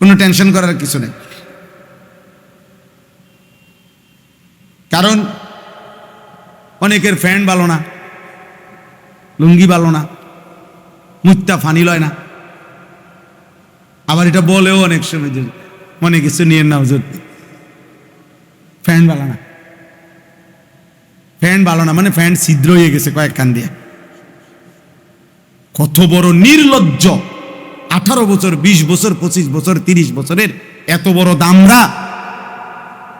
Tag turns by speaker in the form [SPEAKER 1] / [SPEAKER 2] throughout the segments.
[SPEAKER 1] কোনো টেনশন করার কিছু নেই। কারণ অনেকের ফ্যান ভালো না, লুঙ্গি ভালো না, মুত্তা ফানি লয় না, আবার এটা বলেও অনেক সময় যে মনে কিছু নিয়ে না হুজুর, ফ্যান ভালো না, ফ্যান ভালো না মানে ফ্যান ছিদ্র হয়ে গেছে কয়েক কান দিয়ে। কত বড় নির্লজ্জ! 18 বছর, 20 বছর, 25 বছর, 30 বছরের এত বড় দামরা,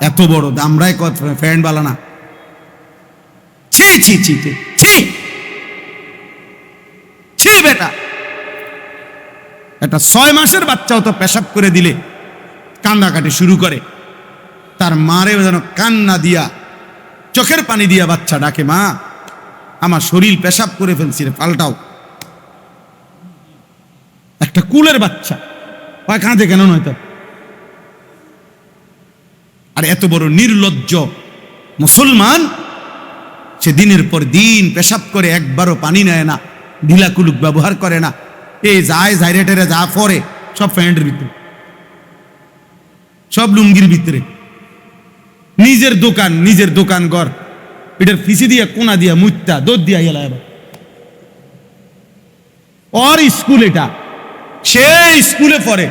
[SPEAKER 1] এত বড় দামরাই ফ্যান ভালো না। ছি ছি ছি ছি ছি ছি বেটা, একটা 6 মাসের বাচ্চাও তো পেশাব করে দিলে কান্দাকাটি শুরু করে, তার মারে যেন কান্না দিয়া চোখের পানি দিয়া বাচ্চা ডাকে, মা আমার শরীর পেশাব করে ফেলছি রে, পাল্টাও। একটা কুলের বাচ্চা ওই কাঁদে কেন নয়তো? আর এত বড় নির্লজ্জ মুসলমান, সে দিনের পর দিন পেশাব করে, একবারও পানি নেয় না, ঢিলা কুলুক ব্যবহার করে না, এই যায় জাইরেটেরা যা পরে সব প্যান্টের ভিতরে, সব লুঙ্গির ভিতরে। নিজের দোকান ঘর এটার ফিসি দিয়া কোনা দিয়া মুত্তা দোদ দিয়া গেল। ওর স্কুল এটা, সে স্কুলে পড়ে,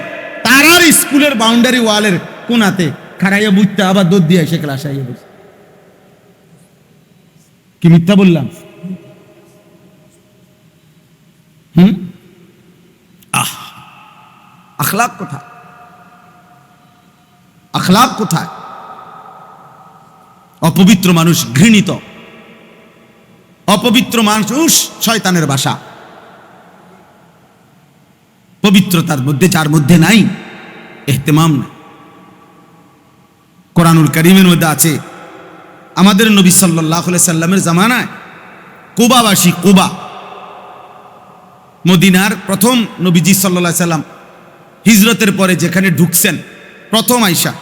[SPEAKER 1] তারার স্কুলের বাউন্ডারি ওয়ালের কোনাতে খাড়াইয়া মুত্তা আবার দোদ দিয়া এসে ক্লাসে আইয়া বসে। কি মিথ্যা বললাম? আখলাক কোথায়? আখলাক কোথায়? অপবিত্র মানুষ ঘৃণিত, অপবিত্র মানুষ শয়তানের বাসা। পবিত্রতার মধ্যে যার মধ্যে নাই ইহতিমাম নাই। কোরআনুল কারীমের মধ্যে আছে, আমাদের নবী সাল্লাল্লাহু আলাইহি সাল্লামের জামানায় কুবাবাসী, কুবা মদিনার প্রথম নবীজি সাল্লাল্লাহু আলাইহি সাল্লাম হিজরতের পরে যেখানে ঢুকছেন প্রথম আইসা,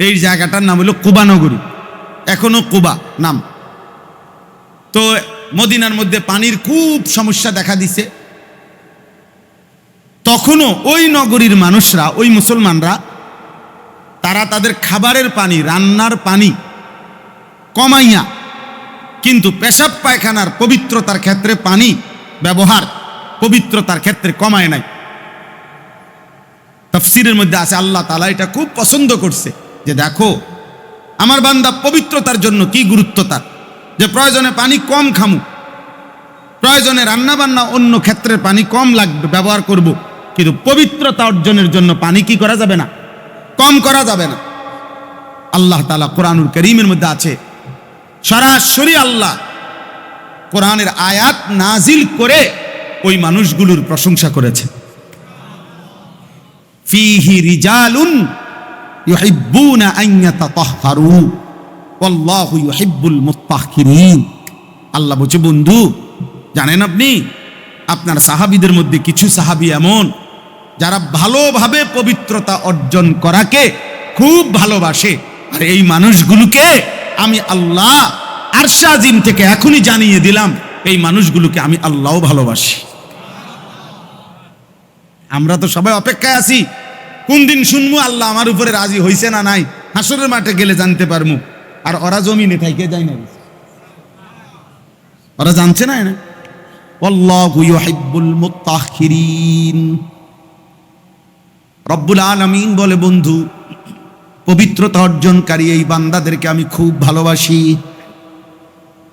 [SPEAKER 1] এই জায়গাটার নাম হলো কুবা নগরী, এখনো কুবা নাম। তো মদিনার মধ্যে পানির খুব সমস্যা দেখা দিছে। তখনও ওই নগরীর মানুষরা, ওই মুসলমানরা, তারা তাদের খাবারের পানি, রান্নার পানি কমাইয়া কিন্তু পেশাব পায়খানার পবিত্রতার ক্ষেত্রে পানি ব্যবহার পবিত্রতার ক্ষেত্রে কমায় নাই। তাফসীরের মধ্যে আছে আল্লাহ তাআলা এটা খুব পছন্দ করছে যে দেখো আমার বান্দা পবিত্রতার জন্য কি গুরুত্ব তার, যে প্রয়োজনে পানি কম খামু, প্রয়োজনে রান্না বান্না অন্য ক্ষেত্রের পানি কম লাগবে ব্যবহার করব, কিন্তু পবিত্রতা অর্জনের জন্য পানি কি করা যাবে না, কম করা যাবে না। আল্লাহ তাআলা কোরআনুল কারীমের মধ্যে আছে, সরাসরি আল্লাহ কোরআনের আয়াত নাজিল করে ওই মানুষগুলোর প্রশংসা করেছে। ফীহি রিজালুন ইউহিব্বুনা আন ইয়াতাতাহহারু ওয়াল্লাহু ইউহিব্বুল মুত্তাহহিরিন। আল্লাহ বলছে, বন্ধু জানেন আপনি, আপনার সাহাবীদের মধ্যে কিছু সাহাবী এমন যারা ভালোভাবে পবিত্রতা অর্জন করাকে খুব ভালোবাসে, আর এই মানুষগুলোকে আমি আল্লাহ আরশে আজিম থেকে এখনই জানিয়ে দিলাম, এই মানুষগুলোকে আমি আল্লাহও ভালোবাসি। আমরা তো সবাই অপেক্ষায় আছি, কোন দিন শুনবো আল্লাহ আমার উপরে রাজি হইছে না নাই, হাসরের মাঠে গেলে জানতে পারবো। আর ওরা জমিনে থাইকে যায় না, ওরা জানছে না। আল্লাহু ইউহিব্বুল মুত্তাহহিরিন। রব্বুল আলামিন বলে, বন্ধু পবিত্রতা অর্জনকারী এই বান্দাদেরকে আমি খুব ভালোবাসি।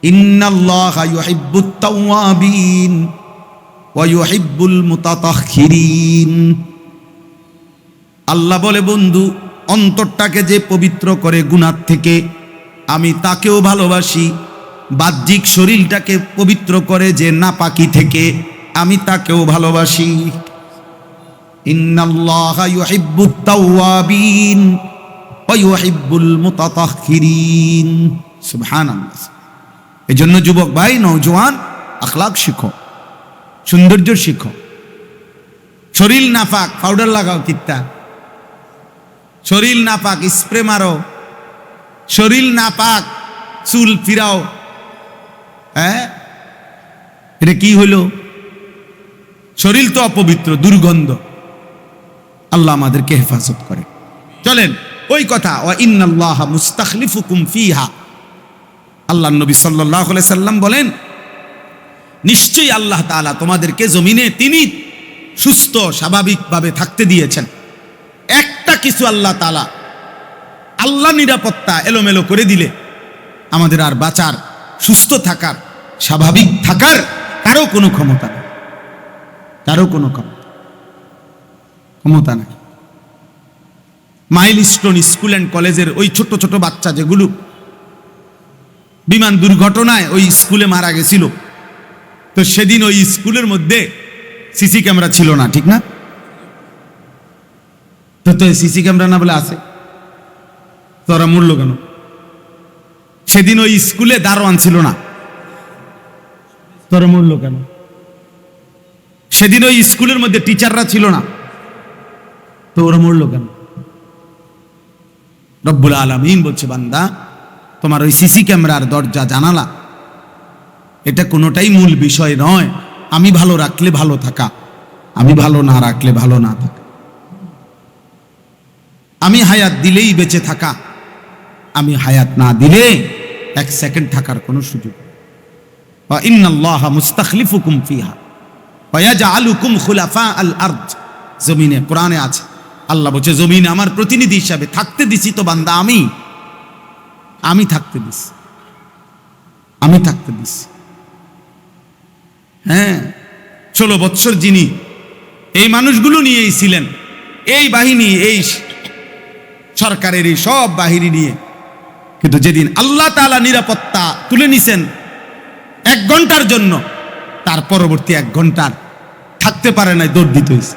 [SPEAKER 1] ইন্নাল্লাহা ইউহিব্বুত তাওয়াবিন ওয়া ইউহিব্বুল মুতাতাহহিরিন। আল্লাহ বলে, বন্ধু অন্তরটাকে যে পবিত্র করে গুনাহ থেকে আমি তাকেও ভালোবাসি, বাহ্যিক শরীরটাকে পবিত্র করে যে নাপাকি থেকে আমি তাকেও ভালোবাসি। ইন্নাল্লাহা ইউহিব্বুত তাওয়াবিন ওয়া ইউহিব্বুল মুতাতাহহিরিন। সুবহানাল্লাহ। এজন্য যুবক ভাই, নওজোয়ান, আখলাক শিখো, সৌন্দর্য শিখো। শরীর নাপাক, পাউডার লাগাও কিত্তা, শরীর নাপাক স্প্রে মারো, শরীর নাপাক চুল ফিরাও। হ্যাঁ, এটা কি হইল? শরীর তো অপবিত্র, দুর্গন্ধ, আল্লাহ আমাদেরকে হেফাজত করে। চলেন ওই কথা, ওয়া ইন্নাল্লাহা মুস্তাখলিফুকুম ফিহা, আল্লাহ নবী সাল্লাল্লাহু আলাইহি সাল্লাম বলেন, নিশ্চয়ই আল্লাহ তাআলা তোমাদেরকে জমিনে তিনি সুস্থ স্বাভাবিকভাবে থাকতে দিয়েছেন। একটা কিছু আল্লাহ তাআলা, আল্লাহ নিরাপত্তা এলোমেলো করে দিলে আমাদের আর বাঁচার, সুস্থ থাকার, স্বাভাবিক থাকার কারো কোনো ক্ষমতা নেই, কারো কোনো ক্ষমতা নেই। মাইলস্টোন স্কুল অ্যান্ড কলেজের ওই ছোট ছোট বাচ্চা যেগুলো বিমান দুর্ঘটনায় ওই স্কুলে মারা গেছিল, তো সেদিন ওই স্কুলের মধ্যে সিসি ক্যামেরা ছিল না, ঠিক না? তো সিসি ক্যামেরা না বলে আছে, তোরা মরল কেন? সেদিন ওই স্কুলে দারোয়ান ছিল না, তোরা মরল কেন? সেদিন ওই স্কুলের মধ্যে টিচাররা ছিল না, তো ওরা মরল কেন? রব্বুল আলামিন বলছে, বান্দা তোমার ওই সিসি ক্যামেরার দরজা জানালা এটা কোনোটাই মূল বিষয় নয়। আমি ভালো রাখলে ভালো থাকা, আমি ভালো না রাখলে ভালো না থাকা, আমি হায়াত দিলেই বেঁচে থাকা, আমি হায়াত না দিলে এক সেকেন্ড থাকার কোনো সুযোগ। ওয়া ইন্নাল্লাহা মুস্তাখলিফুকুম ফিহা ওয়া ইয়াজআলুকুম খুলাফা আল আরদ, জমিনে কোরআনে আছে, আল্লাহ বলছে জমিনে আমার প্রতিনিধি হিসাবে থাকতে দিছি তো বান্দা, আমি থাকতে দিছি, আমি থাকতে দিছি। হ্যাঁ, 16 বৎসর যিনি এই মানুষগুলো নিয়েই ছিলেন, এই বাহিনী, এই সরকারের এই সব বাহিনী নিয়ে, কিন্তু যেদিন আল্লাহ তাআলা নিরাপত্তা তুলে নিছেন 1 ঘন্টার জন্য, তার পরবর্তী 1 ঘন্টার থাকতে পারে নাই, দৌড় দিতে হয়েছে,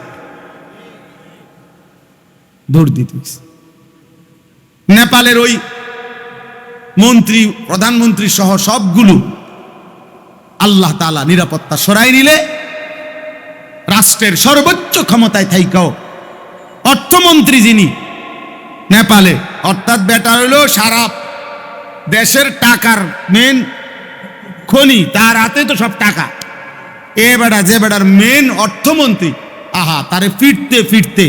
[SPEAKER 1] দৌড় দিতে হয়েছে। নেপালের ওই মন্ত্রী, প্রধানমন্ত্রী সহ সবগুলো আল্লাহ তাআলা নিরাপত্তা সরাই নিলে রাষ্ট্রের সর্বোচ্চ ক্ষমতায় থাইকাও অর্থমন্ত্রী যিনি নেপালে, অর্থাৎ বেটা হইল সারা দেশের টাকার মেন খনি, তার হাতে তো সব টাকা, এ বেটা যে বেটার মেন অর্থমন্ত্রী, আহা তারে ফিরতে ফিরতে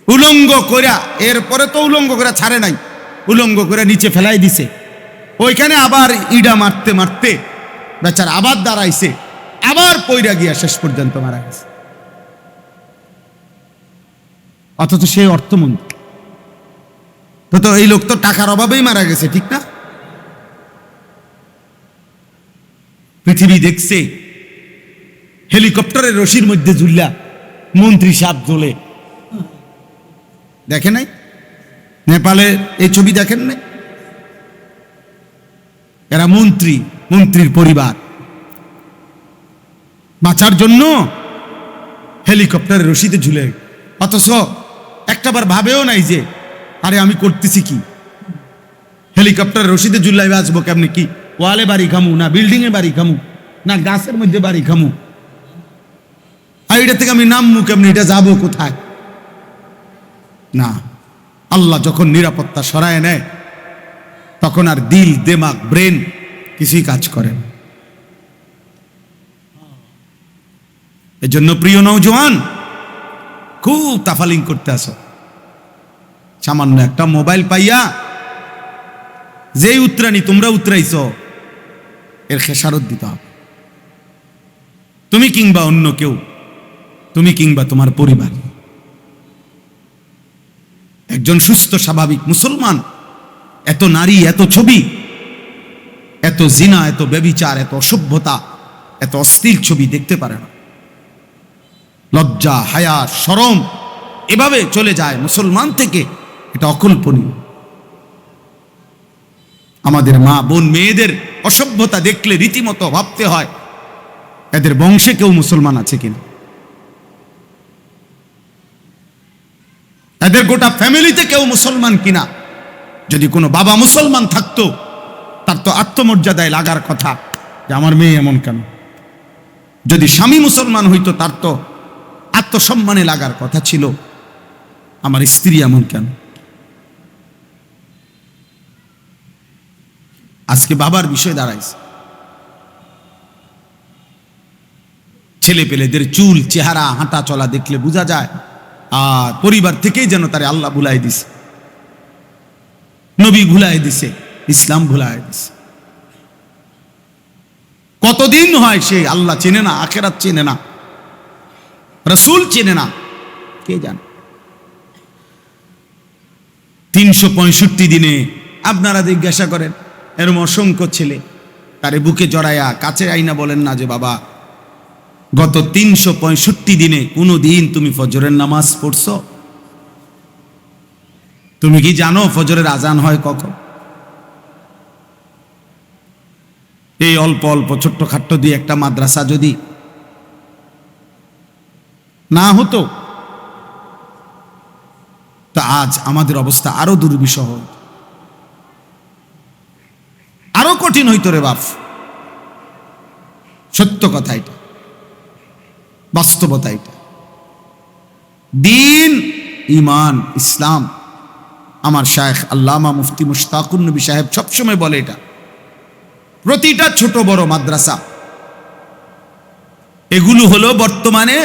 [SPEAKER 1] উলঙ্গ কইরা, এরপরে তো উলঙ্গ করে ছাড়ে নাই, উলঙ্গ করে নিচে ফেলাই দিছে, ওইখানে আবার ইডা মারতে মারতে বেচারা আবার দাঁড়াইছে, আবার পইরা গিয়া শেষ পর্যন্ত মারা গেছে। অথচ সেই অর্থমন্ত্রী, তো এই লোক তো টাকার অভাবেই মারা গেছে, ঠিক না? পৃথিবী দেখছে হেলিকপ্টারের রশির মধ্যে ঝুললা মন্ত্রী সাপ জ্বলে, দেখে নাই? নেপালে এই ছবি দেখেন নাই? এরা মন্ত্রী, মন্ত্রীর পরিবার বাঁচার জন্য হেলিকপ্টারের রশিতে ঝুলে, অথচ একটাবার ভাবেও নাই যে আরে আমি করতেছি কি, হেলিকপ্টারের রশিতে ঝুলাই বাঁচবো কেমনি, কি ওয়ালে বাড়ি খামু, না বিল্ডিং এ বাড়ি খামু, না গাছের মধ্যে বাড়ি খামু, আর এটা থেকে আমি নামমু কেমনি, এটা যাবো কোথায়? না, আল্লাহ যখন নিরাপত্তা সরায় নেয় তখন আর দিল, দিমাগ, ব্রেন কিছুই কাজ করে না। এজন্য প্রিয় নওজোয়ান, খুব তাফালিং করতে আসো, সামান্য একটা মোবাইল পাইয়া যেই উত্তরানি তোমরা উতরাইছ, এর খেসারত দিতে হবে। তুমি কিংবা অন্য কেউ, তুমি কিংবা তোমার পরিবার। একজন সুস্থ স্বাভাবিক মুসলমান এত নারী, এত ছবি, এত জিনা, এত ব্যভিচার, এত অসভ্যতা, এত অশ্লীল ছবি দেখতে পারে না। লজ্জা, হায়া, শরম এভাবে চলে যায় মুসলমান থেকে, এটা অকল্পনীয়। আমাদের মা বোন মেয়েদের অসভ্যতা দেখলে রীতিমতো ভাবতে হয় এদের বংশে কেউ মুসলমান আছে কিনা, এদের গোটা ফ্যামিলিতে কেউ মুসলমান কিনা। যদি কোনো বাবা মুসলমান থাকতো, তার তো আত্মমর্যাদায় লাগার কথা যে আমার মেয়ে এমন কেন। যদি স্বামী মুসলমান হইতো, তার তো আত্মসম্মানে লাগার কথা ছিল আমার স্ত্রী এমন কেন। আজকে বাবার বিষয় দাঁড়াইছে, ছেলে পেলেদের চুল, চেহারা, হাঁটা চলা দেখলে বোঝা যায় আর পরিবার থেকেই যেন তারে আল্লাহ ভুলাই দিছে, নবী ভুলাই দিছে, ইসলাম ভুলাই দিছে। কতদিন হয় সে আল্লাহ চেনে না, আখিরাত চেনে না, রাসূল চেনে না, কে জানে। 365 দিনে আপনারা জিজ্ঞাসা করেন, এরম অসংখ্য ছেলে তারে বুকে জড়াইয়া কাছে আইনা বলেন না যে বাবা গত 365 দিনে কোনো দিন তুমি ফজরের নামাজ পড়ছো? তুমি কি জানো ফজরের আজান হয় কখন? এই অল্প অল্প ছোট্ট খাট্ট দিয়ে একটা মাদ্রাসা যদি না হতো তা আজ আমাদের অবস্থা আরো দুর্বিষহ, আরো কঠিন হইতো রে বাপ। সত্য কথা এটা, বাস্তবতা এটা। দিন, ইমান, ইসলাম। আমার শায়েখ আল্লামা মুফতি মুশতাকুর নবী সাহেব সবসময় বলে এটা, প্রতিটা ছোট বড় মাদ্রাসা এগুলো হলো বর্তমানে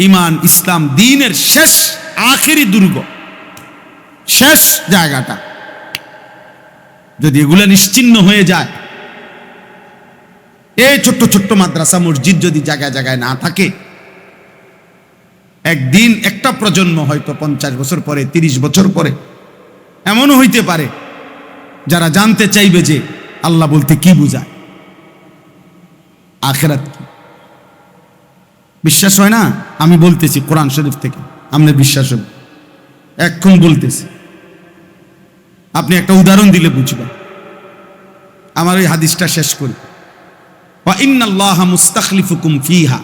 [SPEAKER 1] ইমান, ইসলাম, দ্বীনের শেষ আখেরি দুর্গ, শেষ জায়গাটা। যদি এগুলা নিশ্চিহ্ন হয়ে যায়, এই ছোট্ট ছোট্ট মাদ্রাসা মসজিদ যদি জায়গায় জায়গায় না থাকে, একদিন একটা প্রজন্ম হয়তো 50 বছর পরে, 30 বছর পরে এমনও হইতে পারে যারা জানতে চাইবে যে আল্লাহ বলতে কি বুঝায়, আখিরাত কি। বিশ্বাস হয় না? আমি বলতেছি কোরআন শরীফ থেকে, আপনার বিশ্বাস হবে, এখন বলতেছি, আপনি একটা উদাহরণ দিলে বুঝবেন। আমার ওই হাদিসটা শেষ করি। ওয়া ইন্নাল্লাহা মুস্তাখলিফুকুম ফিহা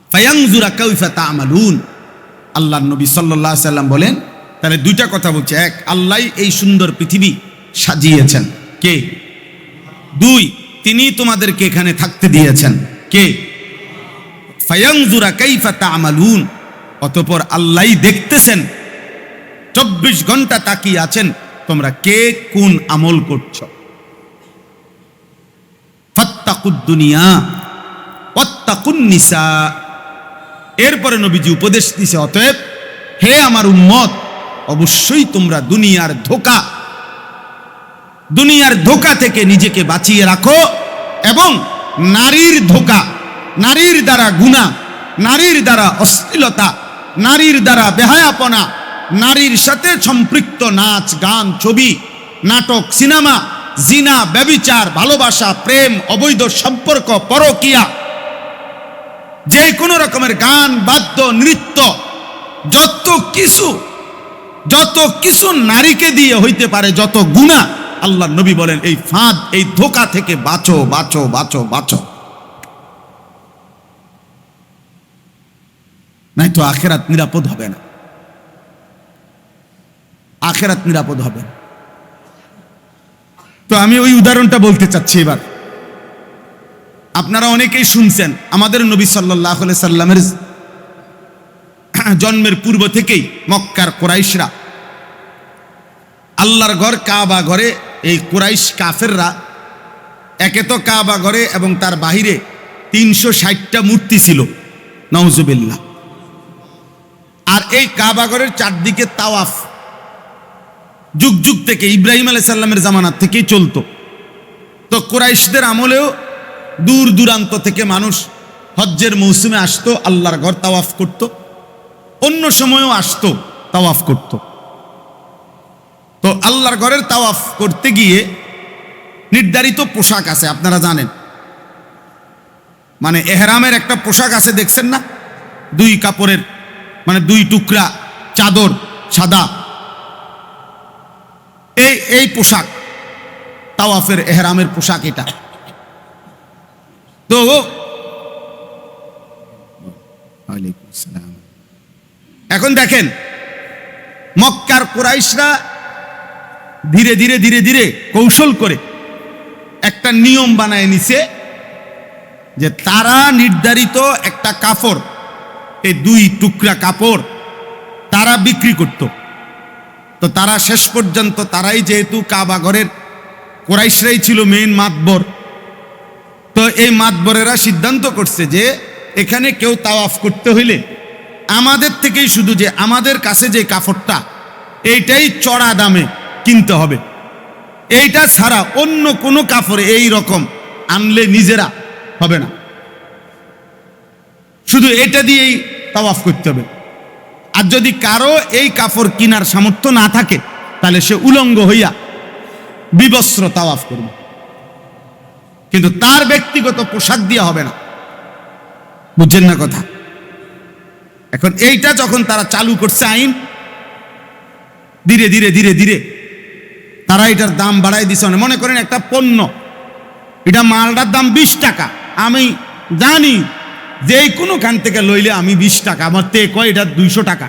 [SPEAKER 1] ফায়ানজুরা কাইফা তা'মালুন। আল্লাহর নবী সাল্লাল্লাহু আলাইহি সাল্লাম বলেন, তাহলে দুইটা কথা বলছে, এক, আল্লাহ এই সুন্দর পৃথিবী সাজিয়েছেন, কে? দুই, তিনি তোমাদেরকে এখানে থাকতে দিয়েছেন, কে? ফায়ানজুরা কাইফা তা'মালুন। অতঃপর আল্লাহ দেখতেছেন, 24 ঘন্টা তাকিয়ে আছেন তোমরা কে কোন আমল করছো। ফাত্তাকুদ দুনিয়া ওয়াত্তাকুন নিসা। এরপরে নবীজি উপদেশ দিয়েছে, অতএব হে আমার উম্মত, অবশ্যই তোমরা দুনিয়ার ধোঁকা থেকে নিজেকে বাঁচিয়ে রাখো, এবং নারীর ধোঁকা, নারীর দ্বারা গুনাহ, নারীর দ্বারা অশ্লীলতা, নারীর দ্বারা বেহায়াপনা, নারীর সাথে সম্পৃক্ত নাচ, গান, ছবি, নাটক, সিনেমা, জিনা, ব্যভিচার, ভালোবাসা, প্রেম, অবৈধ সম্পর্ক, পরকীয়া, যে কোনো রকমের গান, বাদ্য, নৃত্য, যত কিছু নারীকে দিয়ে হইতে পারে, যত গুনাহ, আল্লাহর নবী বলেন এই ফাঁদ, এই ধোঁকা থেকে বাঁচো, বাঁচো, বাঁচো, বাঁচো, নাই তো আখিরাত নিরাপদ হবে না, আখিরাত নিরাপদ হবে না। তো আমি ওই উদাহরণটা বলতে চাচ্ছি এবার। আপনারা অনেকেই শুনছেন, আমাদের নবী সাল্লাল্লাহু আলাইহি সাল্লামের জন্মের পূর্ব থেকেই মক্কার কুরাইশরা আল্লাহর ঘর কাবা ঘরে, এই কুরাইশ কাফেররা একে তো কাবা ঘরে এবং তার বাহিরে 360টা মূর্তি ছিল, নাউজুবিল্লাহ। আর এই কাবা ঘরের চারদিকে তাওয়াফ যুগ যুগ থেকে, ইব্রাহিম আলাইহিস সালামের জামানার থেকেই চলতো। তো কুরাইশদের আমলেও দূর দূরান্ত থেকে মানুষ হজ্জের মৌসুমে আসতো, আল্লাহর ঘর তাওয়াফ করত, অন্য সময়ও আসতো, তাওয়াফ করত। তো আল্লাহর ঘরের তাওয়াফ করতে গিয়ে নির্ধারিত পোশাক আছে, আপনারা জানেন, মানে এহরামের একটা পোশাক আছে, দেখছেন না? 2 কাপড়ের, মানে 2 টুকরা চাদর, সাদা, এই পোশাক তাওয়াফের এহরামের পোশাক এটা। তো এখন দেখেন, মক্কার কুরাইশরা ধীরে ধীরে ধীরে ধীরে কৌশল করে একটা নিয়ম বানায় নিছে যে তারা নির্ধারিত একটা কাপড়, এই 2 টুকরা কাপড় তারা বিক্রি করত। তো তারা শেষ পর্যন্ত, তারাই যেহেতু কাবা ঘরের কুরাইশরাই ছিল মেইন মাতবর, তো এই মাতবরেরা সিদ্ধান্ত করছে যে এখানে কেউ তাওয়াফ করতে হইলে আমাদের থেকেই শুধু যে আমাদের কাছে যে কাপড়টা এইটাই চড়া দামে কিনতে হবে, এইটা ছাড়া অন্য কোনো কাপড় এই রকম আনলে নিজেরা হবে না, শুধু এটা দিয়েই তাওয়াফ করতে হবে। আর যদি কারো এই কাপড় কেনার সামর্থ্য না থাকে তাহলে সে উলঙ্গ হইয়া বিবস্ত্র তাওয়াফ করবে, কিন্তু তার ব্যক্তিগত পোশাক দিয়ে হবে না। বুঝছেন না কথা? এখন এইটা যখন তারা চালু করছে আইন, ধীরে ধীরে ধীরে ধীরে তারা এটার দাম বাড়াই দিছে। মনে করেন একটা পণ্য, এটা মালটার দাম 20 টাকা, আমি জানি যে কোনো খান থেকে লইলে আমি 20 টাকা, আমার তে কয় এটা 200 টাকা,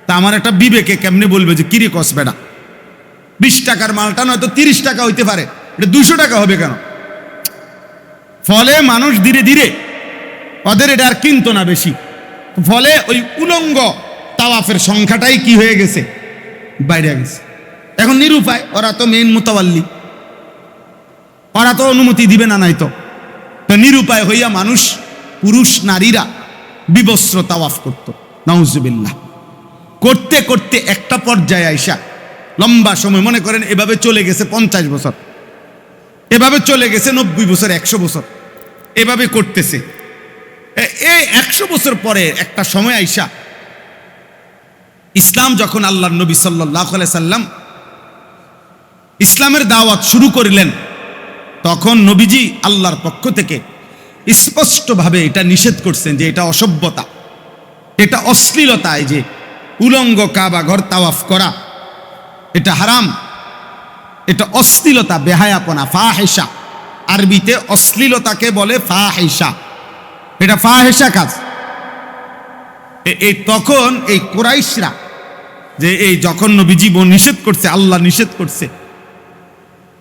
[SPEAKER 1] তা আমার একটা বিবেকে কেমনে বলবে যে কিরে কস বেটা, 20 টাকার মালটা নয়তো 30 টাকা হইতে পারে, এটা 200 টাকা হবে কেন? ফলে মানুষ ধীরে ধীরে ওদের এটা আর কিনতো না বেশি, ফলে ওই উলঙ্গ তাওয়াফের সংখ্যাটাই কি হয়ে গেছে, বাইরে গেছে। এখন নিরুপায়, ওরা তো মেন মুতাওয়াল্লি, ওরা তো অনুমতি দিবে না, নাই তো নিরুপায় হইয়া মানুষ, পুরুষ নারীরা বিবস্ত্র তাওয়াফ করত। নাউজুবিল্লাহ। করতে করতে একটা পর্যায়ে আইসা লম্বা সময়, মনে করেন এভাবে চলে গেছে 50 বছর, এভাবে চলে গেছে 90 বছর, 100 বছর, এভাবে করতেছে। এই 100 বছর পরে একটা সময় আইসা ইসলাম যখন আল্লাহর নবী সাল্লাল্লাহু আলাইহি সাল্লাম ইসলামের দাওয়াত শুরু করলেন, তখন নবীজি আল্লাহর পক্ষ থেকে স্পষ্টভাবে এটা নিষেধ করছেন যে এটা অসভ্যতা, এটা অশ্লীলতা, এই যে উলঙ্গ কাবা ঘর তাওয়াফ করা এটা হারাম, এটা অশ্লীলতা, বেহায়াপনা, ফাহিশা। আরবিতে অশ্লীলতাকে বলে ফাহিশা, এটা ফাহিশা কাজ। এই তখন এই কুরাইশরা যে এই যখন নবীজি নিষেধ করছে, আল্লাহ নিষেধ করছে,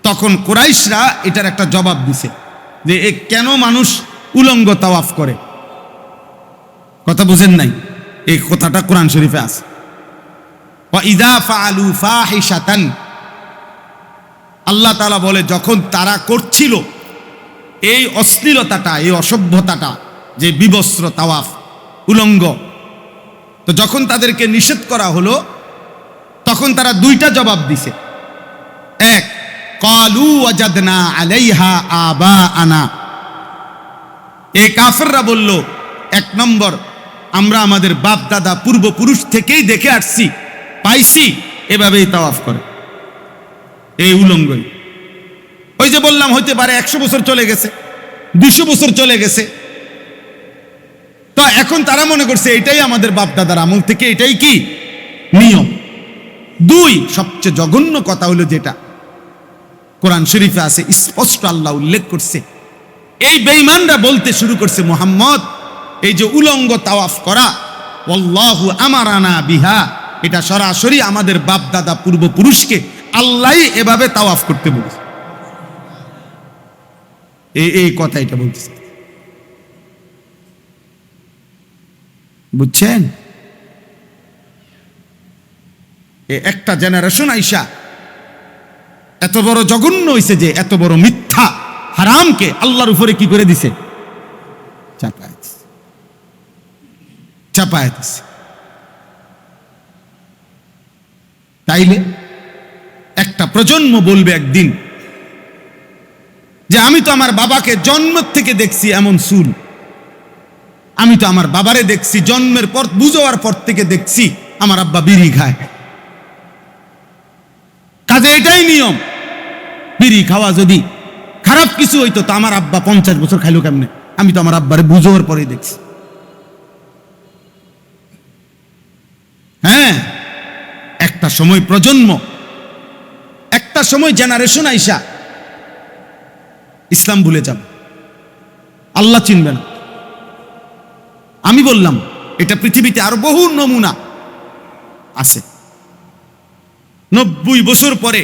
[SPEAKER 1] তখন কুরাইশরা এটার একটা জবাব দিছে যে কেন মানুষ উলঙ্গ তাওয়াফ করে। কথা বুঝেন নাই? এই কথাটা কোরআন শরীফে আছে, ওয়াইযা ফাআলু ফাহিশাতান, আল্লাহ তাআলা বলে যখন তারা করছিল এই অশ্লীলতাটা, এই অসভ্যতাটা, যে বিবস্ত্র তাওয়াফ, উলঙ্গ, তো যখন তাদেরকে নিষেধ করা হলো তখন তারা দুইটা জবাব দিছে। এক, ক্বালু ওয়াজাদনা আলাইহা আবাআনা, এই কাফেররা বলল, এক নম্বর, আমরা আমাদের বাপ দাদা পূর্বপুরুষ থেকেই দেখে আসছি, পাইছি এভাবেই তাওয়াফ করে, এই উলঙ্গই। ওই যে বললাম হইতে পারে 100 বছর চলে গেছে, 200 বছর চলে গেছে, তো এখন তারা মনে করছে এটাই আমাদের বাপ দাদার আমল থেকে এটাই কি নিয়ম। দুই, সবচেয়ে জঘন্য কথা হলো যেটা কোরআন শরীফে আছে, স্পষ্ট আল্লাহ উল্লেখ করছে, এই বেঈমানরা বলতে শুরু করছে, মুহাম্মদ এই যে উলঙ্গ তাওয়াফ করা, আল্লাহু আমারানা বিহা, এটা সরাসরি আমাদের বাপ দাদা পূর্বপুরুষকে আল্লাহ এভাবে তাওয়াফ করতে বলেছে। এই কথা এটা বলতেছে, বুঝছেন? একটা জেনারেশন আইসা এত বড় জঘন্য হইছে যে এত বড় মিথ্যা হারামকে আল্লাহর উপরে কি করে দিছে, চাপায় দিছে। তাইলে একটা প্রজন্ম বলবে একদিন যে আমি তো আমার বাবাকে জন্ম থেকে দেখছি এমন চুল, আমি তো আমার বাবারে দেখছি জন্মের পর, বুঝার পর থেকে দেখছি আমার আব্বা বিড়ি খায়, কাজে এটাই নিয়ম। বিড়ি খাওয়া যদি খারাপ কিছু হইতো তো আমার আব্বা 50 বছর খাইলো কেমনে, আমি তো আমার আব্বারে বুঝার পরে দেখছি। হ্যাঁ, একটা সময় প্রজন্ম, একটা সময় জেনারেশন আইসা ইসলাম ভুলে যাবে, আল্লাহ চিনবে না। আমি বললাম এটা পৃথিবীতে আরো বহু নমুনা আছে। 90 বছর পরে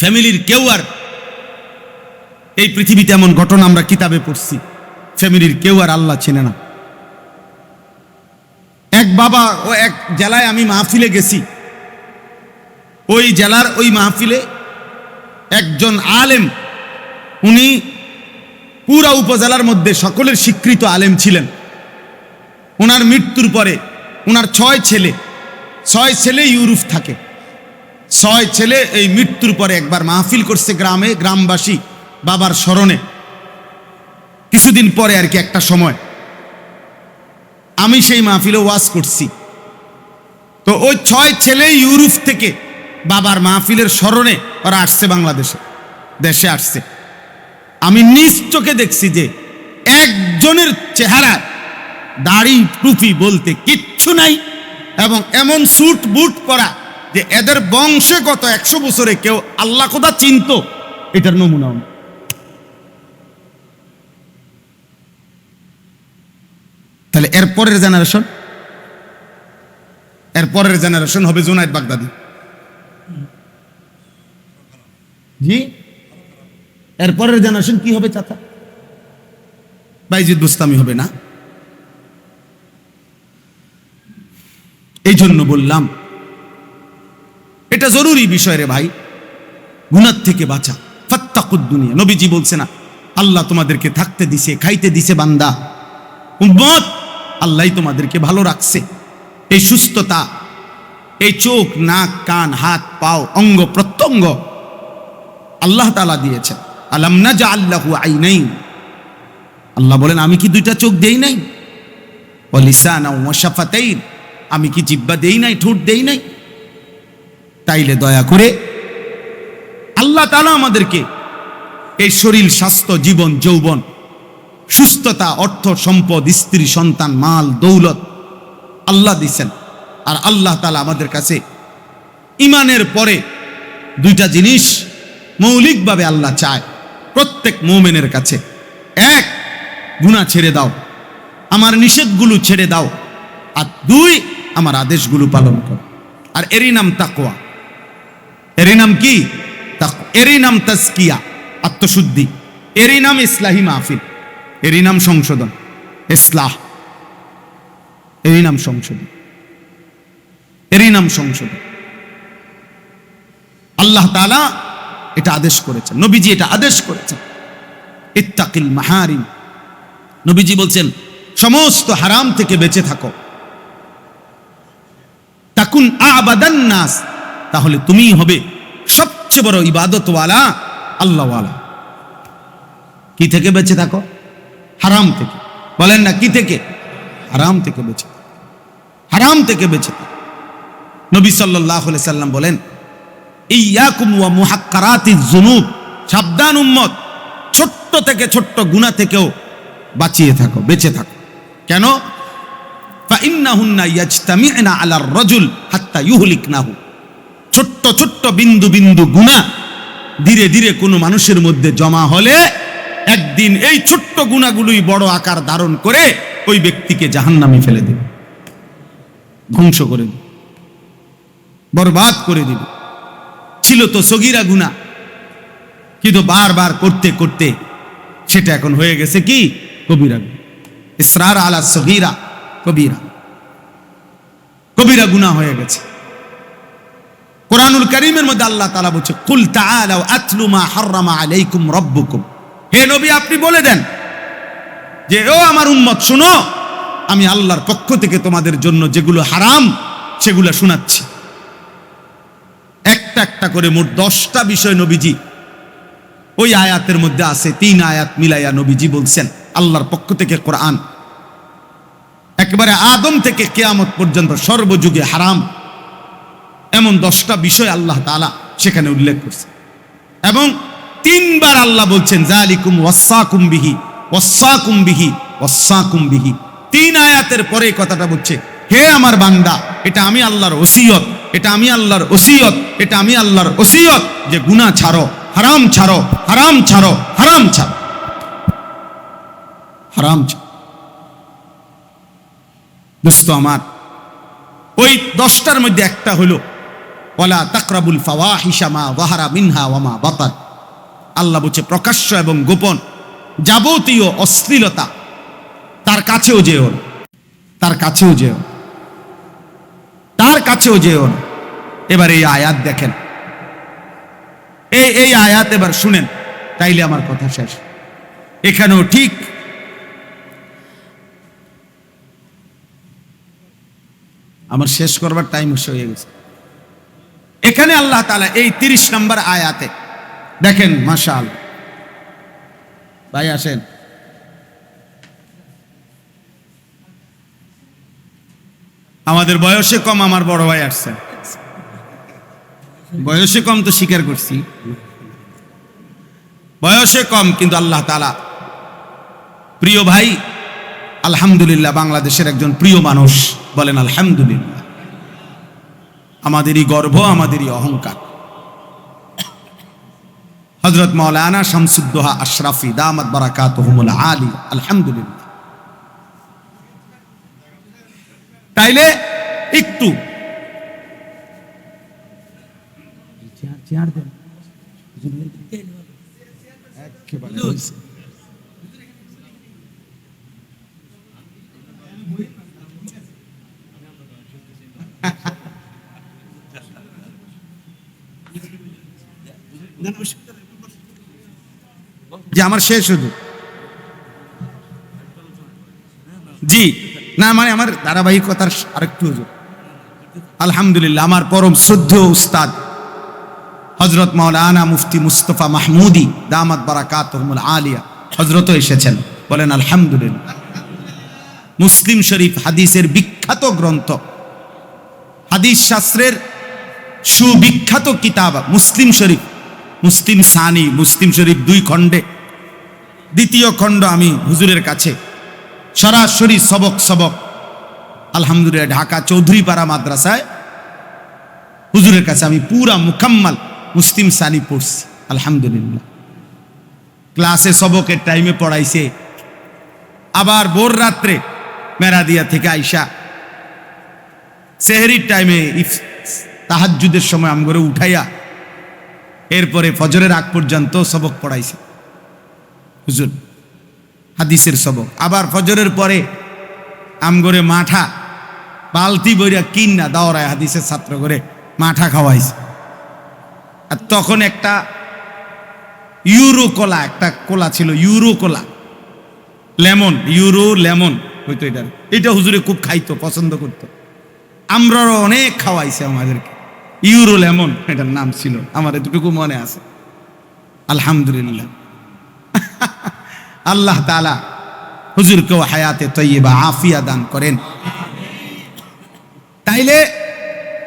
[SPEAKER 1] ফ্যামিলির কেউ আর, এই পৃথিবীতে এমন ঘটনা আমরা কিতাবে পড়ছি, ফ্যামিলির কেউ আর আল্লাহ চেনে না। এক বাবা ও এক জেলায় আমি মাহফিলে গেছি, ওই জেলার ওই মাহফিলে একজন আলেম, উনি পুরা উপজেলার মধ্যে সকলের স্বীকৃত আলেম ছিলেন, ওনার মৃত্যুর পরে ওনার 6 ছেলে, 6 ছেলে ইউরোপ থাকে। 6 ছেলে এই মৃত্যুর পরে একবার মাহফিল করছে গ্রামে, গ্রামবাসী বাবার স্মরণে। কিছুদিন পরে আর কি একটা সময় আমি সেই মাহফিলে ওয়াজ করছি। তো ওই 6 ছেলে ইউরোপ থেকে বাবার মাহফিলের স্মরণে ওরা আসছে বাংলাদেশে, দেশে আসছে। আমি নিজ চোখে দেখছি যে একজনের চেহারা দাড়ি টুপি বলতে কিচ্ছু নাই, এবং এমন স্যুট বুট পরা যে এদের বংশে গত 100 বছরে কেউ আল্লাহ খোদা চিনত, এটার নমুনা। তাহলে এরপরের জেনারেশন হবে জুনায়েদ বাগদাদি। জি, এরপরের জেনারেশন কি হবে চাচা? বাইজিদ বুস্তামি হবে না? এই জন্য বললাম এটা জরুরি বিষয় রে ভাই, গুনাহ থেকে বাঁচা। ফাত্তাকুদ দুনিয়া, নবীজি বলছে না আল্লাহ তোমাদেরকে থাকতে দিছে, খাইতে দিছে বান্দা উম্মত, আল্লাহই তোমাদেরকে ভালো রাখছে। এই সুস্থতা, এই চোখ, নাক, কান, হাত, পাও, অঙ্গ প্রত্যঙ্গ আল্লাহ তাআলা দিয়েছেন। আলাম নাজআল লাহু আইনাইন, আল্লাহ বলেন আমি কি 2টা চোখ দেই নাই? ওয়া লিসানা ওয়া শাফাতাইন, আমি কি জিহ্বা দেই নাই, ঠোঁট দেই নাই? তাইলে দয়া করে আল্লাহ তাআলা আমাদেরকে এই শরীর, স্বাস্থ্য, জীবন, যৌবন, সুস্থতা, অর্থ, সম্পদ, স্ত্রী, সন্তান, মাল, দৌলত আল্লাহ দিছেন। আর আল্লাহ তাআলা আমাদের কাছে ঈমানের পরে 2টা জিনিস মৌলিকভাবে আল্লাহ চায় প্রত্যেক মুমিনের কাছে। 1, গুনাহ ছেড়ে দাও, আমার নিষেধগুলো ছেড়ে দাও। আর 2, আমার আদেশগুলো পালন করো। আর এরই নাম তাকওয়া, এরই নাম কি? এরই নাম তাজকিয়া, আত্মশুদ্ধি। এরই নাম ইসলাহি মাহফিল, এরই নাম সংশোধন, ইসলাহ, এরই নাম সংশোধন, এরই নাম সংশোধন। আল্লাহ তাআলা এটা আদেশ করেছেন, নবীজি এটা আদেশ করেছেন। ইত্তাকিল মাহারিম, নবীজি বলছেন সমস্ত হারাম থেকে বেঁচে থাকো। তাকুন আবাদান নাস, তাহলে তুমিই হবে সবচেয়ে বড় ইবাদতওয়ালা, আল্লাহওয়ালা। কি থেকে বেঁচে থাকো? হারাম থেকে। বলেন না কি থেকে? হারাম থেকে বেঁচে থাকো, হারাম থেকে বেঁচে থাকো। নবী সাল্লাল্লাহু আলাইহি সাল্লাম বলেন ইয়াকুম ওয়া মুহাক্কারাতিজ যুনুব, সাবধান উম্মত, ছোট্ট থেকে ছোট্ট গুনাহ থেকেও বাঁচিয়ে থাকো, বেঁচে থাকো। কেন? ফাইন্নাহুন্না ইয়াজতামিউনা আলার রাজুল হাত্তা ইউহলিকনাহু, ছোট্ট ছোট্ট বিন্দু বিন্দু গুনাহ ধীরে ধীরে কোনো মানুষের মধ্যে জমা হলে একদিন এই ছোট্ট গুনাহগুলোই বড় আকার ধারণ করে ওই ব্যক্তিকে জাহান্নামে ফেলে দেবে, ধ্বংস করে দেবে, বরবাদ করে দেবে। ছিল তো সগীরা গুনাহ, কিন্তু বারবার করতে করতে সেটা এখন হয়ে গেছে কি? কবিরা গুনাহ। ইসরার আলা সগীরা কবিরা, কবিরা গুনাহ হয়ে গেছে। কোরআনুল কারীমের মধ্যে আল্লাহ তাআলা বলছে কুল তাআলাউ আতলু মা হাররামা আলাইকুম রাব্বুকুম, হে নবী আপনি বলে দেন যে ও আমার উম্মত শুনো, আমি আল্লাহর পক্ষ থেকে তোমাদের জন্য যেগুলো হারাম সেগুলো শোনাচ্ছি। একটা একটা করে মোট 10টা বিষয় নবীজি ওই আয়াতের মধ্যে আছে। 3 আয়াত মিলাইয়া নবীজি বলছেন আল্লাহর পক্ষ থেকে কোরআন একেবারে আদম থেকে কিয়ামত পর্যন্ত সর্বযুগে হারাম এমন 10টা বিষয় আল্লাহ তাআলা সেখানে উল্লেখ করছে। এবং 3বার আল্লাহ বলছেন যালিকুম ওয়াসাকুম বিহি ওয়াসাকুম বিহি ওয়াসাকুম বিহি। 3 আয়াতের পরে কথাটা বলছে হে আমার বান্দা, এটা আমি আল্লাহর ওসিয়ত, এটা আমি আল্লাহর ওসিয়ত, এটা আমি আল্লাহর ওসিয়ত যে গুনাহ ছাড়ো, হারাম ছাড়ো, হারাম ছাড়ো, হারাম ছাড়ো, হারাম ছাড়ো। দোস্ত আমার, ওই 10টার মধ্যে একটা হলো ওয়ালা তাকরাবুল ফাওয়াহিশা মা যাহারা মিনহা ওয়া মা বাতান। আল্লাহ বলছে প্রকাশ্য এবং গোপন যাবতীয় অশ্লীলতা তার কাছেও যেও না, তার কাছেও যেও না, তার কাছেও যেও না। এবার এই আয়াত দেখেন, এই আয়াত এবার শুনেন, তাইলে আমার কথা শেষ। এখানেও ঠিক আমার শেষ করবার টাইম হয়ে গেছে। এখানে আল্লাহ তাআলা এই 30 নম্বর আয়াতে দেখেন, মাশাআল্লাহ। ভাই আসেন, আমাদের বয়সে কম আমার বড় ভাই আসছেন। বয়সে কম তো স্বীকার করছি, বয়সে কম, কিন্তু আল্লাহ তাআলা প্রিয় ভাই, আলহামদুলিল্লাহ, বাংলাদেশের একজন প্রিয় মানুষ, বলেন আলহামদুলিল্লাহ। আমাদেরই গর্ব, আমাদেরই অহংকার। হযরত মাওলানা শামসুদ্দোহা আশরাফি দামাত বারাকাতুহুমুল আলী, আলহামদুলিল্লাহ। তাইলে একটু যে আমার শেষ শুধু জি না, মানে আমার ধারাবাহিকতার আরেকটু হুজুর, আলহামদুলিল্লাহ, আমার পরম শ্রদ্ধেয় উস্তাদ হযরত মাওলানা মুফতি মুস্তাফা মাহমুদি দামাত বারাকাতুহুমুল আলিয়া হযরতও এসেছেন, বলেন আলহামদুলিল্লাহ। মুসলিম শরীফ হাদিসের বিখ্যাত গ্রন্থ, হাদিস শাস্ত্রের সুবিখ্যাত কিতাব মুসলিম শরীফ, মুসলিম সানি, মুসলিম শরীফ 2 খণ্ডে, দ্বিতীয় খণ্ড আমি হুজুরের কাছে সরাসরি সবক আলহামদুলিল্লাহ ঢাকা চৌধুরীপাড়া মাদ্রাসায় হুজুরের কাছে আমি পুরা মুকাম্মাল মুসলিম সানি পড়ছি, আলহামদুলিল্লাহ। ক্লাসে সবকের টাইমে পড়াইছে, আবার ভোর রাত্রে মেরাদিয়া থেকে আইসা সেহরির টাইমে তাহাজ্জুদের সময় আমগরে উঠাইয়া এরপরে ফজরের আগ পর্যন্ত সবক পড়াইছে হুজুর, হাদিসের সবক। আবার ফজরের পরে আমগরে মাঠা বালতি বইরা কিন্না দাওরায় হাদিসের ছাত্র করে মাঠা খাওয়াইছে। আর তখন একটা ইউরো কোলা, একটা কোলা ছিল, ইউরো কোলা, লেমন, ইউরো লেমন হইতো, এটা হুজুরে খুব খাইতো, পছন্দ করতো। আমরাও অনেক খাওয়াইছে আমাদেরকে, ইউরো লেমন এটার নাম ছিল, আমার এতটুকু মনে আছে, আলহামদুলিল্লাহ। আল্লাহ তাআলা হুজুরকেও হায়াতে তৈয়বা আফিয়া দান করেন। তাইলে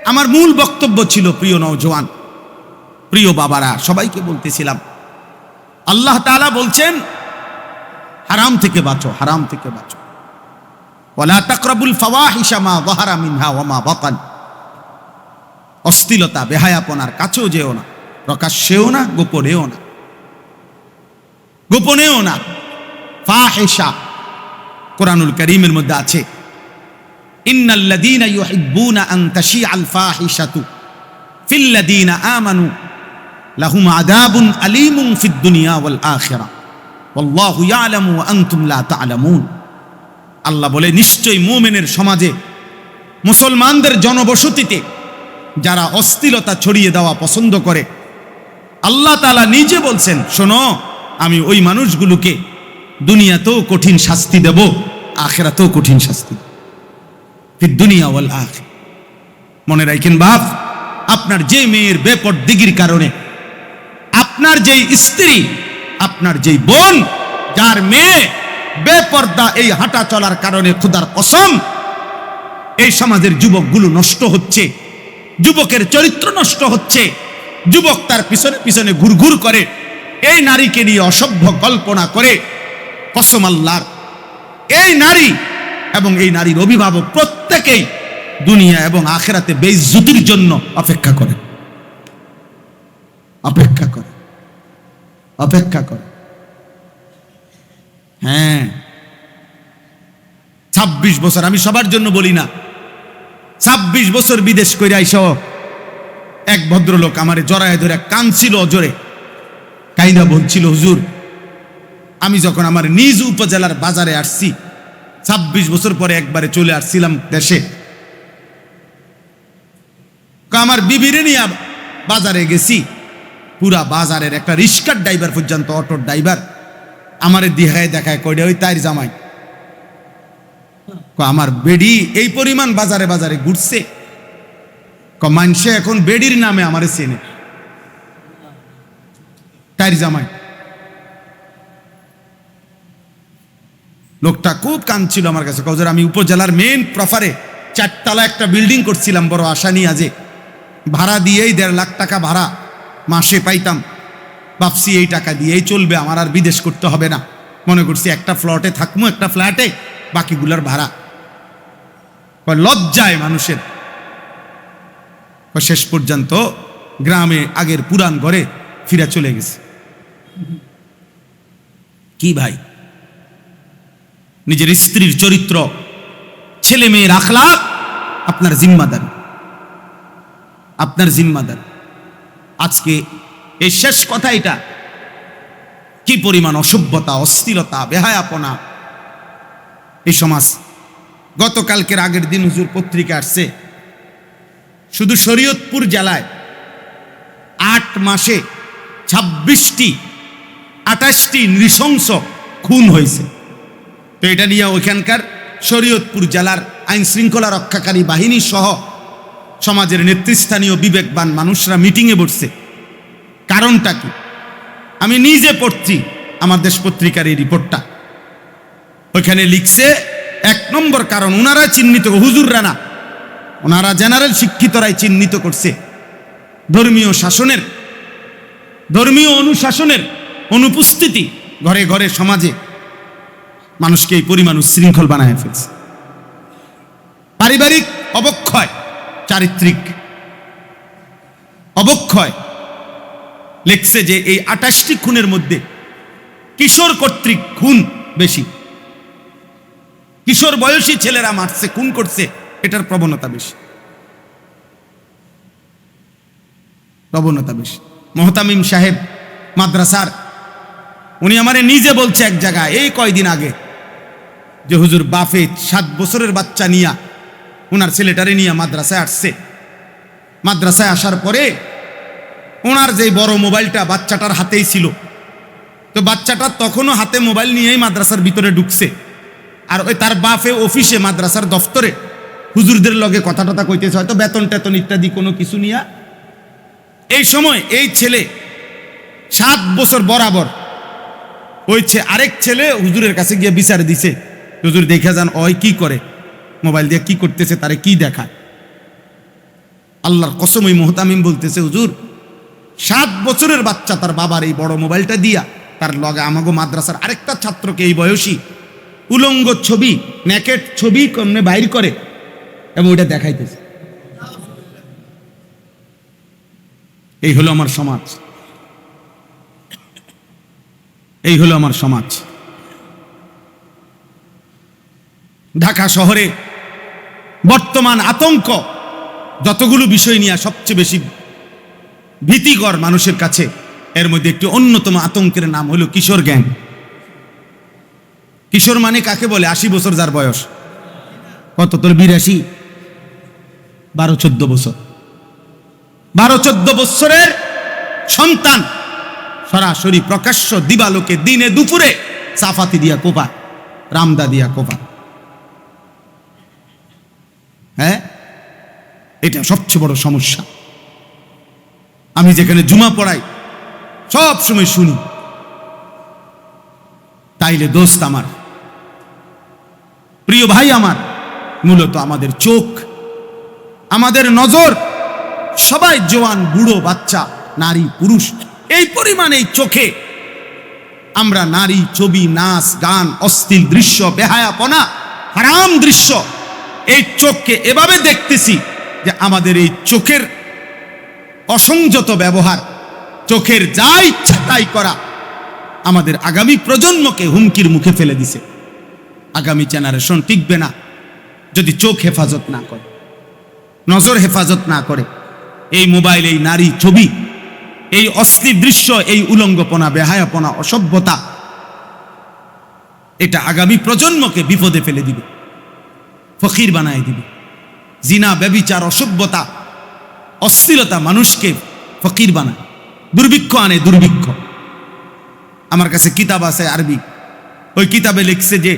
[SPEAKER 1] আমার মূল বক্তব্য ছিল, প্রিয় নওজোয়ান, প্রিয় বাবারা, সবাইকে বলতেছিলাম, আল্লাহ তাআলা বলছেন হারাম থেকে বাঁচো, হারাম থেকে বাঁচো। ওয়ালা তাকরাবুল ফাওয়াহিশা মা যাহারা মিনহা ওয়া মা বাতান। অশ্লীলতা, বেহায়াপনার কাছেও যেও না, প্রকাশ্যেও না, গোপনেও না, গোপনেও না। ফাহিশা কোরআনুল কারীমের মধ্যে আছে, ইন্নাল্লাযীনা ইউহিব্বুনা আন তাশিআল ফাহিশাতু ফিল্লাযীনা আমানু লাহুম আযাবুন আলীমুন ফিদ দুনিয়া ওয়াল আখিরাহ ওয়াল্লাহু ইয়ালামু ওয়া আনতুম লা তা'লামুন। আল্লাহ বলে, নিশ্চয়ই মুমিনের সমাজে, মুসলমানদের জনবসতিতে যারা অশ্লীলতা ছড়িয়ে দেওয়া পছন্দ করে, আল্লাহ তাআলা নিজে বলছেন, শোনো, আমি ওই মানুষগুলোকে দুনিয়াতেও কঠিন শাস্তি দেব, আখিরাতেও কঠিন শাস্তি, ফিদ দুনিয়া ওয়াল আখিরাহ। মনে রাখেন বাপ, আপনার যে মেয়ের বেপরদিগির কারণে, আপনার যেই স্ত্রী, আপনার যেই বোন, যার মেয়ে বেপর্দা এই হাঁটা চলার কারণে, খোদার কসম, এই সমাজের যুবকগুলো নষ্ট হচ্ছে, যুবকের চরিত্র নষ্ট হচ্ছে, যুবক তার পিছনে পিছনে ঘুরঘুর করে, এই নারীকে নিয়ে অসভ্য কল্পনা করে। কসম আল্লাহর, এই নারী এবং এই নারীর অভিভাবক প্রত্যেকেই দুনিয়া এবং আখিরাতে বেইজ্জতির জন্য অপেক্ষা করে, অপেক্ষা করে, অপেক্ষা করে। হ্যাঁ, 26 বছর, আমি সবার জন্য বলি না, 26 বছর বিদেশ করে আইসো এক ভদ্রলোক আমারে জড়ায় ধরে কাঁদছিল, অজরে কাইদা বলছিল, হুজুর, আমি যখন আমার নিজ উপজেলার বাজারে আসছি, 26 বছর পরে একবারে চলে আসছিলাম দেশে, আমার বিবিরে নিয়ে বাজারে গেছি, পুরা বাজারের একটা রিক্সার ড্রাইভার পর্যন্ত, অটোর ড্রাইভার আমারে দেখায় কইডা ওই তাইর জামাই। আমার বেডি এই পরিমাণ বাজারে বাজারে ঘুরছে, মানুষে এখন বেডির নামে আমারে চেনে। টাইর জামাই লোকটা খুব কাঁদছিল আমার কাছে, কজর আমি উপজেলার মেইন প্রফারে 4 তলা একটা বিল্ডিং করছিলাম বড় আশা নিয়ে, আজে ভাড়া দিয়েই 1.5 লাখ টাকা ভাড়া মাসে পাইতাম। ভাবছি এই টাকা দিয়েই চলবে, আমার আর বিদেশ করতে হবে না। মনে করছি একটা ফ্ল্যাটে থাকবো, একটা ফ্ল্যাটে বাকিগুলার ভাড়া। লজ্জায় মানুষের। শেষ পর্যন্ত গ্রামে আগের পুরান ঘরে ফিরে চলে গেছে। কি ভাই, নিজের স্ত্রীর চরিত্র, ছেলে মেয়ের আখলাক আপনার জিম্মাদারি, আপনার জিম্মাদারি। আজকে এই শেষ কথা, এটা কি পরিমাণ অসভ্যতা, অস্থিরতা, বেহায়াপনা এই সমাজ। গতকালকের আগের দিন হুজুর পত্রিকা আসছে, শুধু শরীয়তপুর জেলায় 8 মাসে 28টি নৃশংস খুন হয়েছে। তো এটা নিয়ে ওইখানকার শরীয়তপুর জেলার আইন শৃঙ্খলা রক্ষাকারী বাহিনী সহ সমাজের নেতৃস্থানীয় বিবেকবান মানুষরা মিটিংয়ে বসছে। কারণটা কি? আমি নিজে পড়ছি আমার দেশ পত্রিকার এই রিপোর্টটা। ওইখানে লিখছে 1 নম্বর কারণ, ওনারা চিহ্নিত, হুজুররা না, ওনারা জেনারেল শিক্ষিতরাই চিহ্নিত করছে, ধর্মীয় অনুশাসনের অনুপস্থিতি ঘরে ঘরে সমাজে মানুষকে এই পরিমাণ উচ্ছৃঙ্খল বানায় ফেলছে। পারিবারিক অবক্ষয়, চারিত্রিক অবক্ষয়। লিখছে যে এই 28টি খুনের মধ্যে কিশোর কর্তৃক খুন বেশি, কিশোর বয়সী ছেলেরা মারছে, খুন করছে, এটার প্রবণতা বেশি, প্রবণতা বেশি। মোহতামিম সাহেব মাদ্রাসার, উনি আমারে নিজে বলছে এক জায়গায় এই কয়দিন আগে, যে হুজুর বাফে 7 বছরের বাচ্চা নিয়া, ওনার ছেলেটারে নিয়ে মাদ্রাসায় আসছে। মাদ্রাসায় আসার পরে ওনার যে বড় মোবাইলটা বাচ্চাটার হাতেই ছিল, তো বাচ্চাটা তখনও হাতে মোবাইল নিয়েই মাদ্রাসার ভিতরে ঢুকছে। আর ওই তার বাফে অফিসে, মাদ্রাসার দফতরে হুজুরদের লগে কথা টথা কইতেছে, হয়তো বেতন টেতন ইত্যাদি কোনো কিছু নিয়া। এই সময় এই ছেলে 7 বছর বরাবর ওই আরেক ছেলে হুজুরের কাছে গিয়ে বিচার দিছে, হুজুর দেখে যান ওই কি করে, মোবাইল দিয়ে কি করতেছে, তারে কি দেখায়। আল্লাহর কসম, ওই মোহতামিম বলতেছে, হুজুর 7 বছরের বাচ্চা তার বাবার এই বড় মোবাইলটা দিয়া তার লগে আমাগো মাদ্রাসার আরেকটা ছাত্রকে এই বয়সী উলঙ্গ ছবি, নেকেট ছবি কমনে বাইর করে এবং ওইটা দেখাইতেছে। এই হলো আমার সমাজ, এই হলো আমার সমাজ। ঢাকা শহরে বর্তমান আতঙ্ক, যতগুলো বিষয় নিয়ে সবচেয়ে বেশি ভীতিকর মানুষের কাছে, এর মধ্যে একটি অন্যতম আতঙ্কের নাম হলো কিশোর গ্যাং। কিশোর মানে কাকে বলে? 80 বছর যার বয়স, কত তোর 82, 12-14 বছর, 12-14 বছরের সন্তান সরাসরি প্রকাশ্য দিবালোকে দিনে দুপুরে সাফাতি দিয়া কোপা, রামদা দিয়া কোপা। হ্যাঁ, এটা সবচেয়ে বড় সমস্যা। আমি যেখানে জুমা পড়াই সব সময় শুনি। তাইলে দোস্ত আমার, প্রিয় ভাই আমার, মূলত আমাদের চোখ, আমাদের নজর, সবাই জওয়ান, বুড়ো, বাচ্চা, নারী, পুরুষ, এই পরিমাণে চোখে আমরা নারী, ছবি, নাচ, গান, অশ্লীল দৃশ্য, বেহায়াপনা, হারাম দৃশ্য, এই চোখকে এভাবে দেখতেছি যে আমাদের এই চোখের অসংযত ব্যবহার, চোখের যা ইচ্ছা তাই করা আমাদের আগামী প্রজন্মকে হুমকির মুখে ফেলে দিছে। আগামী জেনারেশন টিকবে না যদি চোখ হেফাজত না করে, নজর হেফাজত না করে। এই মোবাইল, এই নারী, ছবি, এই অশ্লীল দৃশ্য, এই উলঙ্গপনা, বেহায়াপনা, অসভ্যতা, এটা আগামী প্রজন্মকে বিপদে ফেলে দিবে, ফকির বানায় দিবে। জিনা, ব্যভিচার, অসভ্যতা, অশ্লীলতা মানুষকে ফকির বানায়, দুর্ভিক্ষ আনে, দুর্ভিক্ষ। আমার কাছে কিতাব আছে আরবি, ওই কিতাবে লিখছে যে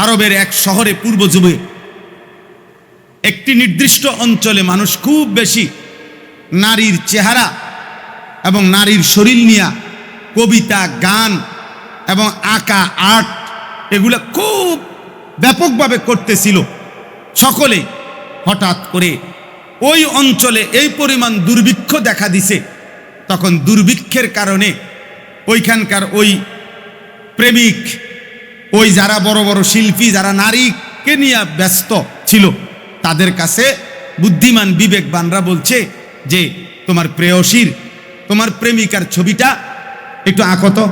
[SPEAKER 1] আরবের এক শহরে পূর্ব যুগে একটি নির্দিষ্ট অঞ্চলে মানুষ খুব বেশি নারীর চেহারা এবং নারীর শরীর নিয়ে কবিতা, গান এবং আঁকা, আর্ট এগুলো খুব ব্যাপকভাবে করতেছিল সকলে। হঠাৎ করে ওই অঞ্চলে এই পরিমাণ দুর্ভিক্ষ দেখা দিছে। তখন দুর্ভিক্ষের কারণে ওইখানকার ওই প্রেমিক, ওই যারা বড় বড় শিল্পী, যারা নারীকে নিয়ে ব্যস্ত ছিল, তাদের কাছে বুদ্ধিমান বিবেকবানরা বলছে যে তোমার প্রেয়সীর, তোমার প্রেমিকার ছবিটা একটু আঁকো তো।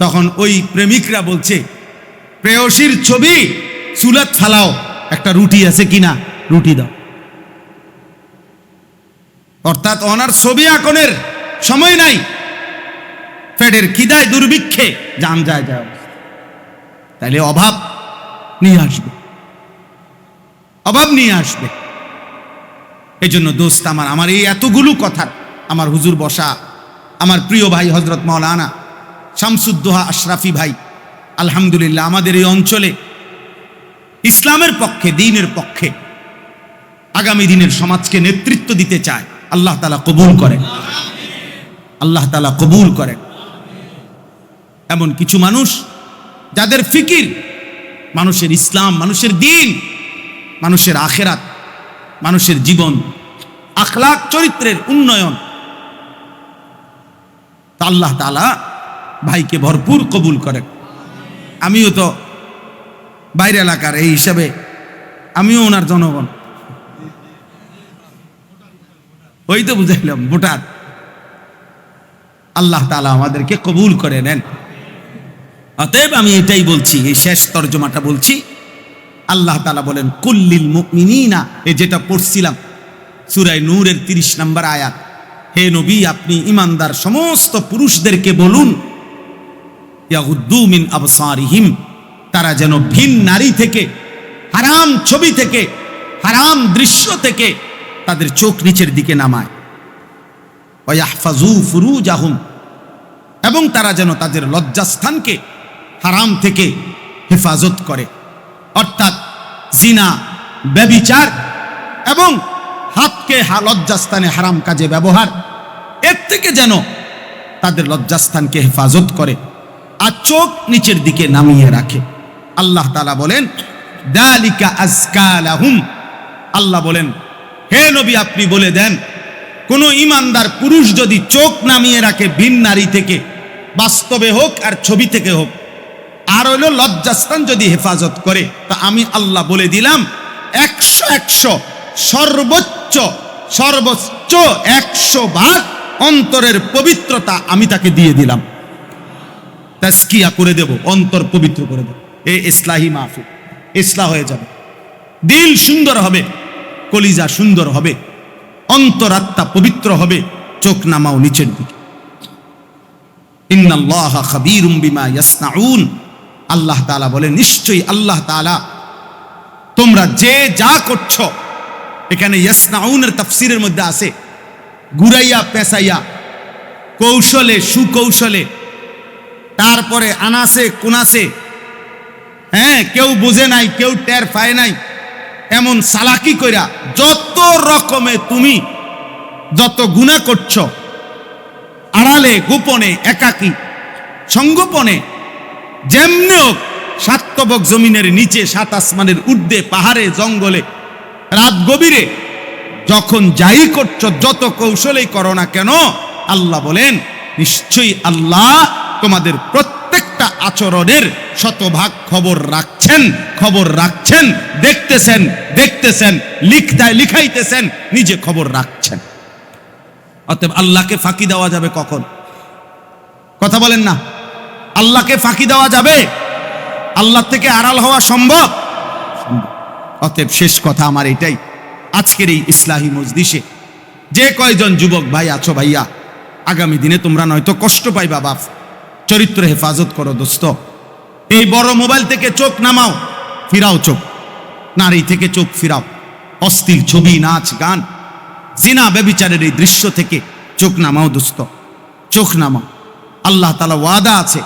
[SPEAKER 1] তখন ওই প্রেমিকরা বলছে প্রেয়সীর ছবি চুলাত ফালাও, একটা রুটি আছে কিনা রুটি দাও। অর্থাৎ ওনার ছবি আঁকনের সময় নাই, পেটের খিদায় দুর্ভিক্ষে জান যায় যায়। তাইলে অভাব নিয়ে আসবে, অভাব নিয়ে আসবে। এই জন্য দোস্ত আমার এই এতগুলো কথা আমার হুজুর বসা, আমার প্রিয় ভাই হজরত মাওলানা শামসুদ্দোহা আশরাফি ভাই আলহামদুলিল্লাহ আমাদের এই অঞ্চলে ইসলামের পক্ষে, দ্বীনের পক্ষে আগামী দিনের সমাজকে নেতৃত্ব দিতে চায়। আল্লাহ তাআলা কবুল করেন, আল্লাহ তাআলা কবুল করেন। এমন কিছু মানুষ যাদের ফিকির মানুষের ইসলাম, মানুষের দ্বীন, মানুষের আখেরাত, মানুষের জীবন, আখলাক, চরিত্রের উন্নয়ন। তা আল্লাহ তাআলা ভাইকে ভরপুর কবুল করেন। আমিও তো বাইরে এলাকার, এই হিসাবে আমিও ওনার জনগণ, ওই তো বুঝাইলাম ভোটার। আল্লাহ তাআলা আমাদেরকে কবুল করে নেন। অতএব আমি এটাই বলছি, এই শেষ তর্জমাটা বলছি। আল্লাহ তাআলা বলেন কুল্লিল মুমিনিনা, এই যেটা পড়ছিলাম সূরা নূরের 30 নম্বর আয়াত, হে নবী আপনি ইমানদার সমস্ত পুরুষদেরকে বলুন ইয়াগুদ্দু মিন আবসারিহিম, তারা যেন ভিন নারী থেকে, হারাম ছবি থেকে, হারাম দৃশ্য থেকে তাদের চোখ নিচের দিকে নামায়। ওয়া ইয়াহফাজু ফুরুজাহুম, এবং তারা যেন তাদের লজ্জাস্থানকে হারাম থেকে হেফাজত করে। অর্থাৎ জিনা, ব্যভিচার এবং হাতকে লজ্জাস্থানে হারাম কাজে ব্যবহার, এর থেকে যেন তাদের লজ্জাস্থানকে হেফাজত করে আর চোখ নিচের দিকে নামিয়ে রাখে। আল্লাহ তাআলা বলেন যালিকা আযকা লাহুম, আল্লাহ বলেন হে নবী আপনি বলে দেন কোন ইমানদার পুরুষ যদি চোখ নামিয়ে রাখে ভিন নারী থেকে, বাস্তবে হোক আর ছবি থেকে হোক, আর হইল লজ্জাস্থান যদি হেফাজত করে, তা আমি আল্লাহ বলে দিলাম 100 সর্বোচ্চ 100 অন্তরের পবিত্রতা আমি তাকে দিয়ে দিলাম। তাজকিয়া করে দেব, অন্তর পবিত্র করে দেব। এই ইসলাহি মাহফিল, ইসলাহ হয়ে যাবে, দিল সুন্দর হবে, কলিজা সুন্দর হবে, অন্তরাত্মা পবিত্র হবে, চোখ নামাও নিচের দিকে। ইন্নাল্লাহা খাবীরুম বিমা ইয়াসনাউন, আল্লাহ তাআলা বলেন নিশ্চয়ই আল্লাহ তাআলা তোমরা যে যা করছো, এখানে ইয়াসনাউনের তাফসীরের মধ্যে আছে ঘুরাইয়া পেঁচাইয়া, কৌশলে সুকৌশলে, তারপরে আনাসে কুনাসে, হ্যাঁ কেউ বুঝে নাই, কেউ টের পায় নাই, এমন চালাকি কইরা যত রকমে তুমি যত গুনাহ করছো, আড়ালে গোপনে একাকী সঙ্গোপনে, যেমনি হোক সাতবক জমিনের নিচে, সাত আসমানের ঊর্ধ্বে, পাহাড়ে জঙ্গলে, রাত গভীরে, যখন যাই করছো, যত কৌশলেই করো না কেন, আল্লাহ বলেন নিশ্চয়ই আল্লাহ তোমাদের প্রত্যেকটা আচরণের শতভাগ খবর রাখছেন, দেখতেছেন, লিখাইতেছেন, নিজে খবর রাখছেন। অতএব আল্লাহকে ফাঁকি দেওয়া যাবে কখন? কথা বলেন না, আল্লাহকে ফাঁকি দেওয়া যাবে? আল্লাহ থেকে আড়াল হওয়া সম্ভব? অতএব শেষ কথা আমার এটাই, আজকের এই ইসলাহি মজলিসে যে কয়জন যুবক ভাই আছো ভাইয়া, আগামী দিনে তোমরা নয়তো কষ্ট পাইবা বাপ, চরিত্র হেফাজত করো দোস্ত। এই বড় মোবাইল থেকে চোখ নামাও, ফিরাও চোখ, নারী থেকে চোখ ফিরাও, অশ্লীল ছবি, নাচ, গান, জিনা ব্যভিচারের এই দৃশ্য থেকে চোখ নামাও দোস্ত, চোখ নামাও। আল্লাহ তাআলা ওয়াদা আছে,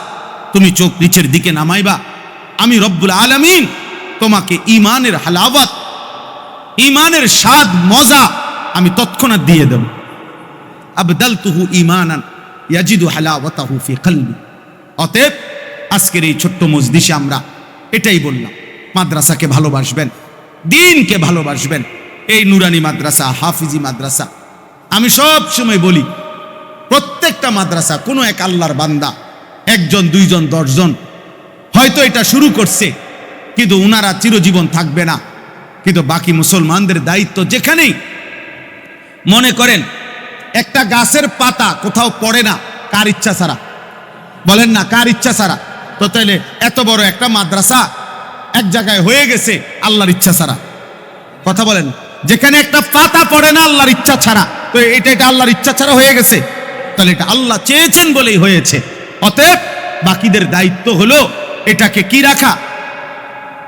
[SPEAKER 1] তুমি চোখ নিচের দিকে নামাইবা, আমি রব্বুল আলামিন তোমাকে ঈমানের হালাওয়াত, ঈমানের স্বাদ মজা আমি তৎক্ষণাৎ দিয়ে দেব। আবদালতুহু ঈমানান ইয়াজিদু হালাওয়াতাহু ফি কলবি। অতএব আজকের এই ছোট্ট মজলিসে আমরা এটাই বললাম, মাদ্রাসাকে ভালোবাসবেন, দ্বীনকে ভালোবাসবেন। এই নুরানি মাদ্রাসা, হাফিজি মাদ্রাসা, আমি সব সময় বলি প্রত্যেকটা মাদ্রাসা কোনো এক আল্লাহর বান্দা, একজন, দুইজন, 10 জন হয়তো এটা শুরু করছে, কিন্তু উনারা চিরজীবন থাকবে না। কিন্তু বাকি মুসলমানদের দায়িত্ব, যেখানেই মনে করেন একটা গাছের পাতা কোথাও পড়ে না কার ইচ্ছা ছাড়া, বলেন না কার ইচ্ছা ছাড়া, তো তাইলে এত বড় একটা মাদ্রাসা এক জায়গায় হয়ে গেছে আল্লাহর ইচ্ছা ছাড়া। কথা বলেন, যেখানে একটা পাতা পড়ে না আল্লাহর ইচ্ছা ছাড়া, তো এটা আল্লাহর ইচ্ছা ছাড়া হয়ে গেছে, তাহলে এটা আল্লাহ চেয়েছেন বলেই হয়েছে। অতএব বাকিদের দায়িত্ব হলো এটাকে কি রাখা,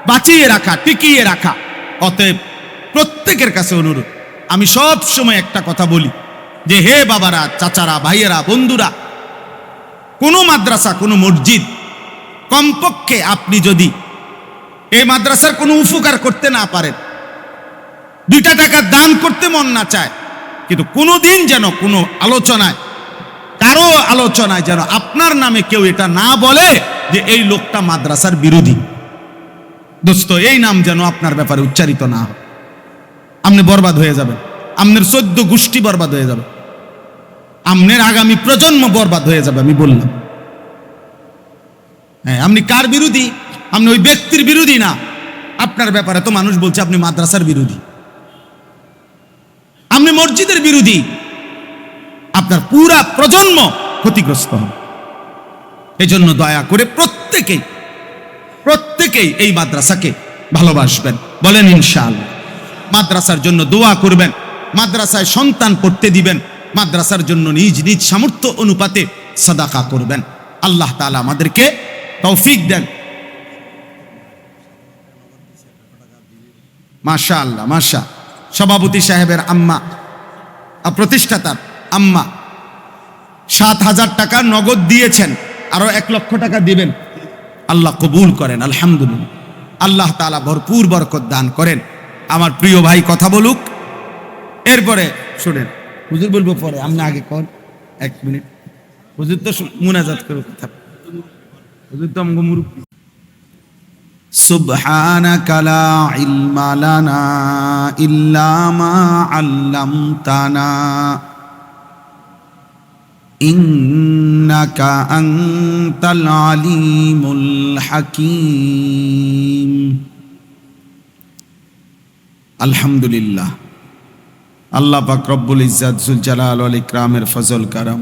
[SPEAKER 1] বাঁচিয়ে রাখা, টিকিয়ে রাখা। অতএব প্রত্যেকের কাছে অনুরোধ, আমি সব সময় একটা কথা বলি যে হে বাবারা, চাচারা, ভাইয়েরা, বন্ধুরা, কোনো মাদ্রাসা, কোনো মসজিদ, কমপক্ষে আপনি যদি এই মাদ্রাসার কোনো উপকার করতে না পারেন, 2 টাকা দান করতে মন না চায়, কিন্তু কোনোদিন যেন কোনো আলোচনায়, কারো আলোচনায় যেন আপনার নামে কেউ এটা না বলে যে এই লোকটা মাদ্রাসার বিরোধী। দোস্ত, এই নাম যেন আপনার ব্যাপারে উচ্চারিত না হয়। আপনি বরবাদ হয়ে যাবেন, আপনার 14 গোষ্ঠী বরবাদ হয়ে যাবে, আপনার আগামী প্রজন্ম বরবাদ হয়ে যাবে। আমি বললাম, হ্যাঁ, আপনি কার বিরোধী? আপনি ওই ব্যক্তির বিরোধী না, আপনার ব্যাপারে তো মানুষ বলছে আপনি মাদ্রাসার বিরোধী, আপনি মসজিদের বিরোধী, আপনার পুরা প্রজন্ম ক্ষতিগ্রস্ত হবে। এই জন্য দয়া করে প্রত্যেকেই এই মাদ্রাসাকে ভালোবাসবেন, বলেন ইনশাআল্লাহ। মাদ্রাসার জন্য দোয়া করবেন, মাদ্রাসায় সন্তান পড়তে দিবেন, মাদ্রাসার জন্য নিজ নিজ সামর্থ্য অনুপাতে সাদাকা করবেন। আল্লাহ তাআলা আমাদেরকে তৌফিক দেন। মাশাআল্লাহ, মাশা সভাপতি সাহেবের আম্মা, প্রতিষ্ঠাতার আম্মা 7,000 টাকা নগদ দিয়েছেন, আরো 1 লক্ষ টাকা দিবেন। আল্লাহ কবুল করেন, আলহামদুলিল্লাহ। আল্লাহ তাআলা ভরপুর বরকত দান করেন। আমার প্রিয় ভাই কথা বলুক, এরপরে শুনেন। হুজুর বলবো পরে, আপনি আগে কর 1 মিনিট। হুজুর তো মুনাজাত করুক, হুজুর তো আমগো মুরব্বি। সুবহানাকা লা ইলমা লানা ইল্লা মা আল্লামতানা ইন্নাকা আনতাল আলিমুল হাকীম। আলহামদুলিল্লাহ, আল্লাহ পাক রব্বুল ইজ্জাত জুল জালাল ওয়াল ইকরামের ফজল কারাম,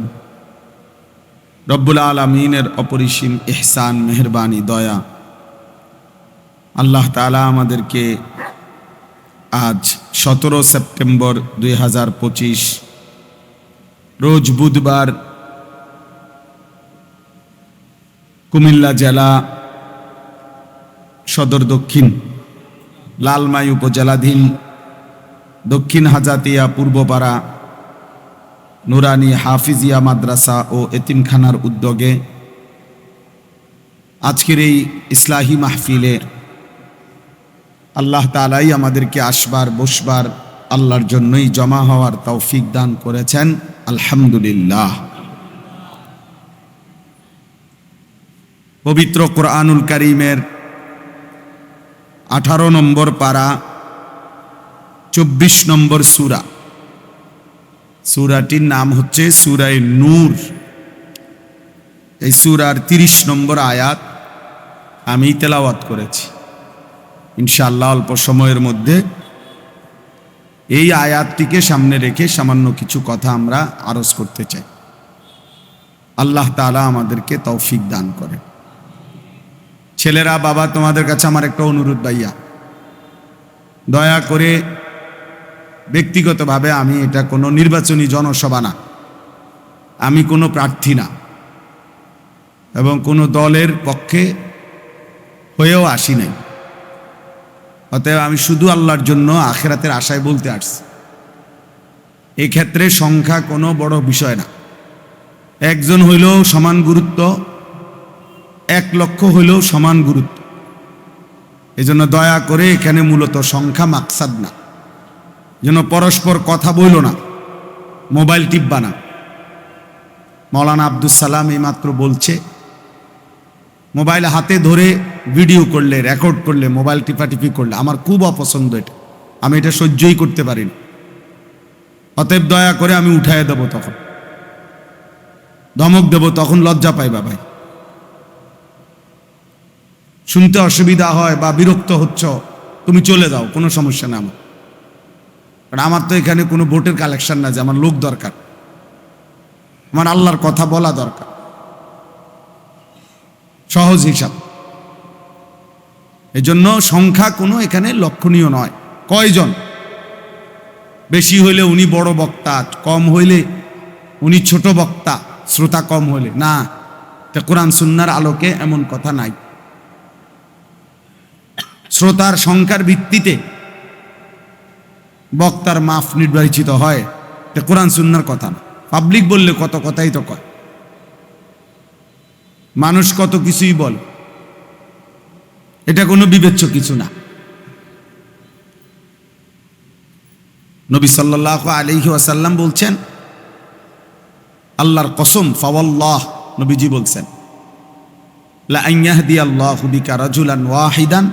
[SPEAKER 1] রব্বুল আলামিনের অপরিসীম ইহসান, মেহেরবানি, দয়া, আল্লাহ তাআলা আমাদেরকে আজ 17 সেপ্টেম্বর 2025 রোজ বুধবার কুমিল্লা জেলা সদর দক্ষিণ লালমাই উপজেলাধীন দক্ষিণ হাজাতিয়া পূর্বপাড়া নুরানি হাফিজিয়া মাদ্রাসা ও এতিমখানার উদ্যোগে আজকের এই ইসলাহি মাহফিলে আল্লাহ তাআলাই আমাদেরকে আসবার, বসবার, আল্লাহর জন্যই জমা হওয়ার তৌফিক দান করেছেন। আলহামদুলিল্লাহ। পবিত্র কোরআনুল কারীমের 18 নম্বর পারা 24 নম্বর সূরা, সূরাটির নাম হচ্ছে সূরা নূর। এই সূরার 30 নম্বর আয়াত আমি তেলাওয়াত করেছি। ইনশাআল্লাহ অল্প সময়ের মধ্যে এই আয়াতটিকে সামনে রেখে সামান্য কিছু কথা আমরা আরজ করতে চাই। আল্লাহ তাআলা আমাদেরকে তৌফিক দান করেন। ছেলেরা, বাবা, তোমাদের কাছে আমার একটা অনুরোধ, ভাইয়া, দয়া করে ব্যক্তিগতভাবে, আমি এটা কোনো নির্বাচনী জনসভা না, আমি কোনো প্রার্থী না এবং কোনো দলের পক্ষে হয়েও আসি নাই। অতএব আমি শুধু আল্লাহর জন্য আখিরাতের আশায় বলতে আসছি। এই ক্ষেত্রে সংখ্যা কোনো বড় বিষয় না। 1 জন হইলেও সমান গুরুত্ব, 1 লক্ষ হইলেও সমান গুরুত্ব। এই জন্য দয়া করে এখানে মূলত সংখ্যা মাকসাদ না, যেন পরস্পর কথা বইল না, মোবাইল টিপবা না। মৌলানা আব্দুল সালাম এইমাত্র বলছে, মোবাইল হাতে ধরে ভিডিও করলে, রেকর্ড করলে, মোবাইল টিপাটিপি করলে আমার খুব অপছন্দ এটা, আমি এটা সহ্যই করতে পারি না। অতএব দয়া করে আমি উঠায় দেব, তখন ধমক দেব, তখন লজ্জা পাইবা ভাই। শুনতে অসুবিধা হয় বা বিরক্ত হচ্ছ, তুমি চলে যাও, কোনো সমস্যা না আমার। কারণ আমার তো এখানে কোনো ভোটের কালেকশন না যে আমার লোক দরকার, আমার আল্লাহর কথা বলা দরকার, সহজ হিসাব। এজন্য সংখ্যা কোনো এখানে লক্ষণীয় নয়। কয়জন, বেশি হইলে উনি বড় বক্তা, কম হইলে উনি ছোট বক্তা, শ্রোতা কম হইলে না, তা কোরআন সুন্নাহর আলোকে এমন কথা নাই। শ্রোতার সংখ্যার ভিত্তিতে বক্তার মাফ নির্বাচিত হয়, তা কোরআন সুন্নাহর কথা না। পাবলিক বললে কত কথাই তো কয়, মানুষ কত কিছুই বল, এটা কোনো বিবেচ্য কিছু না। নবী সাল্লাল্লাহু আলাইহি ওয়াসাল্লাম বলছেন, আল্লাহর কসম, ফাওয়াল্লাহ, নবীজি বলছেন, লা আন ইয়াহদিয়াল্লাহু বিকা রাজুলান ওয়াহিদান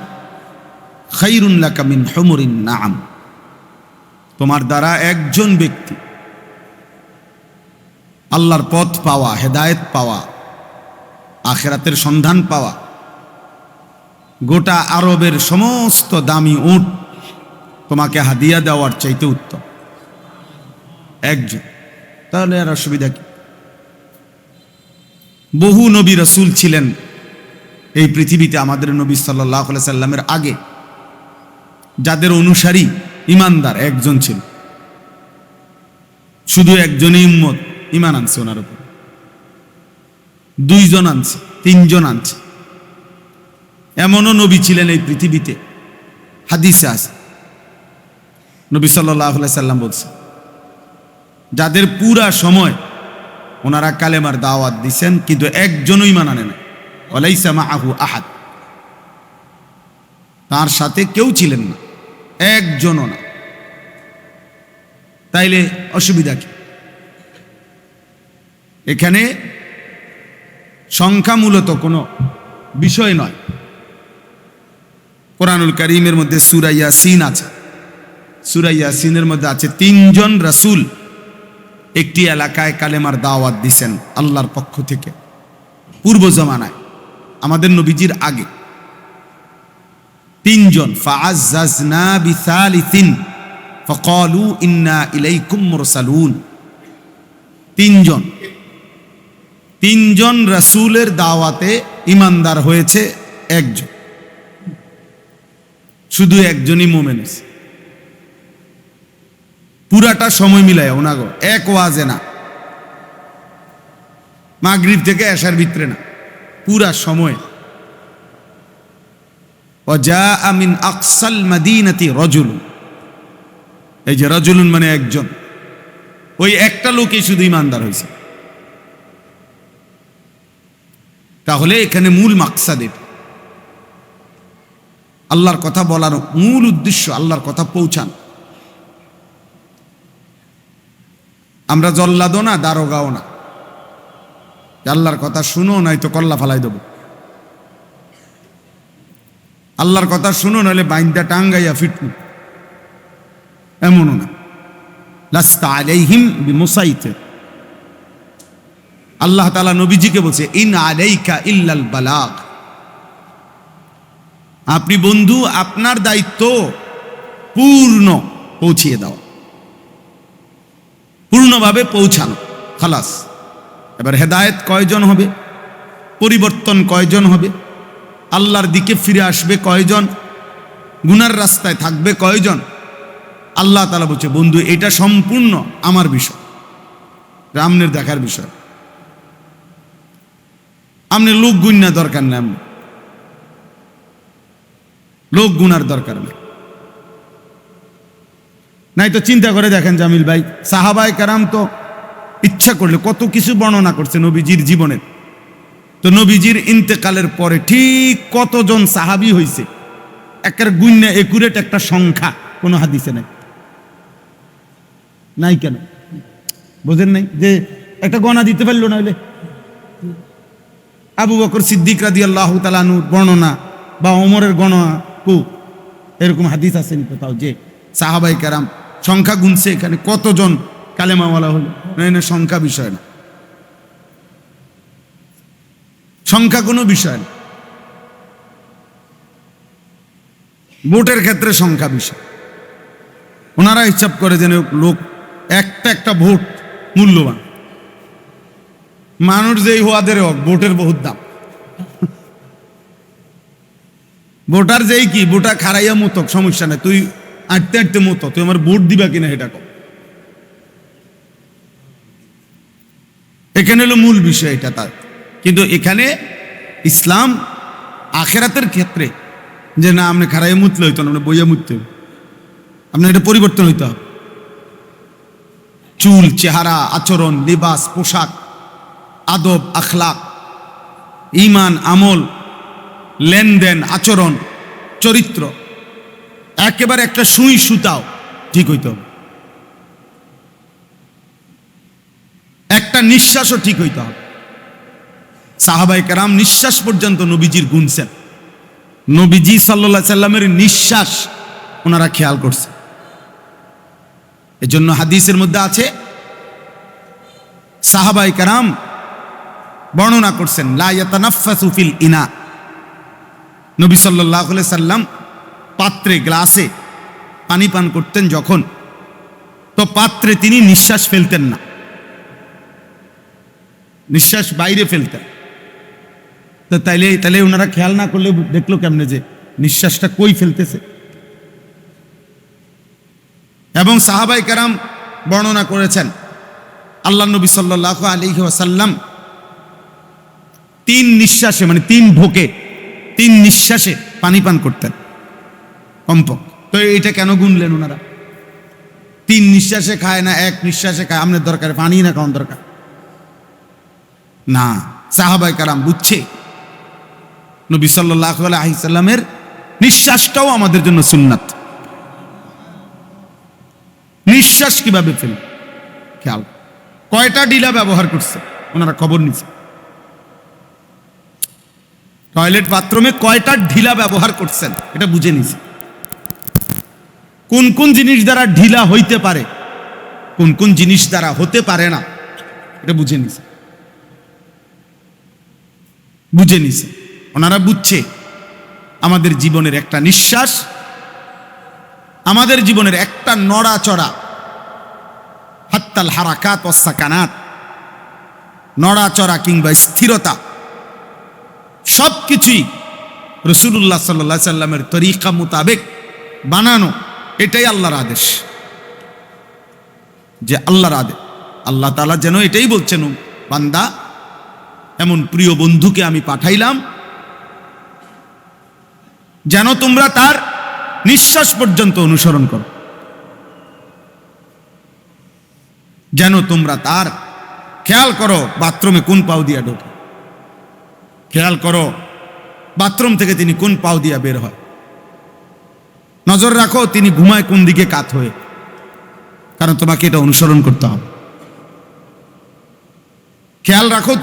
[SPEAKER 1] খায়রুন লাকা মিন হুমুরিন নাআম। তোমার দ্বারা একজন ব্যক্তি আল্লাহর পথ পাওয়া, হেদায়েত পাওয়া, আখিরাতের সন্ধান পাওয়া, গোটা আরবের সমস্ত দামি উট তোমাকে হাদিয়া দেওয়ার চাইতে উত্তম। একজন, তাহলে আর অসুবিধা কি? বহু নবী রাসূল ছিলেন এই পৃথিবীতে, আমাদের নবী সাল্লাল্লাহু আলাইহি সাল্লামের আগে, যাদের অনুসারী ইমানদার একজন ছিল, শুধু একজনই উম্মত ইমান আনছে ওনার উপর, দুইজন আনছে, তিনজন আনছে। এমনও নবী ছিলেন এই পৃথিবীতে, হাদিসে আছে, নবী সাল্লাল্লাহু আলাইহি সাল্লাম বলছেন, যাদের পুরা সময় ওনারা কালেমার দাওয়াত দিছেন, কিন্তু একজনও ঈমান আনে না, ওয়ালাইসা মাআহু আহাদ, তার সাথে কেউ ছিলেন না, একজনও না। তাইলে অসুবিধা কি? এখানে সংখ্যা মূলত কোনো বিষয় নয়। কোরআনুল কারীমের মধ্যে সূরা ইয়াসিন আছে, সূরা ইয়াসিনের মধ্যে আছে 3 জন রাসূল একটি এলাকায় কালেমার দাওয়াত দিছেন আল্লাহর পক্ষ থেকে, পূর্ব জামানায়, আমাদের নবীজির আগে। 3 জন, ফাআজ্জাজনা বিসালিসিন ফাকালু ইন্না ইলাইকুম মুরসালুন। 3 জন রাসূলের দাওয়াতে ইমানদার হয়েছে একজন, শুধু একজনই মুমিন হয়েছে। পুরাটা সময় মিলায় ওনাগো, এক ওয়াজে না, মাগরিব থেকে এশার ভিতরে না, পুরা সময়। ওয়াজাআ মিন আকসাল মাদিনাতি রাজুলুন, এই যে রাজুলুন মানে একজন, ওই একটা লোকই শুধু ইমানদার হয়েছে। তাহলে এখানে মূল মাকসাদ এটা, আল্লাহর কথা বলার মূল উদ্দেশ্য আল্লাহর কথা পৌঁছান। আমরা জল্লাদও না, দারোগাও না, আল্লাহর কথা শুনো, নয়তো কল্লা ফালাই দেব। আল্লাহর কথা শুনো, নাহলে বাইন্দা টাঙ্গাইয়া ফিটনু, এমনও না। লাস্তা আলাইহিম বিমুসাইতির, আল্লাহ তাআলা নবীজিকে বলছে, ইন আলাইকা ইল্লাল বালাগ, আপনি বন্ধু, আপনার দায়িত্ব পূর্ণ পৌঁছিয়ে দাও, পূর্ণভাবে পৌঁছানো, খালাস। এবার হেদায়েত কয়জন হবে, পরিবর্তন কয়জন হবে, আল্লাহর দিকে ফিরে আসবে কয়জন, গুনার রাস্তায় থাকবে কয়জন, আল্লাহ তাআলা বলছে, বন্ধু এটা সম্পূর্ণ আমার বিষয়, আপনার দেখার বিষয়। আপনি লোক গুণা দরকার নেই, আপনি লোক গুনার দরকার নেই। নাই তো চিন্তা করে দেখেন জামিল ভাই, সাহাবায়ে কেরাম তো ইচ্ছা করলে কত কিছু বর্ণনা করছে নবীজির জীবনের। তো নবীজির ইন্তেকালের পরে ঠিক কতজন সাহাবী হয়েছে, একটা গুণ্য একুরেট একটা সংখ্যা কোনো হাদিসে নাই। নাই কেন বোঝেন নাই? যে একটা গণা দিতে পারলো না হলে আবু বকর সিদ্দিক রাদিয়াল্লাহু তাআলা আনহুর বর্ণনা বা ওমরের গণনা কো এরকম হাদিস আছে নি কোথাও যে সাহাবায়ে কেরাম সংখ্যা গুনছে এখানে কতজন কালেমাওয়ালা হলো? না, সংখ্যা বিষয় না, সংখ্যা কোনো বিষয় না। ভোটের ক্ষেত্রে সংখ্যা বিষয়। ওনারা হিসাব করে যেন লোক একটা একটা ভোট মূল্যবান। মানুষ যেই হওয়াদের হোক ভোটের বহুত দাম। ভোটার যেই কি ভোটার খারাইয়া মতো সমস্যা নাই, তুই আটতে আটতে মতো তুই আমার ভোট দিবা কিনা এটা কম। এখানে হলো মূল বিষয় এটা তার। কিন্তু এখানে ইসলাম আখেরাতের ক্ষেত্রে যে না আপনি খারাইয়া মুতলে হইতো না, আপনি বইয়া মুততে হবে, আপনার এটা পরিবর্তন হইতে হবে। চুল, চেহারা, আচরণ, লিবাস, পোশাক, আদব, আখলাক, ঈমান, আমল, লেনদেন, আচরণ, চরিত্র একেবারে একটা সুই সুতাও ঠিক হইতে হবে। একটা নিঃশ্বাসও ঠিক হইতে হবে। সাহাবায়ে কেরাম নিঃশ্বাস পর্যন্ত নবীজির গুনছেন। নবীজি সাল্লাল্লাহু আলাইহি সাল্লামের নিঃশ্বাস ওনারা খেয়াল করছে। এজন্য হাদিসের মধ্যে আছে সাহাবায়ে কেরাম বর্ণনা করছেন লা ইয়াতানাফাসু ফিল ইনা। নবী সাল্লাল্লাহু আলাইহি সাল্লাম পাত্রে গ্লাসে পানি পান করতেন যখন, তো পাত্রে তিনি নিঃশ্বাস ফেলতেন না, নিঃশ্বাস বাইরে ফেলতেন। তো তাইলে ওনারা খেয়াল না করলে দেখলো কেমনে যে নিঃশ্বাসটা কই ফেলতেছে? এবং সাহাবায়ে কেরাম বর্ণনা করেছেন আল্লাহ নবী সাল্লাল্লাহু আলাইহি ওয়াসাল্লাম 3 নিঃশ্বাসে মানে 3 ঢোকে 3 নিঃশ্বাসে পানি পান করতেন কমপক্ষে। তো এটা কেন গুনলেন ওনারা? 3 নিঃশ্বাসে খায় না 1 নিঃশ্বাসে খায়? আমাদের দরকার পানি না খাওয়ার দরকার না। সাহাবায়ে কেরাম বুঝছে নবী সাল্লাল্লাহু আলাইহি সাল্লামের নিঃশ্বাসটাও আমাদের জন্য সুন্নাত। নিঃশ্বাস কিভাবে ফেলে খেয়াল, কয়টা ঢিলা ব্যবহার করছে ওনারা খবর নিচ্ছে। টয়লেট বাথরুমে কয়টা ঢিলা ব্যবহার করছেন এটা বুঝে নিছে। কোন কোন জিনিস দ্বারা ঢিলা হইতে পারে, কোন কোন জিনিস দ্বারা হতে পারে না, এটা বুঝে নিছে। বুঝে নিছে ওনারা বুঝছে আমাদের জীবনের একটা নিঃশ্বাস, আমাদের জীবনের একটা নড়াচড়া, হাত্তাল হারাকাত ওয়াস সাকানাত, নড়াচড়া কিংবা স্থিরতা সবকিছুই রাসূলুল্লাহ সাল্লাল্লাহু আলাইহি সাল্লামের তরিকা মোতাবেক বানানো। এটাই আল্লাহর আদেশ, যে আল্লাহর আদেশ। আল্লাহ তাআলা যেন এটাই বলছেন, বান্দা এমন প্রিয় বন্ধুকে আমি পাঠাইলাম যেন তোমরা তার নিঃশ্বাস পর্যন্ত অনুসরণ করো, যেন তোমরা তার খেয়াল করো বাথরুমে কোন পাও দিয়া ঢোকে, খেয়াল করো বাথরুম থেকে তিনি কোন পাও দিয়া বের হয়, নজর রাখো তিনি ঘুমায় কোন দিকে কাত হয়ে, কারণ তোমাকে এটা অনুসরণ করতে হবে। খেয়াল রাখো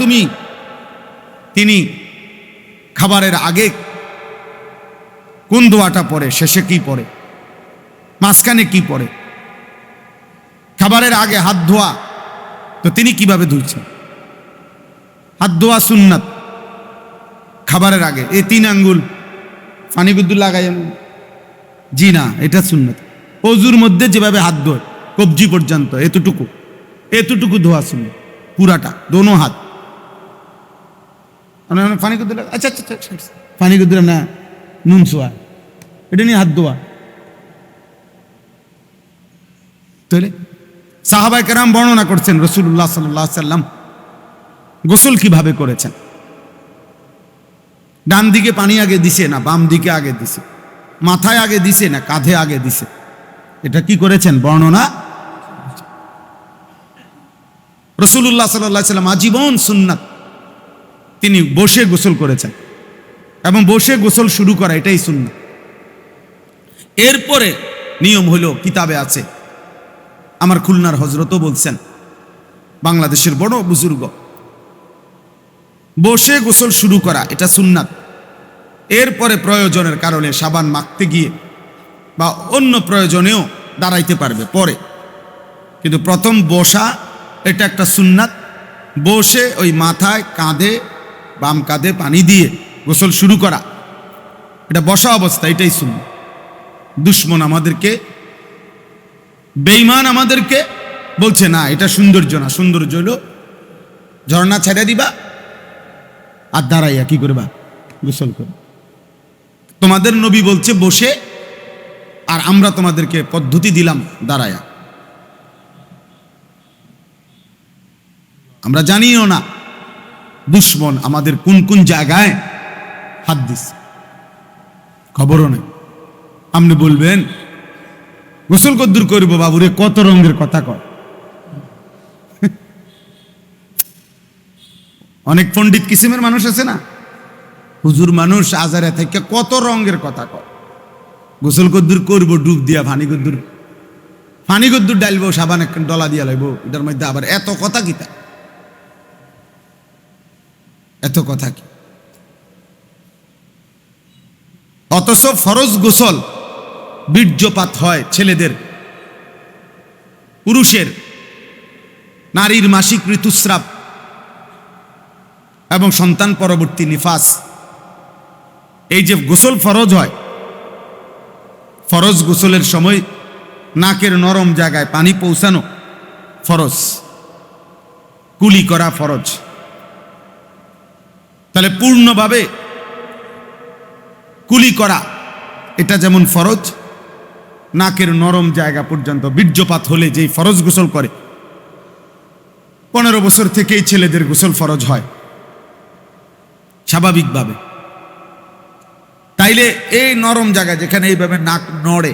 [SPEAKER 1] তিনি খাবারের আগে কোন দোয়াটা পড়ে, শেষে কি পড়ে, মাঝখানে কি পড়ে। খাবারের আগে হাত ধোয়া, তো তিনি কিভাবে ধুইছেন? হাত ধোয়া সুন্নাত। খাবারের আগে এই 3 আঙ্গুল পানি বিদ্যুৎ লাগাই, জি না, এটা সুন্নাত। অজুর মধ্যে যেভাবে হাত ধোয় কবজি পর্যন্ত এতটুকু ধোয়া সুন্নাত, পুরাটা দোনো হাত। পানি কুদ্দুল, আচ্ছা আচ্ছা পানি কুদ্দুল না, নুন ছোয়া, এটা নিয়ে হাত ধোয়া। তাহলে সাহাবায়ে কেরাম বর্ণনা করছেন রাসূলুল্লাহ সাল্লাল্লাহু আলাইহি সাল্লাম গোসল কিভাবে করেছেন। ডান দিকে পানি আগে দিছে না বাম দিকে আগে দিছে, মাথায় আগে দিছে না কাঁধে আগে দিছে, এটা কি করেছেন বর্ণনা। রাসূলুল্লাহ সাল্লাল্লাহু আলাইহি সাল্লাম আজীবন সুন্নাত, তিনি বসে গোসল করেছেন এবং বসে গোসল শুরু করা এটাই সুন্নাত। এরপরে নিয়ম হলো, কিতাবে আছে, আমার খুলনার হজরতও বলছেন, বাংলাদেশের বড় বুজুর্গ, বসে গোসল শুরু করা, এটা সুন্নাত। এরপরে প্রয়োজনের কারণে সাবান মাখতে গিয়ে বা অন্য প্রয়োজনেও দাঁড়াইতে পারবে পরে, কিন্তু প্রথম বসা এটা একটা সুন্নাত। বসে ওই মাথায়, কাঁধে, বাম কাঁধে পানি দিয়ে গোসল শুরু করা, এটা বসা অবস্থা, এটাই সুন্নাত। দুশ্মন আমাদেরকে, বেঈমান আমাদেরকে বলছে না এটা সৌন্দর্য না, সৌন্দর্য হলো ঝর্ণা ছেড়ে দিবা আর দাঁড়াইয়া কি করবা, গোসল করবা। তোমাদের নবী বলছে বসে, আর আমরা তোমাদেরকে পদ্ধতি দিলাম দাঁড়ায়া। আমরা জানিও না দুশ্মন আমাদের কোন কোন জায়গায় হাত দিচ্ছে, খবরও নেই। আপনি বলবেন গোসল কদ্দুর করবো বাবুরে, কত রঙের কথা কয়। অনেক পণ্ডিত কিসিমের মানুষ আছে না, হুজুর মানুষ আজারে থেকে কত রঙের কথা কয়। গোসল কদ্দুর করবো ডুব দিয়া, ফানি কদ্দুর ডালবো, সাবান এক ডলা দিয়া লাইবো, এটার মধ্যে আবার এত কথা কি, তা এত কথা কি? অথচ ফরজ গোসল বীর্যপাত হয় ছেলেদের, পুরুষের, নারীর মাসিক ঋতুস্রাব এবং সন্তান পরবর্তী নিফাস, এই যে গোসল ফরজ হয়, ফরজ গোসলের সময় নাকের নরম জায়গায় পানি পৌঁছানো ফরজ, কুলি করা ফরজ। তাহলে পূর্ণভাবে কুলি করা এটা যেমন ফরজ, নাকের নরম জায়গা পর্যন্ত বীর্যপাত হলে যেই ফরজ গোসল করে, 15 বছর থেকেই ছেলেদের গোসল ফরজ হয় স্বাভাবিকভাবে। তাইলে এই নরম জায়গা যেখানে এইভাবে নাক নড়ে,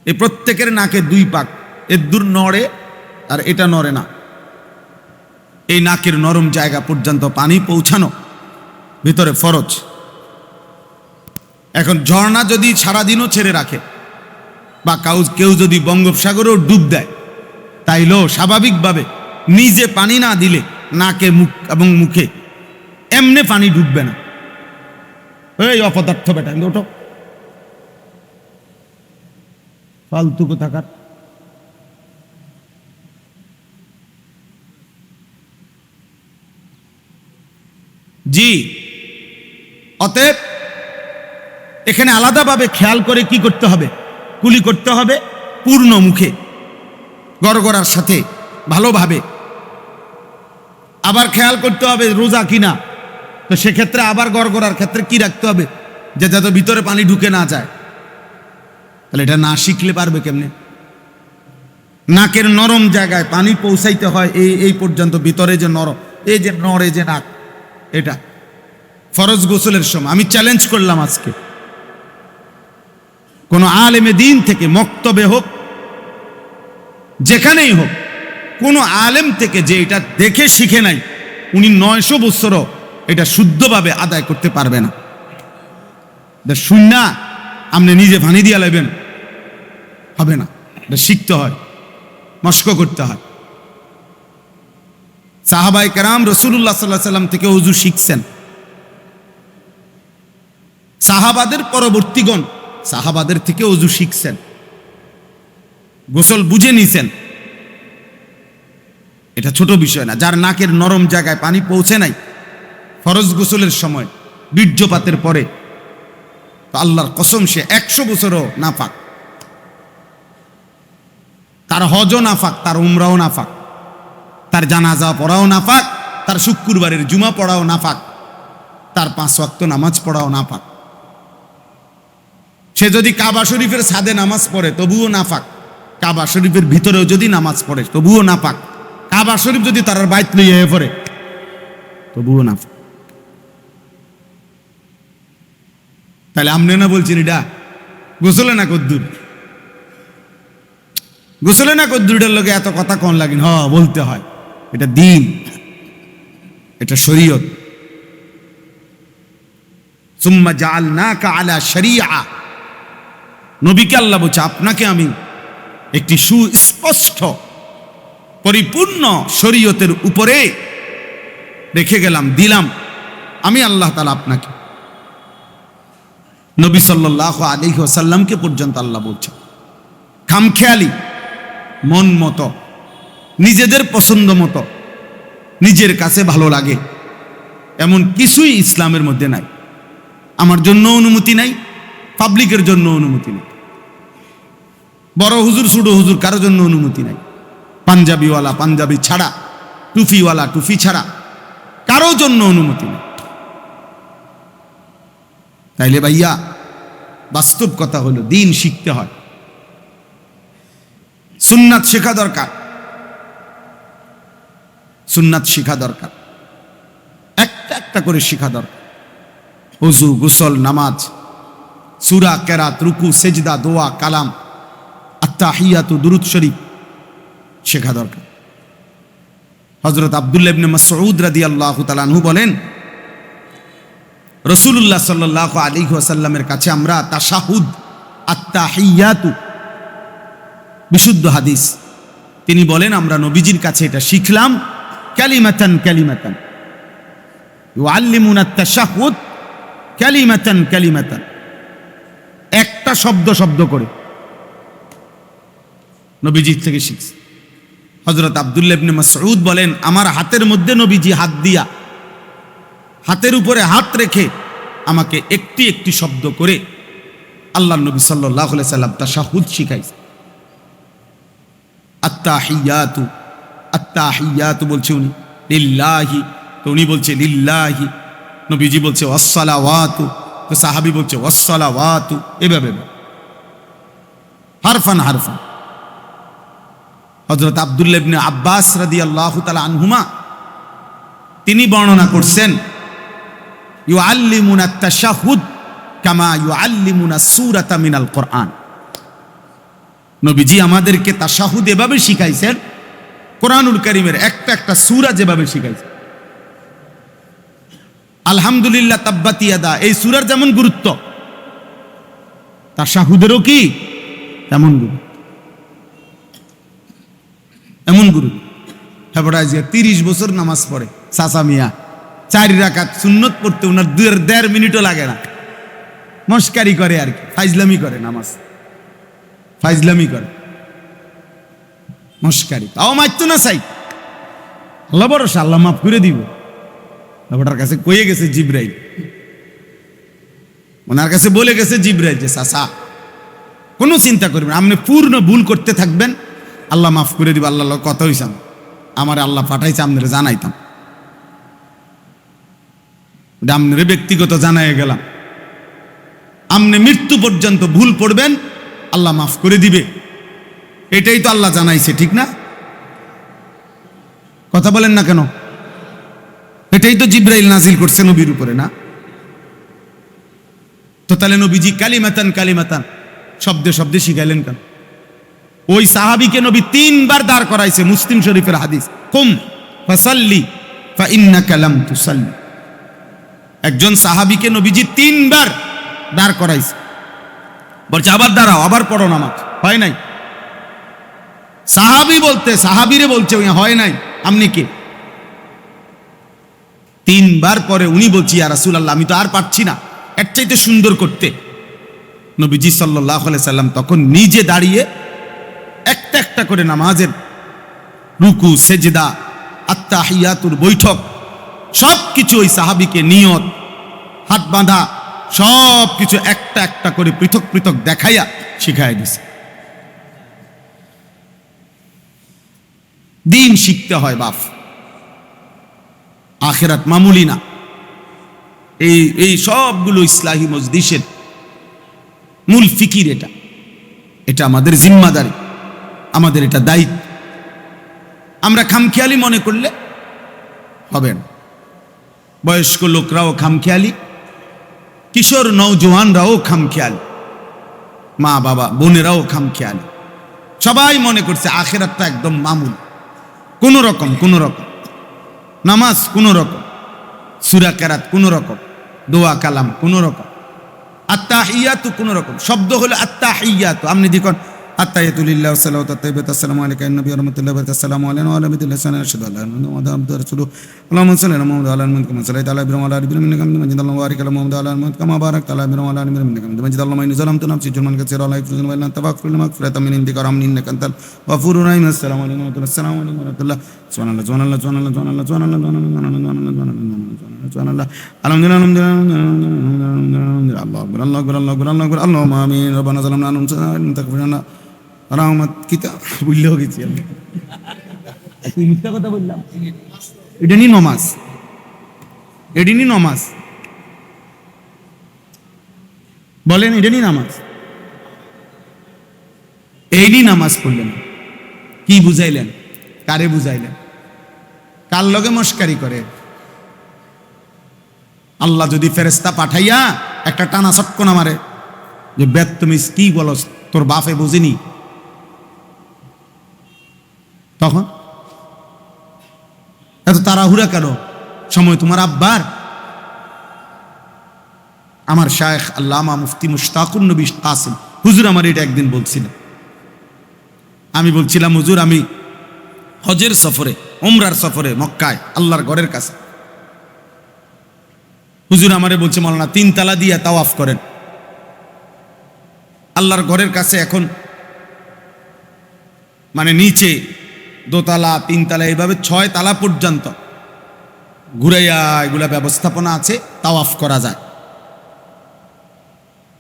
[SPEAKER 1] এই প্রত্যেকের নাকে 2 পাক, এর দূর নড়ে আর এটা নড়ে না, এই নাকের নরম জায়গা পর্যন্ত পানি পৌঁছানো ভিতরে ফরজ। এখন ঝর্ণা যদি সারাদিনও ছেড়ে রাখে বা কেউ যদি বঙ্গোপসাগরেও ডুব দেয়, তাইলেও স্বাভাবিকভাবে নিজে পানি না দিলে নাকে মুখ এবং মুখে এমনি পানি ডুববে না। এই অপদার্থ বেটা, ওঠো, ফালতু কোথাকার। জি, অতএব এখানে আলাদাভাবে খেয়াল করে কি করতে হবে, কুলি করতে হবে পূর্ণ মুখে, গড়গড়ার সাথে ভালোভাবে। আবার খেয়াল করতে হবে রোজা কিনা, তো সেক্ষেত্রে আবার গড়গড়ার ক্ষেত্রে কি রাখতে হবে, যে যাতে ভিতরে পানি ঢুকে না যায়। তাহলে এটা না শিখলে পারবে কেমনে? নাকের নরম জায়গায় পানি পৌঁছাইতে হয় এই পর্যন্ত, ভিতরে যে নরম, এই যে নড়ে যে নাক, এটা ফরজ গোসলের সময়। আমি চ্যালেঞ্জ করলাম আজকে, কোন আলেমে দিন থেকে, মক্তবে হোক, যেখানেই হোক, কোন আলেম থেকে যে এটা দেখে শিখে নাই, উনি 900 বছরও এটা শুদ্ধভাবে আদায় করতে পারবে না। শূন্য আপনি নিজে ভানি দিয়া লাইবেন, হবে না। এটা শিখতে হয়, মস্ক করতে হয়। সাহাবায়ে কেরাম রাসূলুল্লাহ সাল্লাল্লাহু আলাইহি ওয়াসাল্লাম থেকে ওযু শিখছেন, সাহাবাদের পরবর্তীগণ সাহাবাদের থেকে ওযু শিখছেন, গোসল বুঝে নিছেন। এটা ছোট বিষয় না। যার নাকের নরম জায়গায় পানি পৌঁছে নাই ফরজ গোসলের সময় বীর্যপাতের পরে, তো আল্লাহর কসম সে 100 বছরও নাফাক, তার হজও নাফাক, তার উমরাও নাফাক, তার জানাজা পড়াও নাফাক, তার শুক্রবারের জুমা পড়াও নাফাক, তার 5 ওয়াক্ত নামাজ পড়াও নাফাক। সে যদি কাবা শরীফের ছাদে নামাজ পড়ে তবুও নাফাক, কাবা শরীফের ভিতরেও যদি নামাজ পড়ে তবুও নাফাক, কাবা শরীফ যদি তার বাইত লইয়া পড়ে তবুও নাফাক। তাহলে আমনে না বলছেন এটা গোসলে না কদ্দুর, গোসলে না কদ্দুরের লোকে এত কথা কোন লাগেন? বলতে হয়, এটা দিন, এটা শরীয়ত। সুম্মা জাআলনাকা আলা শরিয়া, নবীকে আল্লাহ বলছে আপনাকে আমি একটি সুস্পষ্ট পরিপূর্ণ শরীয়তের উপরে রেখে গেলাম, দিলাম আমি আল্লাহ তাআলা আপনাকে। নবী সাল্লাল্লাহু আলাইহি ওয়াসাল্লামকে পর্যন্ত আল্লাহ বলছেন খামখেয়ালি, মন মতো, নিজেদের পছন্দ মতো, নিজের কাছে ভালো লাগে এমন কিছুই ইসলামের মধ্যে নাই। আমার জন্য অনুমতি নাই, পাবলিকের জন্য অনুমতি নেই, বড় হুজুর ছোট হুজুর কারো জন্য অনুমতি নাই, পাঞ্জাবিওয়ালা পাঞ্জাবি ছাড়া, টুপিওয়ালা টুপি ছাড়া কারো জন্য অনুমতি নেই। তাইলে ভাইয়া বাস্তব কথা হলো দিন শিখতে হয়, সুন্নাত শেখা দরকার, সুন্নাত শিখা দরকার, একটা একটা করে শিখা দরকার। ওযু, গোসল, নামাজ, সূরা, কেরাত, রুকু, সেজদা, দোয়া, কালাম, আত্তাহিয়াতু, দুরূদ শরীফ শেখা দরকার। হযরত আব্দুল্লাহ ইবনে মাসউদ রাদিয়াল্লাহু তাআলা আনহু বলেন রাসূলুল্লাহ সাল্লাল্লাহু আলাইহি ওয়াসাল্লামের কাছে আমরা তাশাহুদ, আত্তাহিয়াতু, বিশুদ্ধ হাদিস, তিনি বলেন আমরা নবীজির কাছে এটা শিখলাম কালিমাতান কালিমাতান, ইউআল্লিমুনা আত-তাশাহুদ কালিমাতান কালিমাতান, একটা শব্দ শব্দ করে নবীজির থেকে শিখছি। হযরত আব্দুল্লাহ ইবনে মাসউদ বলেন আমার হাতের মধ্যে নবীজি হাত দিয়া, হাতের উপরে হাত রেখে আমাকে একটি একটি শব্দ করে আল্লাহর নবী সাল্লাল্লাহু আলাইহি সাল্লাম তাশাহুদ শিখাইছে। আত্তাহিয়াতু, আত্তাহিয়াতু বলছে উনি লিল্লাহি, তো উনি বলছে লিল্লাহি, নবীজি বলছে ওয়াসসালাওয়াতু, তো সাহাবী বলছে ওয়াসসালাওয়াতু, এভাবে হারফান হারফান। হযরত আব্দুল্লাহ ইবনে আব্বাস রাদিয়াল্লাহু তাআলা আনহুমা তিনি বর্ণনা করছেন ইউআল্লিমুনা আত-তাশাহুদ কামা ইউআল্লিমুনা সূরাতা মিনাল কোরআন, নবীজি আমাদেরকে তাশাহুদ এভাবে শিখাইছেন কোরআনুল কারীমের একটা একটা সূরা যেভাবে শিখাইছেন। আলহামদুলিল্লাহ, তাব্বাত ইয়াদা, এই সূরার যেমন গুরুত্ব তাশাহুদেরও কি তেমন গুরুত্ব, এমন গুরুত্ব। হ্যাঁ, 30 বছর নামাজ পড়ে চাচা মিয়া, 4 রাকাত সুন্নত পড়তে ওনার 1.5 মিনিটও লাগে না, মস্কারি করে আর কি, ফাইজলামি করে, নামাজ ফাইজলামি করে, মস্কারি, তাও মারতো না চাই, আল্লাহ ভরসা, আল্লাহ মাফ করে দিব। ওটার কাছে কয়ে গেছে জিবরাইল, ওনার কাছে বলে গেছে জিবরাইল যে চাচা কোনো চিন্তা করবেন, আপনি পূর্ণ ভুল করতে থাকবেন, আল্লাহ মাফ করে দিব। আল্লাহ কথা হইসাম, আমার আল্লাহ পাঠাইছে আপনারা জানাইতাম, আপনারা ব্যক্তিগত জানাই গেলাম, আপনি মৃত্যু পর্যন্ত ভুল পড়বেন, আল্লাহ মাফ করে দিবে, এটাই তো আল্লাহ জানাইছে, ঠিক না? কথা বলেন না কেন? এটাই তো জিবরাইল নাজিল করছে নবীর উপরে, না? তো তাহলে নবীজি কালিমাতান কালিমাতান শব্দে শব্দে শিখাইলেন কেন? ওই সাহাবীকে নবী 3 বার দাঁড় করাইছে, মুসলিম শরীফের হাদিস, কুম ফাসাল্লি ফাইন্নাকা লাম তুসাল্লি। একজন সাহাবীকে নবীজি 3 বার দাঁড় করাইছে, বলছে আবার দাঁড়াও, আবার পড়ো নামাজ, হয় নাই। সাহাবীরে বলছে হয় নাই, আপনি কে? 3 বার পরে উনি বলছি ইয়া রাসূলুল্লাহ আমি তো আর পারছি না, এর চাইতে সুন্দর করতে। নবীজি সাল্লাল্লাহু আলাইহি সাল্লাম তখন নিজে দাঁড়িয়ে একটা একটা করে নামাজের রুকু, সেজদা, আত্তাহিয়াতুর বৈঠক সব কিছু ওই সাহাবীকে নিয়ত, হাত বাঁধা সব কিছু একটা একটা করে পৃথক পৃথক দেখাইয়া শিখাইয়া দিছে। দিন শিখতে হয় বাপ, আখিরাত মামুলি না। এই সবগুলো ইসলাহি মজলিসের মূল ফিকির এটা, এটা আমাদের জিম্মাদারি, আমাদের এটা দায়িত্ব। আমরা খামখেয়ালি মনে করলে হবে না। বয়স্ক লোকরাও খামখেয়ালি, কিশোর নওজোয়ানরাও খামখেয়ালি, মা বাবা বোনেরাও খামখেয়ালি, সবাই মনে করছে আখিরাতটা একদম মামুল, কোন রকম নামাজ কোন রকম, সূরা কেরাত কোন রকম, দোয়া কালাম কোনো রকম, আত্তাহিয়াতু কোনো রকম শব্দ হলো আত্তাহিয়াতু। আপনি দেখুন আত্তাহিয়াতু লিল্লাহি ওয়া সালাতু তাইয়্যিবাতু আসসালামু আলাইকা আইয়ুহান নাবিয়্যু ওয়া রাহমাতুল্লাহি ওয়া বারাকাতুহু আসসালামু আলাইনা ওয়া আলা আহমিদুল্লাহি সাল্লাল্লাহু আলাইহি ওয়া সাল্লাম মুহাম্মাদুর রাসূলুল্লাহ আল্লাহুম্মা সাল্লি আলা মুহাম্মাদ ওয়া আলা আলি মুহাম্মাদ কামা সাল্লাইতা আলা ইব্রাহিম ওয়া আলা আলি ইব্রাহিম ইন্নাকা হামিদুম মাজিদ আল্লাহুম্মা বারিক আলা মুহাম্মাদ ওয়া আলা আলি মুহাম্মাদ কামা বারাকতা আলা ইব্রাহিম ওয়া আলা আলি ইব্রাহিম ইন্নাকা হামিদুম মাজিদ আল্লাহুম্মা ইন্নী যালামতু নাফসি যুলমান কাসীরা ওয়া লা ইয়াগফিরু যুনুবা ইল্লা আনতা ফাগফির লিি মাগফিরাতাম মিন ইনদিকা ওয়ারহামনি ইন্নাকা আনতাল গফুরুর রাহিম। আসসালামু আলাইকুম ওয়া রাহমাতুল্লাহ। আসসালামু আলাইকুম ওয়া রাহমাতুল্লাহ। সুবহানাল্লাহ সুবহানাল্লাহ সুবহানাল্লাহ সুবহানাল্লাহ সুবহানাল্লাহ সুবহানাল্লাহ আলহামদুলিল্লাহ আলহামদুলিল্লাহ আল্লাহু আকবার আল্লাহু আকবার আল্লাহু আকবার আল্লাহু আকবার আল্লাহুম্মা আমিন। রব্বানা যালামনা আনফুসানা তাগফিরনা রহমত কিতাব বুঝলেও গেছি আমি মিথ্যা কথা বললাম। এটা নি নমাজ, এটি নি নমাজ বলেন, এটা নি নামাজ, এইনি নামাজ পড়লেন। কি বুঝাইলেন? কারে বুঝাইলেন? কার লগে মস্কারি করে? আল্লাহ যদি ফেরেশতা পাঠাইয়া একটা টানা চটকনা মারে যে বেদ তুমি কি বলস, তোর বাপে বুঝিনি, তখন এত তাড়াহুড়া কেন? সময় তোমার আব্বার। আমার শায়েখ আল্লামা মুফতি মুশতাকুন নবী কাসিম হুজুর আমার এটা একদিন বলছিলেন। আমি বলছিলাম হুজুর আমি হজের সফরে, উমরার সফরে মক্কায় আল্লাহর ঘরের কাছে, হুজুর আমারে বলছে মাওলানা 3 তালা দিয়া তাওয়াফ করেন আল্লাহর ঘরের কাছে। এখন মানে নিচে 2 তালা 3 তালা এইভাবে 6 তালা পর্যন্ত ঘুরাইয়া এগুলা ব্যবস্থাপনা আছে, তাওয়াফ করা যায়।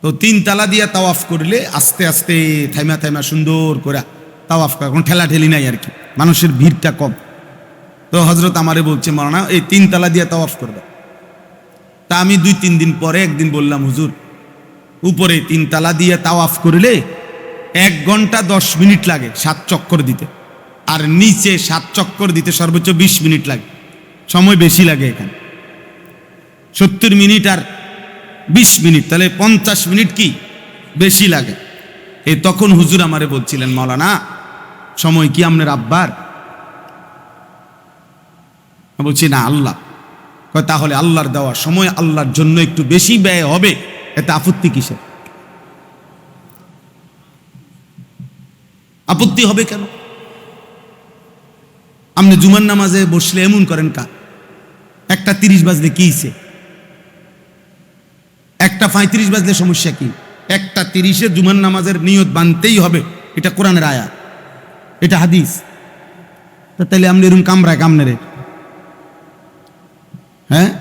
[SPEAKER 1] তো 3 তালা দিয়া তাওয়াফ করলে আস্তে আস্তে থাইমা থাইমা সুন্দর করে তাওয়াফ করা, কোনো ঠেলা ঠেলি নাই আর কি, মানুষের ভিড়টা কম। তো হজরত আমারে বলছে মাওলানা এই 3 তালা দিয়া তাওয়াফ করবে। তা আমি 2-3 দিন পরে একদিন বললাম হুজুর উপরে 3 তালা দিয়ে তাওয়াফ করলে 1 ঘন্টা 10 মিনিট লাগে 7 চক্কর দিতে, আর নিচে 7 চক্কর দিতে সর্বোচ্চ 20 মিনিট লাগে, সময় বেশি লাগে এখানে 70 মিনিট আর 20 মিনিট, তাহলে 50 মিনিট কি বেশি লাগে। এই তখন হুজুর আমারে বলছিলেন মাওলানা সময় কি আপনার আব্বার? বলছি না আল্লাহ। তাহলে আল্লাহর দেওয়া সময় আল্লাহর জন্য একটু বেশি ব্যয় হবে, এতে আপত্তি কিসের? আপত্তি হবে কেন? আপনি জুমার নামাজে বসলে এমন করেন কা 1:30 বাজলে কি হইছে? 1:35 বাজলে সমস্যা কি? 1:30 জুমার নামাজের নিয়ত বানতেই হবে, এটা কোরআনের আয়াত, এটা হাদিস। তাহলে আপনি এরকম কামরায় কামনে, হ্যাঁ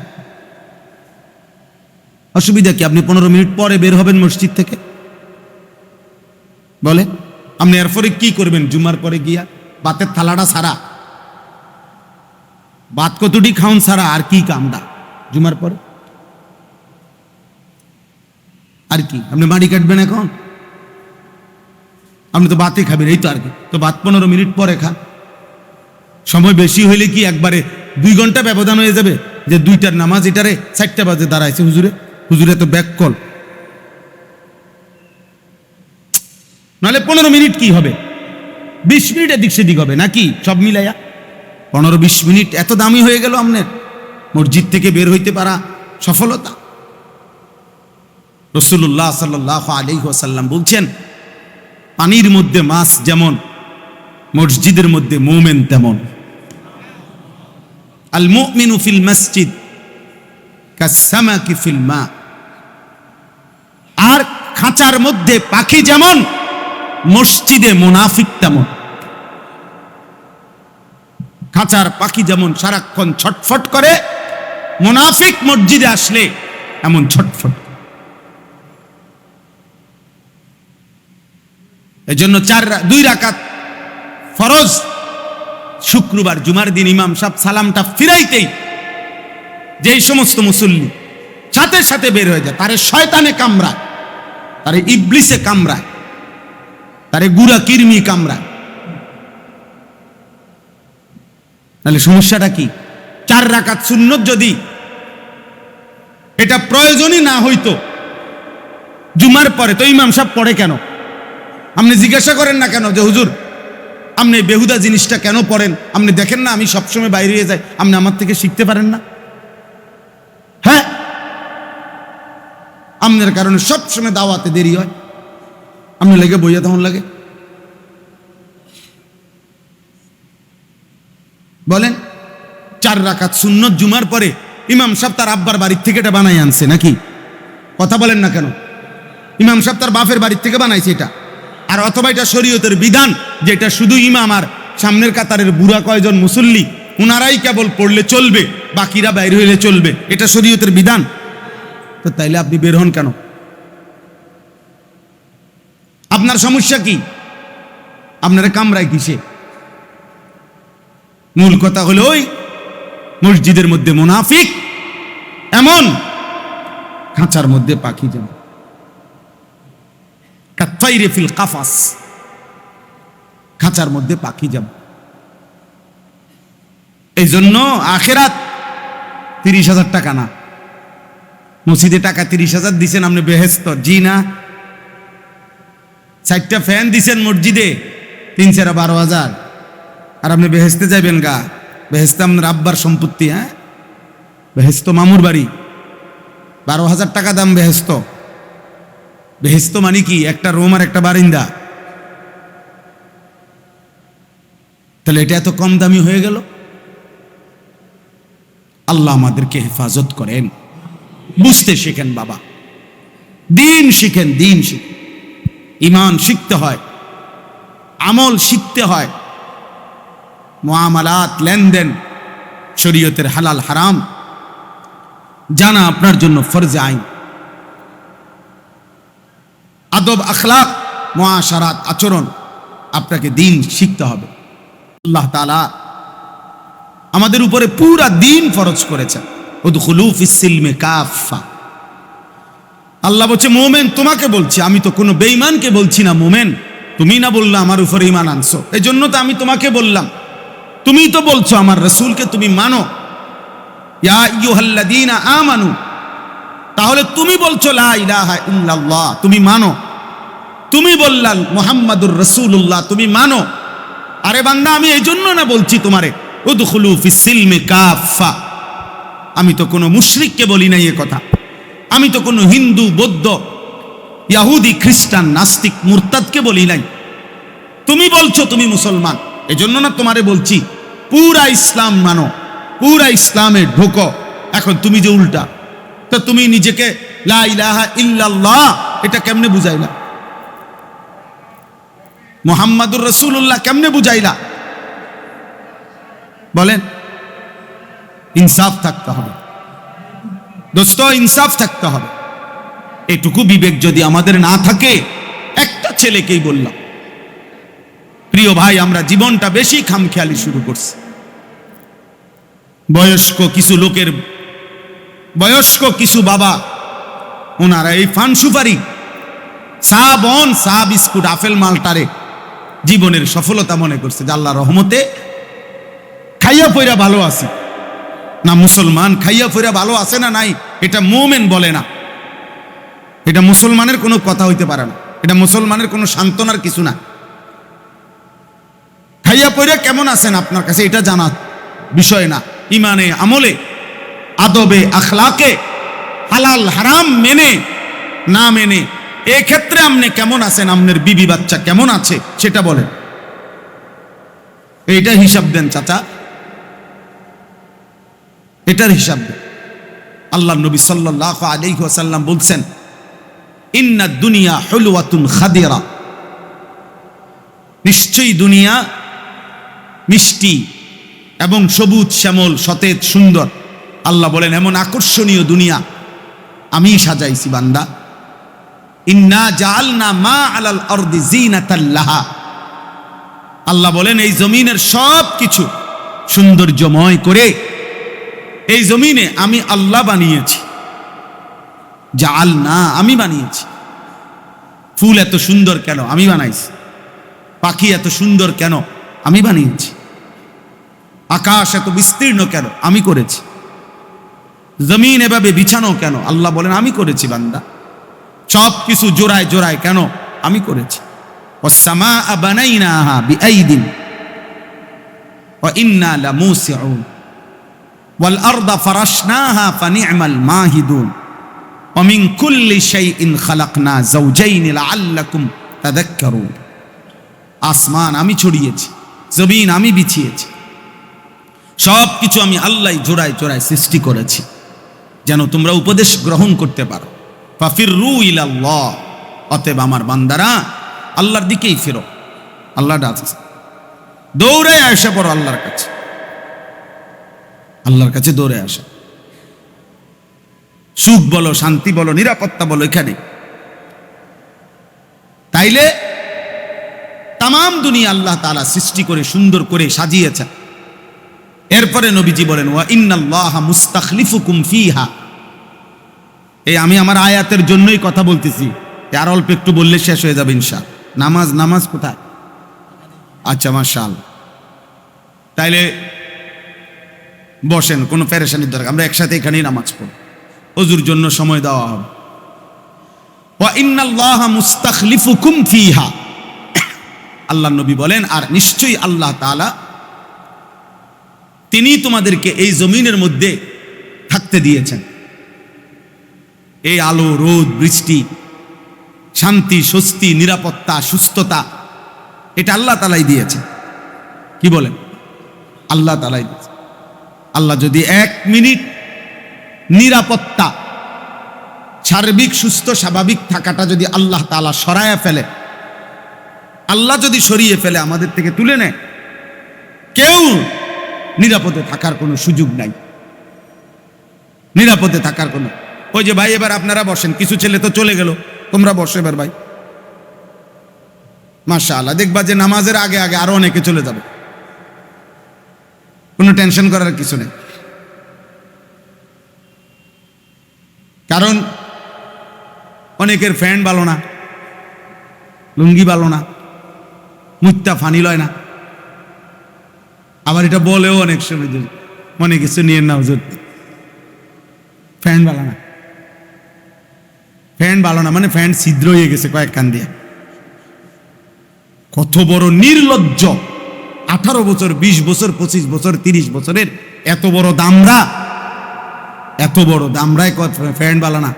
[SPEAKER 1] অসুবিধা কি? আপনি 15 মিনিট পরে বের হবেন মসজিদ থেকে, বলে আপনি এরপরে কি করবেন? জুমার পরে গিয়া ভাতের থালাটা সারা, ভাত কতটি খাউন সারা, আর কি কামটা জুমার পরে? আর কি আপনি মাড়ি কাটবেন এখন? আপনি তো ভাতই খাবেন, এই তো আর কি। তো ভাত 15 মিনিট পরে খান, সময় বেশি হইলে কি একবারে 2 ঘন্টা ব্যবধান হয়ে যাবে যে 2টার নামাজ এটারে 4টা বাজে দাঁড়াইছে হুজুরে তো ব্যাক কল, নাহলে 15 মিনিট কি হবে? 20 মিনিট এদিক সেদিক হবে নাকি? সব মিলাইয়া 15-20 মিনিট এত দামি হয়ে গেল আপনার মসজিদ থেকে বের হইতে পারা সফলতা। রাসূলুল্লাহ সাল্লাল্লাহু আলাইহি ওয়াসাল্লাম বলছেন পানির মধ্যে মাছ যেমন, মসজিদের মধ্যে মুমিন তেমন। আল মুমিনু ফিল মসজিদ কাসসামাকি ফিল মা। আর খাঁচার মধ্যে পাখি যেমন, মসজিদে মুনাফিক তেমন। খাঁচার পাখি যেমন সারাক্ষণ ছটফট করে, মুনাফিক মসজিদে আসলে এমন ছটফট। এজন্য 2 রাকাত ফরজ শুক্রবার জুমার দিন ইমাম সাহেব সালামটা ফিরাইতেই যেই সমস্ত মুসল্লি সাথে সাথে বের হয়ে যায়, তারে শয়তানে কামড়ায়, তারে ইবলিসে কামড়ায়, তারে গুড়া কিরমি কামড়ায়। তাহলে সমস্যাটা কি? 4 রাকাত সুন্নত যদি এটা প্রয়োজনই না হইতো জুমার পরে, তো ইমাম সাহেব পড়ে কেন? আপনি জিজ্ঞাসা করেন না কেন যে হুজুর আপনি বেহুদা জিনিসটা কেন পড়েন? আপনি দেখেন না আমি সবসময় বাইরে যাই, আপনি আমার থেকে শিখতে পারেন না? হ্যাঁ আপনার কারণে সবসময় দাওয়াতে দেরি হয়, আপনি লেগে বইয়া তখন লাগে। বলেন 4 রাকাত সুন্নত জুমার পরে ইমাম সাহেব তার আব্বার বাড়ির থেকে এটা বানাই আনছে নাকি? কথা বলেন না কেন? ইমাম সাহেব তার বাপের বাড়ির থেকে বানাইছে এটা, আর অথবা এটা শরীয়তের বিধান যে এটা শুধু ইমাম আর সামনের কাতারের বুড়া কয়জন মুসল্লি উনারাই কেবল পড়লে চলবে, বাকিরা বাইরে হইলে চলবে, এটা শরীয়তের বিধান। তো তাইলে আপনি বের হন কেন? আপনার সমস্যা কি? আপনারা কামরায় কিসে? মূল কথা হলো ওই মসজিদের মধ্যে মুনাফিক এমন, খাঁচার মধ্যে পাখি যেমন, কাত্তাইরে ফিল কাফাস, খাঁচার মধ্যে পাখি যেমন। এই জন্য আখেরাত 30,000 টাকা না, মসজিদে টাকা 30,000 দিছেন আপনি বেহেস্ত, জি না। 4টা ফ্যান দিছেন মসজিদে 3-12,000, আর আপনি বেহেস্তে যাবেন গা? বেহেস্তে আপনার আব্বার সম্পত্তি। হ্যাঁ, বেহেস্ত মামুর বাড়ি, 12,000 টাকা দাম বেহেস্ত। বেহেস্ত মানে কি? একটা রুম আর একটা বারিন্দা। তাহলে এটা এত কম দামি হয়ে গেল? আল্লাহ আমাদেরকে হেফাজত করেন। বুঝতে শিখেন বাবা, দিন শিখেন, দিন শিখেন। ইমান শিখতে হয়, আমল শিখতে হয়, মুআমালাত, লেনদেন, শরীয়তের হালাল হারাম জানা আপনার জন্য ফরজ আইন। আদব, আখলাক, মুআশারাত, আচরণ আপনাকে দিন শিখতে হবে। আল্লাহ তাআলা আমাদের উপরে পুরা দিন ফরজ করেছেন। উদখুলু ফিস সিলমি কাফা। আল্লাহ বলছে মোমেন তোমাকে বলছি, আমি তো কোনো বেঈমানকে বলছি না। মোমেন তুমি না বললে আমার উপরে ঈমান আনছো, এই জন্য তো আমি তোমাকে বললাম। তুমি তো বলছো আমার রাসূলকে তুমি মানো, ইয়া আইয়ুহাল্লাযীনা আমানু, তাহলে তুমি বলছো লা ইলাহা ইল্লাল্লাহ, তুমি মানো। তুমি বললা মুহাম্মাদুর রাসূলুল্লাহ, তুমি মানো। আরে বান্দা, আমি এই জন্য না বলছি তোমারে উদখুলু ফিস সিলমি কাফা। আমি তো কোনো মুশরিককে বলি নাই এ কথা, আমি তো কোনো হিন্দু, বৌদ্ধ, ইহুদি, খ্রিস্টান, নাস্তিক, মুরতাদকে বলি নাই। তুমি বলছো তুমি মুসলমান, এজন্য না তোমারে বলছি পুরা ইসলাম মানো, পুরা ইসলামে ঢোকো। এখন তুমি যে উল্টা, তো তুমি নিজেকে লা ইলাহা ইল্লাল্লাহ এটা কেমনে বুঝাইলা? মুহাম্মাদুর রাসূলুল্লাহ কেমনে বুঝাইলা? বলেন। ইনসাফ থাকতে হবে দোস্ত, ইনসাফ থাকতে হবে। এটুকু বিবেক যদি আমাদের না থাকে, একটা ছেলেকেই বললাম, প্রিয় ভাই, আমরা জীবনটা বেশি খামখেয়ালি শুরু করছি। বয়স্ক কিছু বাবা, ওনারা এই ফান সুপারি, চা বন, চা বিস্কুট, আপেল মালটারে জীবনের সফলতা মনে করছে যে আল্লাহর রহমতে খাইয়া পয়রা ভালো আছে। না, মুসলমান খাইয়া পয়রা ভালো আছে না নাই এটা মুমিন বলে না। এটা মুসলমানের কোনো কথা হইতে পারে না, এটা মুসলমানের কোনো সান্ত্বনার কিছু না। খাইয়া পয়রা কেমন আছেন আপনার কাছে এটা জানা বিষয় না। ইমানে, আমলে, আদবে, আখলাকে, হালাল হারাম মেনে না মেনে, এক্ষেত্রে আপনি কেমন আছেন, আপনার বিবি বাচ্চা কেমন আছে সেটা বলেন। এইটা হিসাব দেন চাচা, এটার হিসাব দেন। আল্লাহ নবী সাল্লাল্লাহু আলাইহি ওয়াসাল্লাম বলছেন, ইন্নাদ দুনিয়া হুলওয়াতুন খাদিরা, নিশ্চয়ই দুনিয়া মিষ্টি এবং সবুজ শ্যামল, সতেজ, সুন্দর। আল্লাহ বলেন এমন আকর্ষণীয় দুনিয়া আমি সাজাইছি বান্দা। ইন্না জাআলনা মা আলাল আরদি যিনাতাল লাহা, আল্লাহ বলেন এই জমিনের সব কিছু সৌন্দর্যময় করে এই জমিনে আমি আল্লাহ বানিয়েছি। জাআলনা, আমি বানিয়েছি। ফুল এত সুন্দর কেন? আমি বানাইছি। পাখি এত সুন্দর কেন? আমি বানিয়েছি। আকাশ এত বিস্তীর্ণ কেন? আমি করেছি। জমিন এভাবে বিছানো কেন? আল্লাহ বলেন আমি করেছি বান্দা। সব কিছু জোড়ায় জোড়ায় কেন? আমি করেছি। ওয়াস-সামাআ বানাইনাহা বিআইদিন ওয়া ইন্না লামুসিউন ওয়াল আরদা ফারাশনাহা ফানি'মাল মাহিদুন ومن كل شيء خلقنا زوجين لعلكم تذكرون। আসমান আমি ছড়িয়েছি, জমিন আমি বিছিয়েছি, সব কিছু আমি আল্লাহ জোড়ায় জোড়ায় সৃষ্টি করেছি যেন তোমরা উপদেশ গ্রহণ করতে পারো। ফাফিরু ইলাল্লাহ, অতএব আমার বান্দারা আল্লাহর দিকেই ফেরো। আল্লাহ ডাকছে, দৌড়ে আসা পড়ো আল্লাহর কাছে, আল্লাহর কাছে দৌড়ে আসা। সুখ বলো, শান্তি বলো, নিরাপত্তা বলো এখানে। তাইলে তাম দুনিয়া আল্লাহ তাআলা সৃষ্টি করে সুন্দর করে সাজিয়েছেন। এরপরে নবীজি বলেন, ওয়া ইন্নাল্লাহা মুস্তাখলিফুকুম ফিহা। এই আমি আমার আয়াতের জন্যই কথা বলতেছি, আর অল্প একটু বললে শেষ হয়ে যাবে ইনশাআল্লাহ। নামাজ কোথায়? আচ্ছা মাশাআল্লাহ। তাইলে বসেন, কোনো পেরেশানির দরকার, আমরা একসাথে এখানেই নামাজ পড়ব, ওযুর জন্য সময় দেওয়া হবে। ওয়া ইন্নাল্লাহা মুস্তাখলিফুকুম ফিহা, আল্লাহ নবী বলেন, আর নিশ্চয়ই আল্লাহ তাআলা তিনি তোমাদেরকে এই জমিনের মধ্যে থাকতে দিয়েছেন। এই আলো, রোদ, বৃষ্টি, শান্তি, স্বস্তি, নিরাপত্তা, সুস্থতা, এটা আল্লাহ তাআলাই দিয়েছেন। কি বলেন? আল্লাহ তাআলাই দিয়েছেন। আল্লাহ যদি 1 মিনিট নিরাপত্তা, সার্বিক সুস্থ স্বাভাবিক থাকাটা যদি আল্লাহ তাআলা সরায়া ফেলে, আল্লাহ যদি সরিয়ে ফেলে, আমাদের থেকে তুলে নেয়, কেউ নিরাপদে থাকার কোনো সুযোগ নাই, নিরাপদে থাকার কোনো। ওই যে ভাই এবার আপনারা বসেন, কিছু ছেলে তো চলে গেল, তোমরা বসো এবার ভাই। মাশাআল্লাহ, দেখবা যে নামাজের আগে আগে আরো অনেকে চলে যাবে, কোনো টেনশন করার কিছু নেই। কারণ অনেকের ফ্যান ভালো না, লুঙ্গি ভালো না, মুত্তা ফানি লয় না, আবার এটা বলেও অনেক সময় মনে কিছু নিয়ে না, হুজুর ফ্যান ভালো না, ফ্যান ভালো না মানে ফ্যান ছিদ্র হয়ে গেছে কয়েক কান দিয়ে। কত বড় নির্লজ্জ! 18 বছর, 20 বছর, 25 বছর, 30 বছরের এত বড় দামরা, এত বড় দামরায় ফ্যান ভালো না।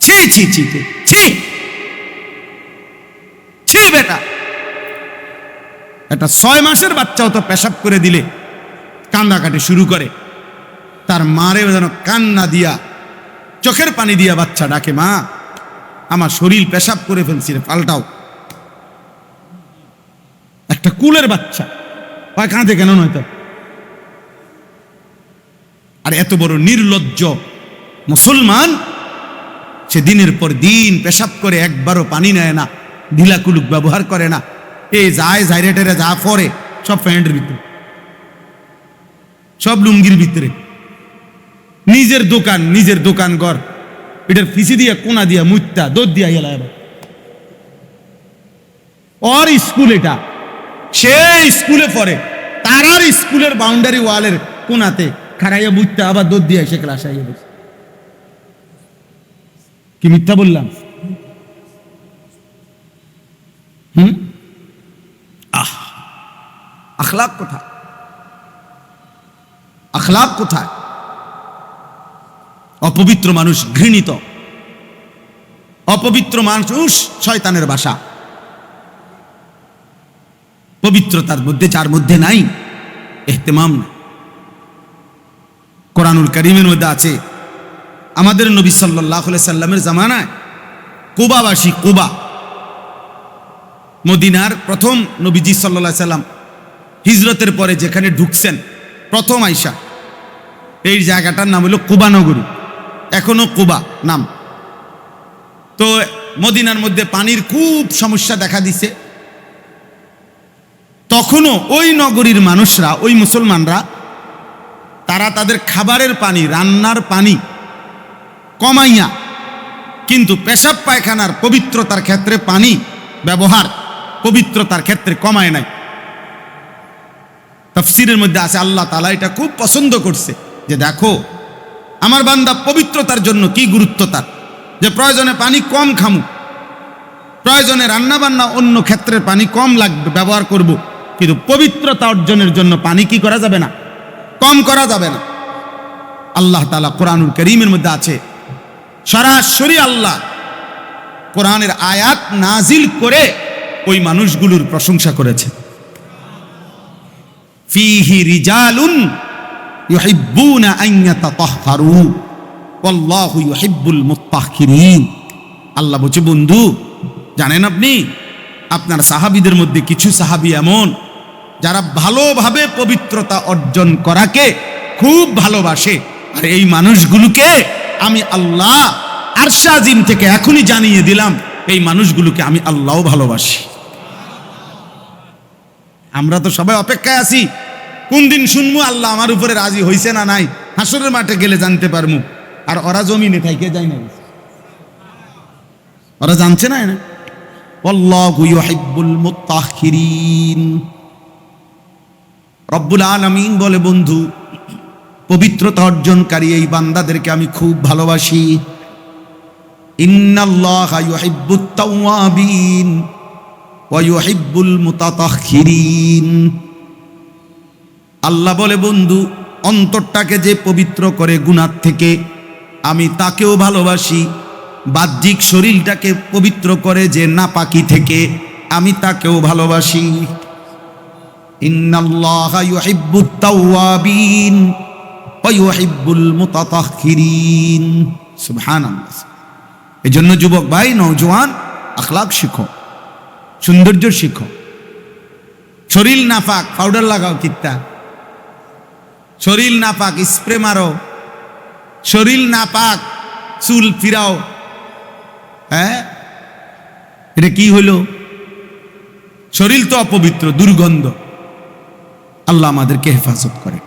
[SPEAKER 1] ছি ছি ছি ছি ছি বেটা, একটা 6 মাসের বাচ্চাও তো পেশাব করে দিলে কান্নাকাটি শুরু করে, তার মারে যেন কান্না দিয়া, চোখের পানি দিয়া বাচ্চা ডাকে, মা আমার শরীর পেশাব করে ফেলছি রে, পাল্টাও। একটা কুলের বাচ্চা কাঁদে কেন নয়তো? আর এত বড় নির্লজ্জ মুসলমান, সে দিনের পর দিন পেশাব করে, একবারও পানি নেয় না, ঢিলা কুলুক ব্যবহার করে না, এই যায় জাইরেটেরা যা পরে সব প্যান্টের ভিতরে, সব লুঙ্গির ভিতরে। নিজের দোকান ঘর, এটার পিছি দিয়া কোনা দিয়া মুত্তা দৌড় দিয়া গেল। ওর স্কুল এটা, সে স্কুলে পড়ে, তারার স্কুলের বাউন্ডারি ওয়ালের কোনাতে খাড়াইয়া মুত্তা আবার দৌড় দিয়া এসে ক্লাসে আইয়া বসে। কি মিথ্যা বললাম? আখলাক কোথায়? আখলাক কোথায়? অপবিত্র মানুষ ঘৃণিত, অপবিত্র মানুষ শয়তানের বাসা। পবিত্রতার মধ্যে যার মধ্যে নাই ইহতিমাম না। কোরআনুল কারীমের মধ্যে আছে, আমাদের নবী সাল্লাল্লাহু আলাইহি সাল্লামের জামানায় কুবাবাসী, কুবা মদিনার প্রথম নবীজি সাল্লাল্লাহু আলাইহি সাল্লাম হিজরতের পরে যেখানে ঢুকছেন প্রথম আইসা, এই জায়গাটার নাম হলো কুবা নগরী, এখনো কুবা নাম। তো মদিনার মধ্যে পানির খুব সমস্যা দেখা দিছে। তখনও ওই নগরীর মানুষরা, ওই মুসলমানরা, তারা তাদের খাবারের পানি, রান্নার পানি কমাইয়া, কিন্তু পেশাব পায়খানার পবিত্রতার ক্ষেত্রে পানি ব্যবহার পবিত্রতার ক্ষেত্রে কমায় নাই। তাফসীরের মধ্যে আছে আল্লাহ তাআলা এটা খুব পছন্দ করছে, যে দেখো আমার বান্দা পবিত্রতার জন্য কি গুরুত্ব তার, যে প্রয়োজনে পানি কম খামু, প্রয়োজনে রান্না বান্না অন্য ক্ষেত্রের পানি কম লাগবে, ব্যবহার করব, কিন্তু পবিত্রতা অর্জনের জন্য পানি কি করা যাবে না, কম করা যাবে না। আল্লাহ তাআলা কোরআনুল কারীমের মধ্যে আছে, সরাসরি আল্লাহ কোরআনের আয়াত নাজিল করে ওই মানুষগুলোর প্রশংসা করেছে। ফীহি রিজালুন ইউহিব্বুনা আন ইয়াতাতাহহারু ওয়াল্লাহু ইউহিব্বুল মুত্তাহহিরিন। আল্লাহ বলছে, বন্ধু জানেন আপনি, আপনার সাহাবীদের মধ্যে কিছু সাহাবী এমন যারা ভালোভাবে পবিত্রতা অর্জন করাকে খুব ভালোবাসে, আর এই মানুষগুলোকে আমি আল্লাহ আরশে আজিম থেকে এখনই জানিয়ে দিলাম, এই মানুষগুলোকে আমি আল্লাহও ভালোবাসি। আমরা তো সবাই অপেক্ষায় আছি, কোন দিন শুনবো আল্লাহ আমার উপরে রাজি হইছে না নাই, হাসরের মাঠে গেলে জানতে পারবো। আর ওরা জমিনে থাইকে যায় না, ওরা জানছে না। আল্লাহু ইউহিব্বুল মুত্তাহহিরিন। রব্বুল আলামিন বলে, বন্ধু পবিত্রতা অর্জনকারী এই বান্দাদেরকে আমি খুব ভালোবাসি। ইন্নাল্লাহা ইউহিব্বুত তাওয়াবিন ওয়া ইউহিব্বুল মুতাতাহহিরিন। আল্লাহ বলে, বন্ধু অন্তরটাকে যে পবিত্র করে গুনাহ থেকে আমি তাকেও ভালোবাসি, বাহ্যিক শরীরটাকে পবিত্র করে যে নাপাকি থেকে আমি তাকেও ভালোবাসি। ইন্নাল্লাহা ইউহিব্বুত তাওয়াবিন ওয়া ইউহিব্বুল মুতাতাহহিরিন। সুবহানাল্লাহ। এজন্য যুবক ভাই, নওজোয়ান, আখলাক শিখো, সৌন্দর্য শিখো। শরীর নাপাক, পাউডার লাগাও কিত্তা, শরীর নাপাক স্প্রে মারো, শরীর নাপাক চুল ফিরাও। হ্যাঁ, এটা কি হইল? শরীর তো অপবিত্র, দুর্গন্ধ। আল্লাহ আমাদেরকে হেফাজত করে।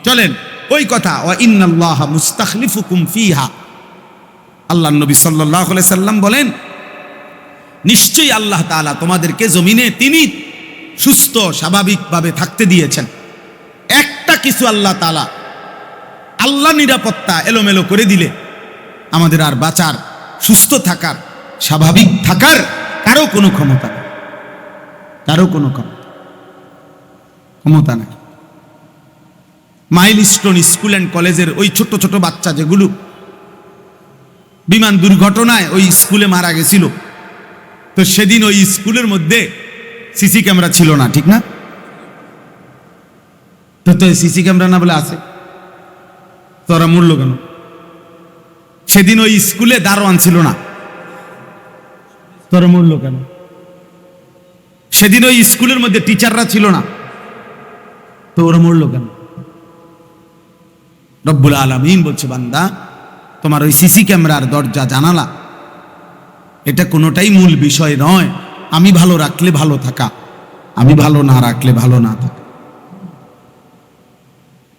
[SPEAKER 1] চলেন ওই কথা, ওয়া ইন্নাল্লাহা মুস্তাখলিফুকুম ফিহা। আল্লাহ নবী সাল্লাল্লাহু আলাইহি সাল্লাম বলেন, নিশ্চয়ই আল্লাহ তাআলা তোমাদেরকে জমিনে তিনি সুস্থ স্বাভাবিকভাবে থাকতে দিয়েছেন। একটা কিছু আল্লাহ তাআলা, আল্লাহ নিরাপত্তা এলোমেলো করে দিলে আমাদের আর বাঁচার, সুস্থ থাকার, স্বাভাবিক থাকার কারো কোনো ক্ষমতা নেই, কারো কোনো ক্ষমতা নেই। মাইলস্টোন স্কুল অ্যান্ড কলেজের ওই ছোট ছোট বাচ্চা যেগুলো বিমান দুর্ঘটনায় ওই স্কুলে মারা গেছিল, তো সেদিন ওই স্কুলের মধ্যে সিসি ক্যামেরা ছিল না, ঠিক না? তো সিসি ক্যামেরা না বলে আছে, তোরা মরল কেন? সেদিন ওই স্কুলে দারোয়ান ছিল না, তোরা মরল কেন? সেদিন ওই স্কুলের মধ্যে টিচাররা ছিল না, তো ওরা মরল কেন? রব্বুল আলামিন বলছে, বান্দা তোমার ওই সিসি ক্যামেরার দরজা জানালা এটা কোনোটাই মূল বিষয় নয়। আমি ভালো রাখলে ভালো থাকা, আমি ভালো না রাখলে ভালো না থাকা,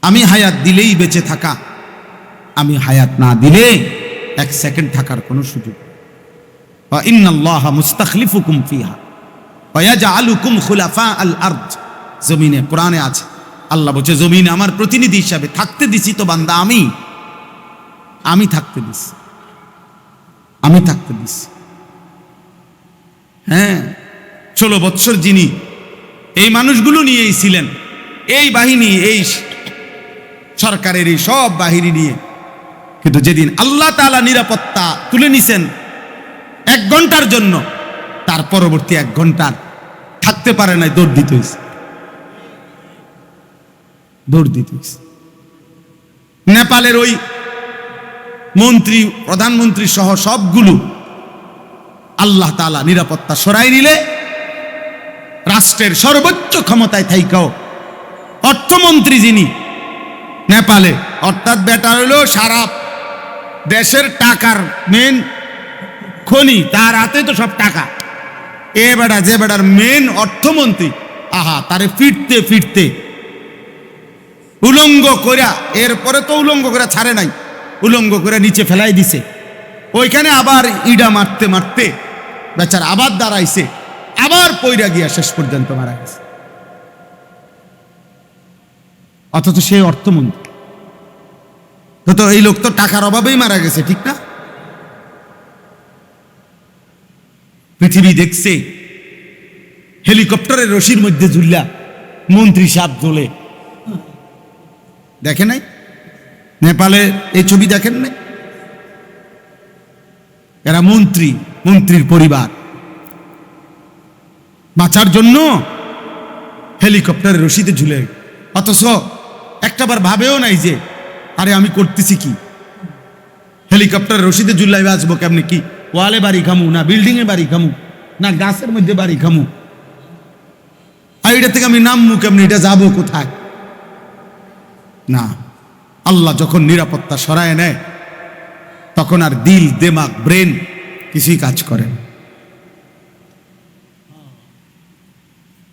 [SPEAKER 1] আমি হায়াত দিলেই বেঁচে থাকা, আমি হায়াত না দিলে এক সেকেন্ড থাকার কোনো সুযোগ। ওয়া ইন্নাল্লাহা মুস্তাখলিফুকুম ফিহা ওয়া ইয়াজআলুকুম খুলাফা আল আরদ। জমিনে কোরআনে আছে, আল্লাহ বলছে জমিনে আমার প্রতিনিধি হিসাবে থাকতে দিছি তো বান্দা, আমি থাকতে দিছি, আমি থাকতে দিছি। হ্যাঁ, 16 বৎসর যিনি এই মানুষগুলো নিয়েই ছিলেন, এই বাহিনী, এই সরকারের এই সব বাহিনী নিয়ে, কিন্তু যেদিন আল্লাহ তাআলা নিরাপত্তা তুলে নিছেন 1 ঘন্টার জন্য, তার পরবর্তী 1 ঘন্টার থাকতে পারে নাই, দৌড় দিতে হয়েছে, দৌড় দিতে হয়েছে। নেপালের ওই মন্ত্রী, প্রধানমন্ত্রী সহ সবগুলো আল্লাহ তাআলা নিরাপত্তা সরাই নিলে রাষ্ট্রের সর্বোচ্চ ক্ষমতায় থাইকাও অর্থমন্ত্রী যিনি নেপালে, অর্থাৎ বেটা হইল সারা দেশের টাকার মেন খনি, তার হাতে তো সব টাকা। এ বেটা, যে বেটার মেন অর্থমন্ত্রী, আহা, তারে ফিরতে ফিরতে উলঙ্গ কইরা, এরপরে তো উলঙ্গ করে ছাড়ে নাই, উলঙ্গ করে নিচে ফেলাই দিছে। ওইখানে আবার ইডা মারতে মারতে বেচার আবার দাঁড়াইছে, আবার পইরা গিয়া শেষ পর্যন্ত মারা গেছে। অথচ সে অর্থমন্ত্রী, তো এই লোক তো টাকার অভাবেই মারা গেছে, ঠিক না? পৃথিবী দেখছে হেলিকপ্টারের রশির মধ্যে ঝুল্লা মন্ত্রী সাপ ঝোলে, দেখে নাই? নেপালে এই ছবি দেখেন নাই? এরা মন্ত্রী, মন্ত্রীর পরিবার। বাঁচার জন্য হেলিকপ্টারের রশিদে ঝুলে, অথচ একটাবার ভাবেও নাই যে আরে আমি করতেছি কি, হেলিকপ্টারের রশিদে ঝুলাই বাঁচবো কেমনি, কি ওয়ালে বাড়ি খামু, না বিল্ডিং এ বাড়ি খামু, না গাছের মধ্যে বাড়ি খামু, আর এটা থেকে আমি নামবো কেমনি, এটা যাবো কোথায়? না, আল্লাহ যখন নিরাপত্তা সরায় নেয় তখন আর দিল, দিমাগ, ব্রেন কিছুই কাজ করে না।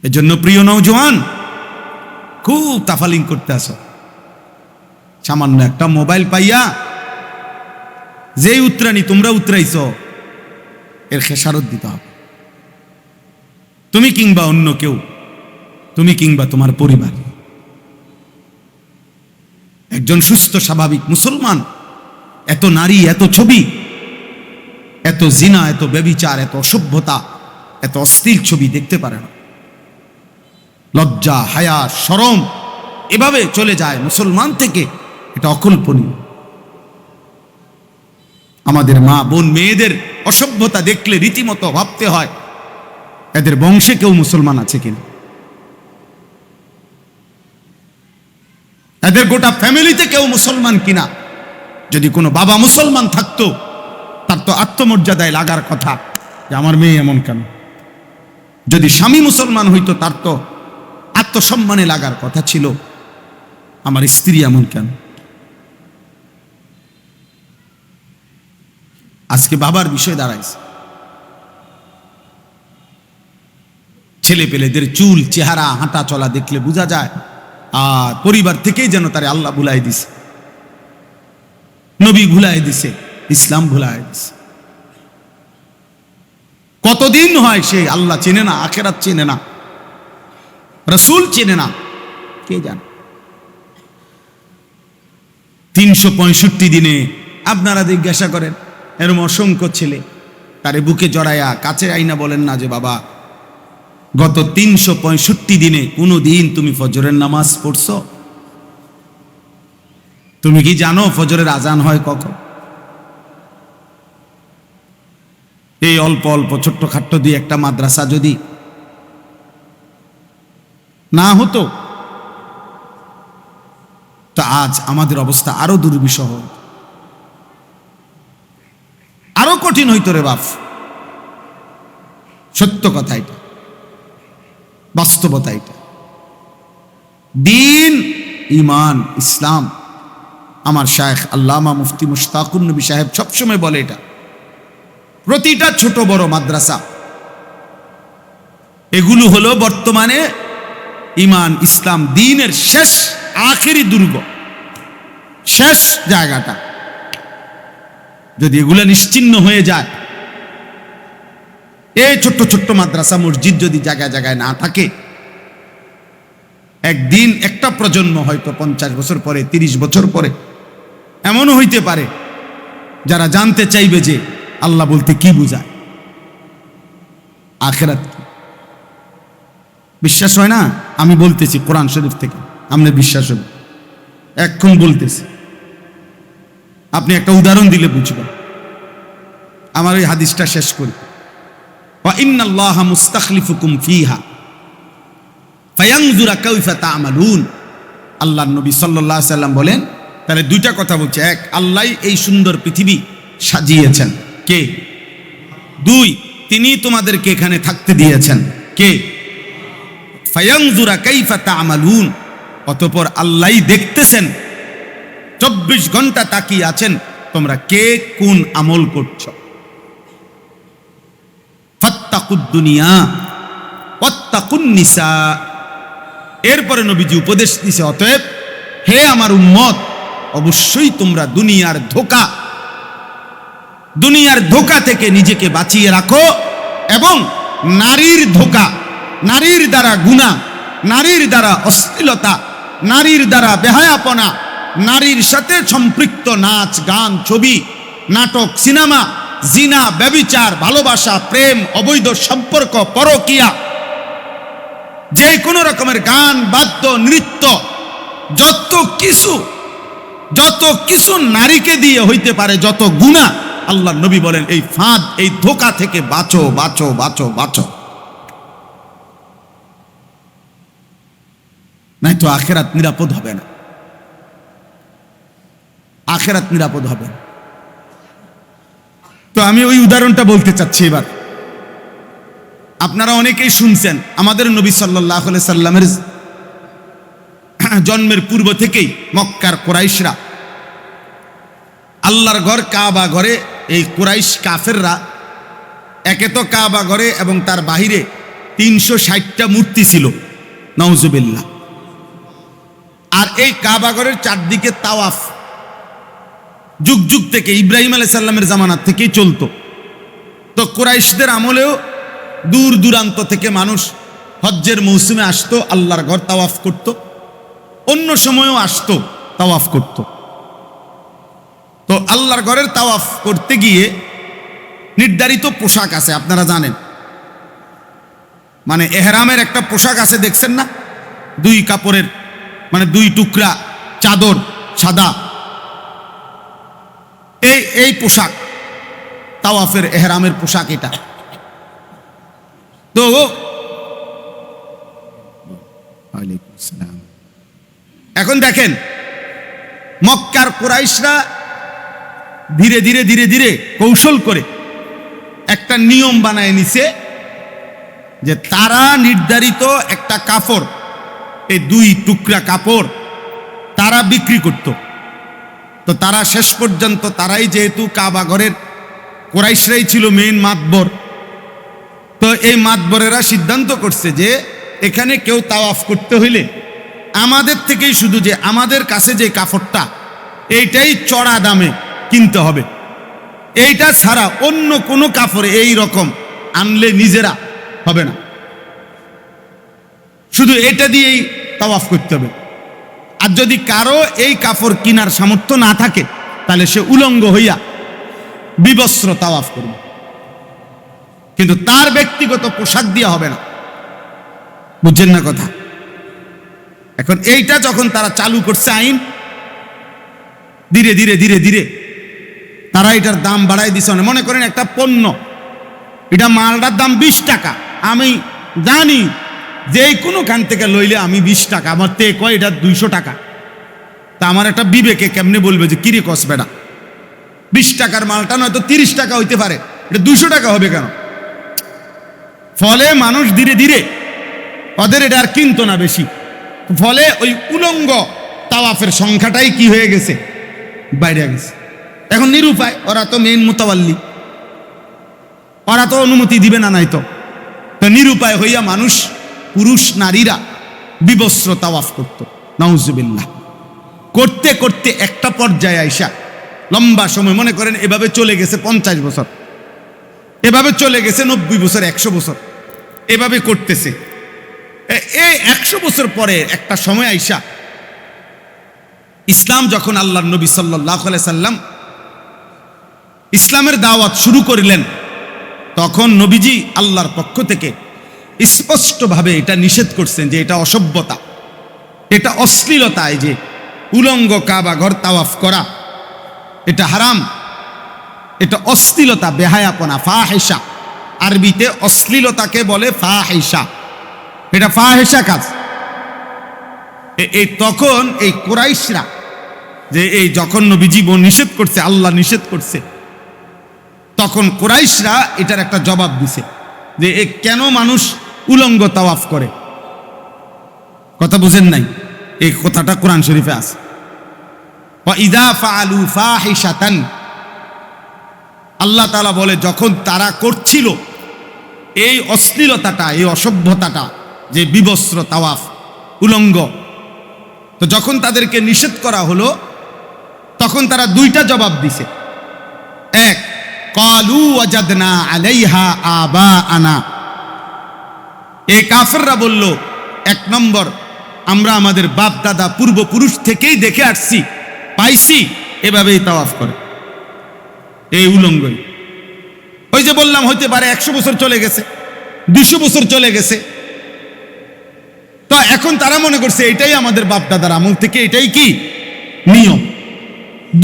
[SPEAKER 1] এজন্য প্রিয় নওজোয়ান, খুব তাফালিং করতে আসো। সামান্য একটা মোবাইল পাইয়া যেই উত্তরানি তোমরা উতরাইছ, এর খেসারত দিতে হবে। তুমি কিংবা অন্য কেউ, তুমি কিংবা তোমার পরিবার। একজন সুস্থ স্বাভাবিক মুসলমান এত নারী, এত ছবি, এত জিনা, এত ব্যভিচার, এত অসভ্যতা, এত অশ্লীল ছবি দেখতে পারে না। লজ্জা, হায়া, শরম এভাবে চলে যায় মুসলমান থেকে, এটা অকল্পনীয়। আমাদের মা বোন মেয়েদের অসভ্যতা দেখলে রীতিমতো ভাবতে হয় এদের বংশে কেউ মুসলমান আছে কিনা, এদের গোটা ফ্যামিলিতে কেউ মুসলমান কিনা। যদি কোনো বাবা মুসলমান থাকতো, তার তো আত্মমর্যাদায় লাগার কথা যে আমার মেয়ে এমন কেন। যদি স্বামী মুসলমান হইতো, তার তো আত্মসম্মানে লাগার কথা ছিল আমার স্ত্রী এমন কেন। আজকে বাবার বিষয় দাঁড়াইছে, ছেলে পেলেদের চুল, চেহারা, হাঁটা চলা দেখলে বোঝা যায় আর পরিবার থেকেই যেন তারে আল্লাহ ভুলাই দিছে, নবী ভুলাই দিছে, ইসলাম ভুলাই দিছে। কতদিন হয় সে আল্লাহ চেনে না, আখেরাত চেনে না, রাসূল চেনে না, কে জানে। 365 দিনে আপনারা জিজ্ঞাসা করেন, এরম অসংখ্য ছেলে তারে বুকে জড়াইয়া কাছে আইনা বলেন না যে বাবা, গত 365 দিনে কোনো দিন তুমি ফজরের নামাজ পড়ছো? তুমি কি জানো ফজরের আজান হয় কখন? এই অল্প অল্প ছোট্ট খাট্ট দিয়ে একটা মাদ্রাসা যদি না হতো, তো আজ আমাদের অবস্থা আরো দুর্বিষহ, আরো কঠিন হইতো রে বাপ। সত্য কথা এটা, বাস্তবতা এটা। দিন, ইমান, ইসলাম, আমার শায়েখ আল্লামা মুফতি মুশতাকুর নবী সাহেব সবসময় বলে এটা। প্রতিটা ছোট বড় মাদ্রাসা, এগুলো হলো বর্তমানে ইমান, ইসলাম, দ্বীনের শেষ আখেরি দুর্গ, শেষ জায়গাটা। যদি এগুলা নিশ্চিহ্ন হয়ে যায়, এই ছোট্ট ছোট্ট মাদ্রাসা মসজিদ যদি জায়গায় জায়গায় না থাকে, একদিন একটা প্রজন্ম হয়তো 50 বছর পরে, 30 বছর পরে এমনও হইতে পারে যারা জানতে চাইবে যে আল্লাহ বলতে কি বুঝায়, আখিরাত কি। বিশ্বাস হয় না? আমি বলতেছি কোরআন শরীফ থেকে, আপনার বিশ্বাস হবে, এখন বলতেছি। আপনি একটা উদাহরণ দিলে বুঝবেন। আমার ওই হাদিসটা শেষ করি। ওয়া ইন্নাল্লাহা মুস্তাখলিফুকুম ফিহা ফায়ানজুরা কাইফা তা'মালুন। আল্লাহর নবী সাল্লাল্লাহু আলাইহি সাল্লাম বলেন, তাহলে দুইটা কথা বলছে। এক, আল্লাহ এই সুন্দর পৃথিবী সাজিয়েছেন, কে? দুই, তিনি তোমাদেরকে এখানে থাকতে দিয়েছেন, কে? ফায়ানজুরা কাইফা তা'মালুন। অতঃপর আল্লাহ দেখতেছেন, 24 ঘন্টা তাকিয়ে আছেন তোমরা কে কোন আমল করছো। ফাত্তাকুদ দুনিয়া ওয়াত্তাকুন নিসা। এরপরে নবীজি উপদেশ দিছে, অতএব হে আমার উম্মত, অবশ্যই তোমরা দুনিয়ার ধোঁকা থেকে নিজেকে বাঁচিয়ে রাখো, এবং নারীর ধোঁকা, নারীর দ্বারা গুনাহ, নারীর দ্বারা অশ্লীলতা, নারীর দ্বারা বেহায়াপনা, নারীর সাথে সম্পৃক্ত নাচ, গান, ছবি, নাটক, সিনেমা, জিনা, ব্যভিচার, ভালোবাসা, প্রেম, অবৈধ সম্পর্ক, পরকীয়া, যে কোনো রকমের গান, বাদ্য, নৃত্য, যত কিছু নারীকে দিয়ে হইতে পারে, যত গুনাহ আল্লাহ নবী বলেন এই ফাঁদ, এই ধোঁকা থেকে বাঁচো বাঁচো বাঁচো বাঁচো, নাই তো আখেরাত নিরাপদ হবে না, আখেরাত নিরাপদ হবে না। তো আমি ওই উদাহরণটা বলতে চাচ্ছি এবার। আপনারা অনেকেই শুনছেন আমাদের নবী সাল্লাল্লাহু আলাইহি সাল্লামের জন্মের পূর্ব থেকেই মক্কার কুরাইশরা আল্লাহর ঘর কাবা ঘরে, এই কুরাইশ কাফেররা একে তো কাবা ঘরে এবং তার বাহিরে 360টা মূর্তি ছিল, নাউজুবিল্লাহ। আর এই কাবা ঘরের চারদিকে তাওয়াফ যুগ যুগ থেকে, ইব্রাহিম আলাইহিস সালামের জামানাত থেকেই চলতো। তো কুরাইশদের আমলেও দূর দূরান্ত থেকে মানুষ হজ্জের মৌসুমে আসতো, আল্লাহর ঘর তাওয়াফ করত, অন্য সময়ও আসতো তাওয়াফ করত। তো আল্লাহর ঘরের তাওয়াফ করতে গিয়ে নির্ধারিত পোশাক আছে, আপনারা জানেন, মানে এহরামের একটা পোশাক আছে, দেখছেন না, দুই কাপড়ের, মানে দুই টুকরা চাদর সাদা, এই পোশাক তাওয়াফের এহরামের পোশাক এটা। তো এখন দেখেন মক্কার কুরাইশরা ধীরে ধীরে ধীরে ধীরে কৌশল করে একটা নিয়ম বানায় নিছে যে তারা নির্ধারিত একটা কাপড়, এই দুই টুকরা কাপড় তারা বিক্রি করত। তো তারা শেষ পর্যন্ত তারাই যেহেতু কাবা ঘরের কুরাইশরাই ছিল মেইন মাতবর, তো এই মাতবরেরা সিদ্ধান্ত করছে যে এখানে কেউ তাওয়াফ করতে হইলে আমাদের থেকেই শুধু যে আমাদের কাছে যে কাপড়টা এইটাই চড়া দামে কিনতে হবে, এইটা ছাড়া অন্য কোনো কাপড় এই রকম আনলে নিজেরা হবে না, শুধু এটা দিয়েই তাওয়াফ করতে হবে। আর যদি কারো এই কাপড় কেনার সামর্থ্য না থাকে তাহলে সে উলঙ্গ হইয়া বিবস্ত্র তাওয়াফ করবে, কিন্তু তার ব্যক্তিগত পোশাক দিয়ে হবে না। বুঝছেন না কথা? এখন এইটা যখন তারা চালু করছে আইন, ধীরে ধীরে ধীরে ধীরে তারা এটার দাম বাড়াই দিছে। মনে করেন একটা পণ্য, এটা মালটার দাম 20 টাকা, আমি জানি যে কোনো খান থেকে লইলে আমি 20 টাকা, আমার তে কয় এটা 200 টাকা, তা আমার একটা বিবেকে কেমনে বলবে যে কিরে কস বেটা, 20 টাকার মালটা নয়তো 30 টাকা হইতে পারে, এটা 200 টাকা হবে কেন? ফলে মানুষ ধীরে ধীরে ওদের এটা আর কিনতো না বেশি, ফলে ওই উলঙ্গ তাওয়াফের সংখ্যাটাই কি হয়ে গেছে, বাইরে গেছে। এখন নিরুপায়, ওরা তো মেইন মুতাওয়াল্লি, ওরা তো অনুমতি দিবে না, নাই তো নিরুপায় হইয়া মানুষ, পুরুষ নারীরা বিবস্ত্র তাওয়াফ করত, নাউজুবিল্লাহ। করতে করতে একটা পর্যায়ে আইসা লম্বা সময়, মনে করেন এভাবে চলে গেছে 50 বছর, এভাবে চলে গেছে 90 বছর, 100 বছর, এভাবে করতেছে। এই 100 বছর পরে একটা সময় আইসা ইসলাম যখন আল্লাহর নবী সাল্লাল্লাহু আলাইহি সাল্লাম ইসলামের দাওয়াত শুরু করিলেন, তখন নবীজি আল্লাহর পক্ষ থেকে স্পষ্টভাবে এটা নিষেধ করছেন যে এটা অসভ্যতা, এটা অশ্লীলতা, এই যে উলঙ্গ কাবা ঘর তাওয়াফ করা এটা হারাম, এটা অশ্লীলতা, বেহায়াপনা, ফাহিশা। আরবিতে অশ্লীলতাকে বলে ফাহিশা, এটা ফাহিশা কাজ। এই তখন এই কুরাইশরা যে এই যখন নবীজি নিষেধ করছে, আল্লাহ নিষেধ করছে, তখন কুরাইশরা এটার একটা জবাব দিছে যে এ কেন মানুষ উলঙ্গ তাওয়াফ করে। কথা বুঝেন নাই? এই কথাটা কোরআন শরীফে আছে, ওয়া ইযা ফাআলু ফাহিশাতান, আল্লাহ তাআলা বলে যখন তারা করছিল এই অশ্লীলতাটা, এই অসভ্যতাটা, যে বিবস্ত্র তাওয়াফ, উলঙ্গ, তো যখন তাদেরকে নিষেধ করা হলো তখন তারা দুইটা জবাব দিছে। এক, ক্বালু ওয়াজাদনা আলাইহা আবাআনা, এই কাফেররা বলল, এক নম্বর, আমরা আমাদের বাপ দাদা পূর্বপুরুষ থেকেই দেখে আসছি, পাইছি এভাবেই তাওয়াফ করে, এই উলঙ্গই। ওই যে বললাম হইতে পারে 100 বছর চলে গেছে, 200 বছর চলে গেছে, তো এখন তারা মনে করছে এটাই আমাদের বাপ দাদার আমল থেকে এটাই কি নিয়ম।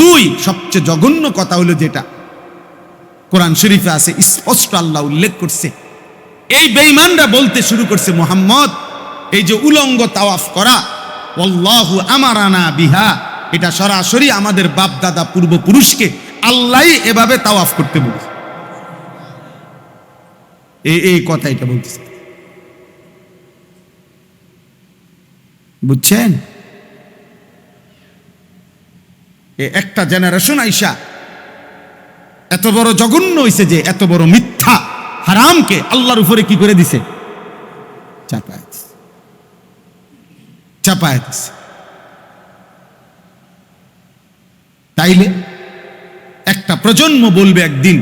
[SPEAKER 1] দুই, সবচেয়ে জঘন্য কথা হলো যেটা, কোরআন শরীফে আছে, স্পষ্ট আল্লাহ উল্লেখ করছে। এই বেঈমানরা বলতে শুরু করছে, মুহাম্মদ এই যে উলঙ্গ তাওয়াফ করা, আল্লাহু আমারানা বিহা, এটা সরাসরি আমাদের বাপ দাদা পূর্বপুরুষকে আল্লাহ এভাবে তাওয়াফ করতে বলছে। এই কথা এটা বলতেছে, বুঝছেন? একটা জেনারেশন আইসা এত বড় জঘন্য হইছে যে এত বড় মিথ্যা হারামকে আল্লাহর উপরে কি করে দিছে? চাপায় দিছে। তাইলে একটা প্রজন্ম বলবে একদিন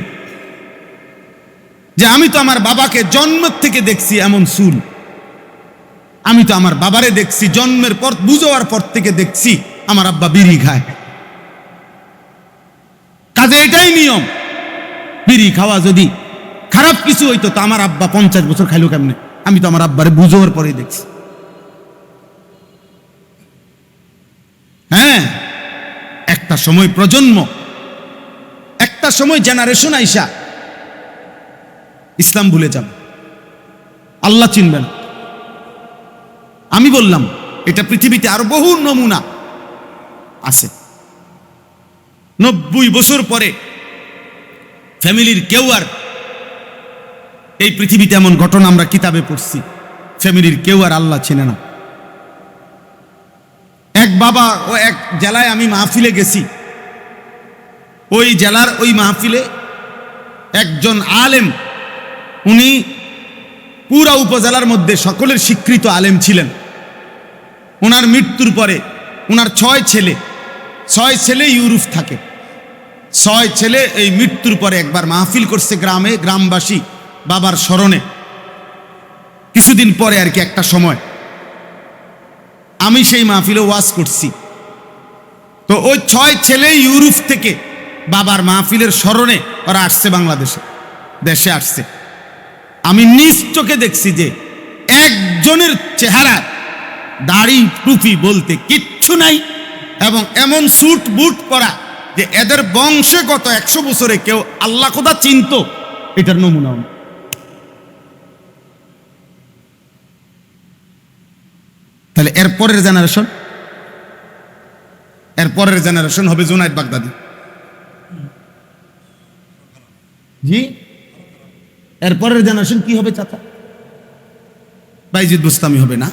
[SPEAKER 1] যে আমি তো আমার বাবাকে জন্ম থেকে দেখছি এমন চুল, আমি তো আমার বাবারে দেখছি জন্মের পর, বুঝার পর থেকে দেখছি আমার আব্বা বিড়ি খায়, কাজে এটাই নিয়ম। বিড়ি খাওয়া যদি খারাপ কিছু হইতো তো আমার আব্বা 50 বছর খাইলো কেমনে? আমি তো আমার আব্বারে বুঝার পরেই দেখছি। হ্যাঁ, একটা সময় প্রজন্ম, একটা সময় জেনারেশন আইসা ইসলাম ভুলে যাবে, আল্লাহ চিনবেন। আমি বললাম এটা পৃথিবীতে আরো বহু নমুনা আছে। 90 বছর পরে ফ্যামিলির কেউ আর, এই পৃথিবীতে এমন ঘটনা আমরা কিতাবে পড়ছি, ফ্যামিলির কেউ আর আল্লাহ চেনে না। এক বাবা ও এক জেলায় আমি মাহফিলে গেছি, ওই জেলার ওই মাহফিলে একজন আলেম, উনি পুরা উপজেলার মধ্যে সকলের স্বীকৃত আলেম ছিলেন। ওনার মৃত্যুর পরে ওনার 6 ছেলে ইউরোপ থাকে। 6 ছেলে এই মৃত্যুর পরে একবার মাহফিল করছে গ্রামে, গ্রামবাসী বাবার স্মরণে। কিছুদিন পরে আর কি একটা সময় আমি সেই মাহফিলে ওয়াজ করছি, তো ওই 6 ছেলে ইউরোপ থেকে বাবার মাহফিলের স্মরণে ওরা আসছে, বাংলাদেশে দেশে আসছে। আমি নিজ চোখে দেখছি যে একজনের চেহারা দাড়ি টুপি বলতে কিচ্ছু নাই, এবং এমন স্যুট বুট পরা যে এদের বংশে গত 100 বছরে কেউ আল্লাহ খোদা চিনত, এটার নমুনা। তাহলে এরপরের জেনারেশন হবে জুনায়েদ বাগদাদি। জি, এরপরের জেনারেশন কি হবে চাচা? বাইজিদ বুস্তামি হবে না?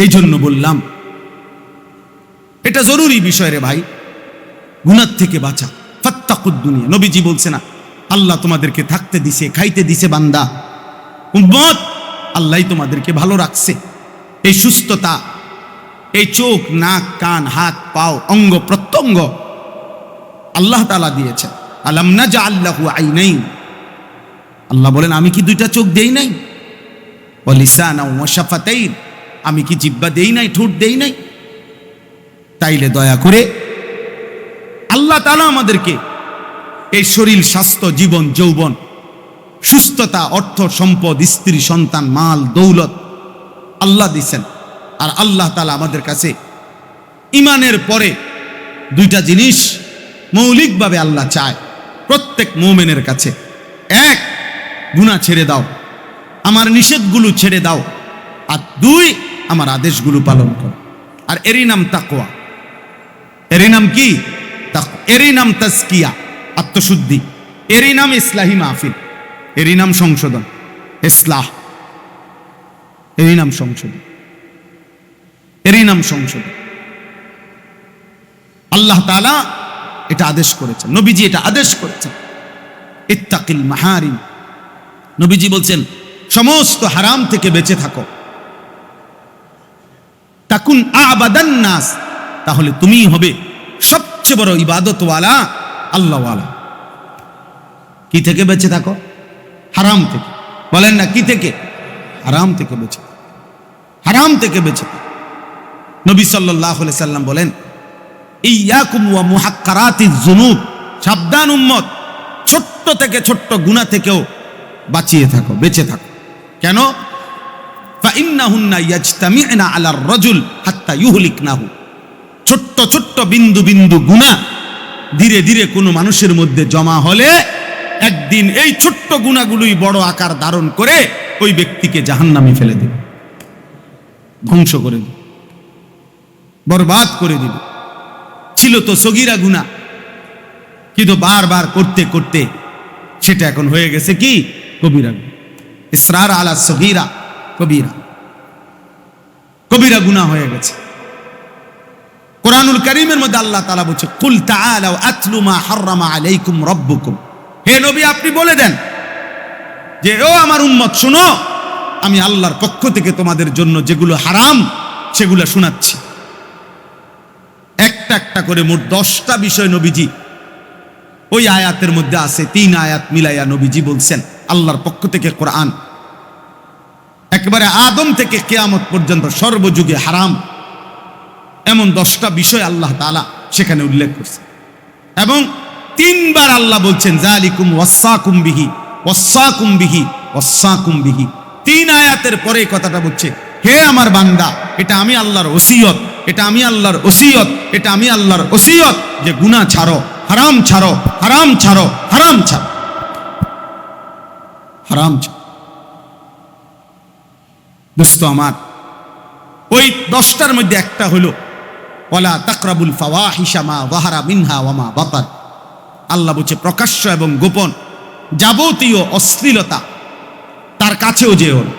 [SPEAKER 1] এই জন্য বললাম এটা জরুরি বিষয় রে ভাই, গুনাহ থেকে বাঁচা। ফাত্তাকুদ দুনিয়া, নবীজি বলছে না আল্লাহ তোমাদেরকে থাকতে দিছে, খাইতে দিছে বান্দা উম্মত, আল্লাহ তোমাদেরকে ভালো রাখছে। এই সুস্থতা, এই চোখ, নাক, কান, হাত, পাও, অঙ্গ প্রত্যঙ্গ আল্লাহ তাআলা দিয়েছেন। আলাম নাজআল লাহু আইনাইন, আল্লাহ বলেন আমি কি 2টা চোখ দেই নাই? ওয়া লিসানা ওয়া শাফাতাইন, আমি কি জিহ্বা দেই নাই, ঠোঁট দেই নাই? তাইলে দয়া করে আল্লাহ তাআলা আমাদেরকে এই শরীর, স্বাস্থ্য, জীবন, যৌবন, সুস্থতা, অর্থ সম্পদ, স্ত্রী, সন্তান, মাল, দৌলত আল্লাহ দিছেন। আর আল্লাহ তাআলা আমাদের কাছে ঈমানের পরে 2টা জিনিস মৌলিকভাবে আল্লাহ চায় প্রত্যেক মুমিনের কাছে। 1, গুনাহ ছেড়ে দাও, আমার নিষেধগুলো ছেড়ে দাও। আর 2, আমার আদেশগুলো পালন করো। আর এরই নাম তাকওয়া, এরই নাম কি? এরই নাম তাজকিয়া, আত্মশুদ্ধি। এরই নাম ইসলাহি মাহফিল, এরই নাম সংশোধন, ইসলাহ, এরই নাম সংশোধন, এরই নাম সংশোধন। আল্লাহ তাআলা এটা আদেশ করেছেন, নবীজি এটা আদেশ করেছেন। ইত্তাকিল মাহারিম, নবীজি বলছেন সমস্ত হারাম থেকে বেঁচে থাকো। তাকুন আবাদান নাস, তাহলে তুমিই হবে সবচেয়ে বড় ইবাদতওয়ালা, আল্লাহওয়ালা। কি থেকে বেঁচে থাকো? হারাম থেকে। বলেন না কি থেকে? হারাম থেকে বেঁচে, হারাম থেকে বেঁচে। নবী সাল্লাল্লাহু আলাইহি সাল্লাম বলেন ইয়াকুম ওয়া মুহাক্কারাতিজ যুনুব, সাবধান উম্মত, ছোট্ট থেকে ছোট্ট গুনাহ থেকেও বাঁচিয়ে থাকো, বেঁচে থাকো। কেন? ফাইন্নাহুন্না ইয়াজতামিউনা আলার রাজুল হাত্তা ইউহলিকনাহু, ছোট্ট ছোট্ট বিন্দু বিন্দু গুনাহ ধীরে ধীরে কোনো মানুষের মধ্যে জমা হলে একদিন এই ছোট্ট গুনাহগুলোই বড় আকার ধারণ করে ওই ব্যক্তিকে জাহান্নামে ফেলে দেবে, ধ্বংস করে দেবে, বরবাদ করে দিবে। ছিল তো সগীরা গুনাহ, কিন্তু বারবার করতে করতে সেটা এখন হয়ে গেছে কি কবিরা গুনাহ। ইসরার আলা সগীরা কবিরা, কবিরা গুনাহ হয়ে গেছে। কোরআনুল কারীমের মধ্যে আল্লাহ তাআলা বলছে, কুল তাআলাউ আতলু মা হাররামা আলাইকুম রাব্বুকুম। হে নবী, আপনি বলে দেন যে ও আমার উম্মত শুনো, আমি আল্লাহর পক্ষ থেকে তোমাদের জন্য যেগুলো হারাম সেগুলো শোনাচ্ছি। একটা একটা করে মোট 10টা বিষয় নবীজি ওই আয়াতের মধ্যে আছে। 3 আয়াত মিলাইয়া নবীজি বলছেন আল্লাহর পক্ষ থেকে কোরআন একেবারে আদম থেকে কিয়ামত পর্যন্ত সর্বযুগে হারাম এমন 10টা বিষয় আল্লাহ তাআলা সেখানে উল্লেখ করছে। এবং 3 বার আল্লাহ বলছেন যালিকুম ওয়াসাকুম বিহি ওয়াসাকুম বিহি ওয়াসাকুম বিহি। 3 আয়াতের পরে কথাটা বলছে, হে আমার বান্দা, এটা আমি আল্লাহর ওসিয়ত, এটা আমি আল্লাহর ওসিয়ত, এটা আমি আল্লাহর ওসিয়ত যে গুনাহ ছাড়ো, হারাম ছাড়ো, হারাম ছাড়ো, হারাম ছাড়ো, হারাম ছাড়ো। দোস্ত আমার, ওই 10টার মধ্যে একটা হলো ওয়ালা তাকরাবুল ফাওয়াহিশা মা যাহারা মিনহা ওয়া মা বাতান। আল্লাহ বলছে প্রকাশ্য এবং গোপন যাবতীয় অশ্লীলতা তার কাছেও যেও না।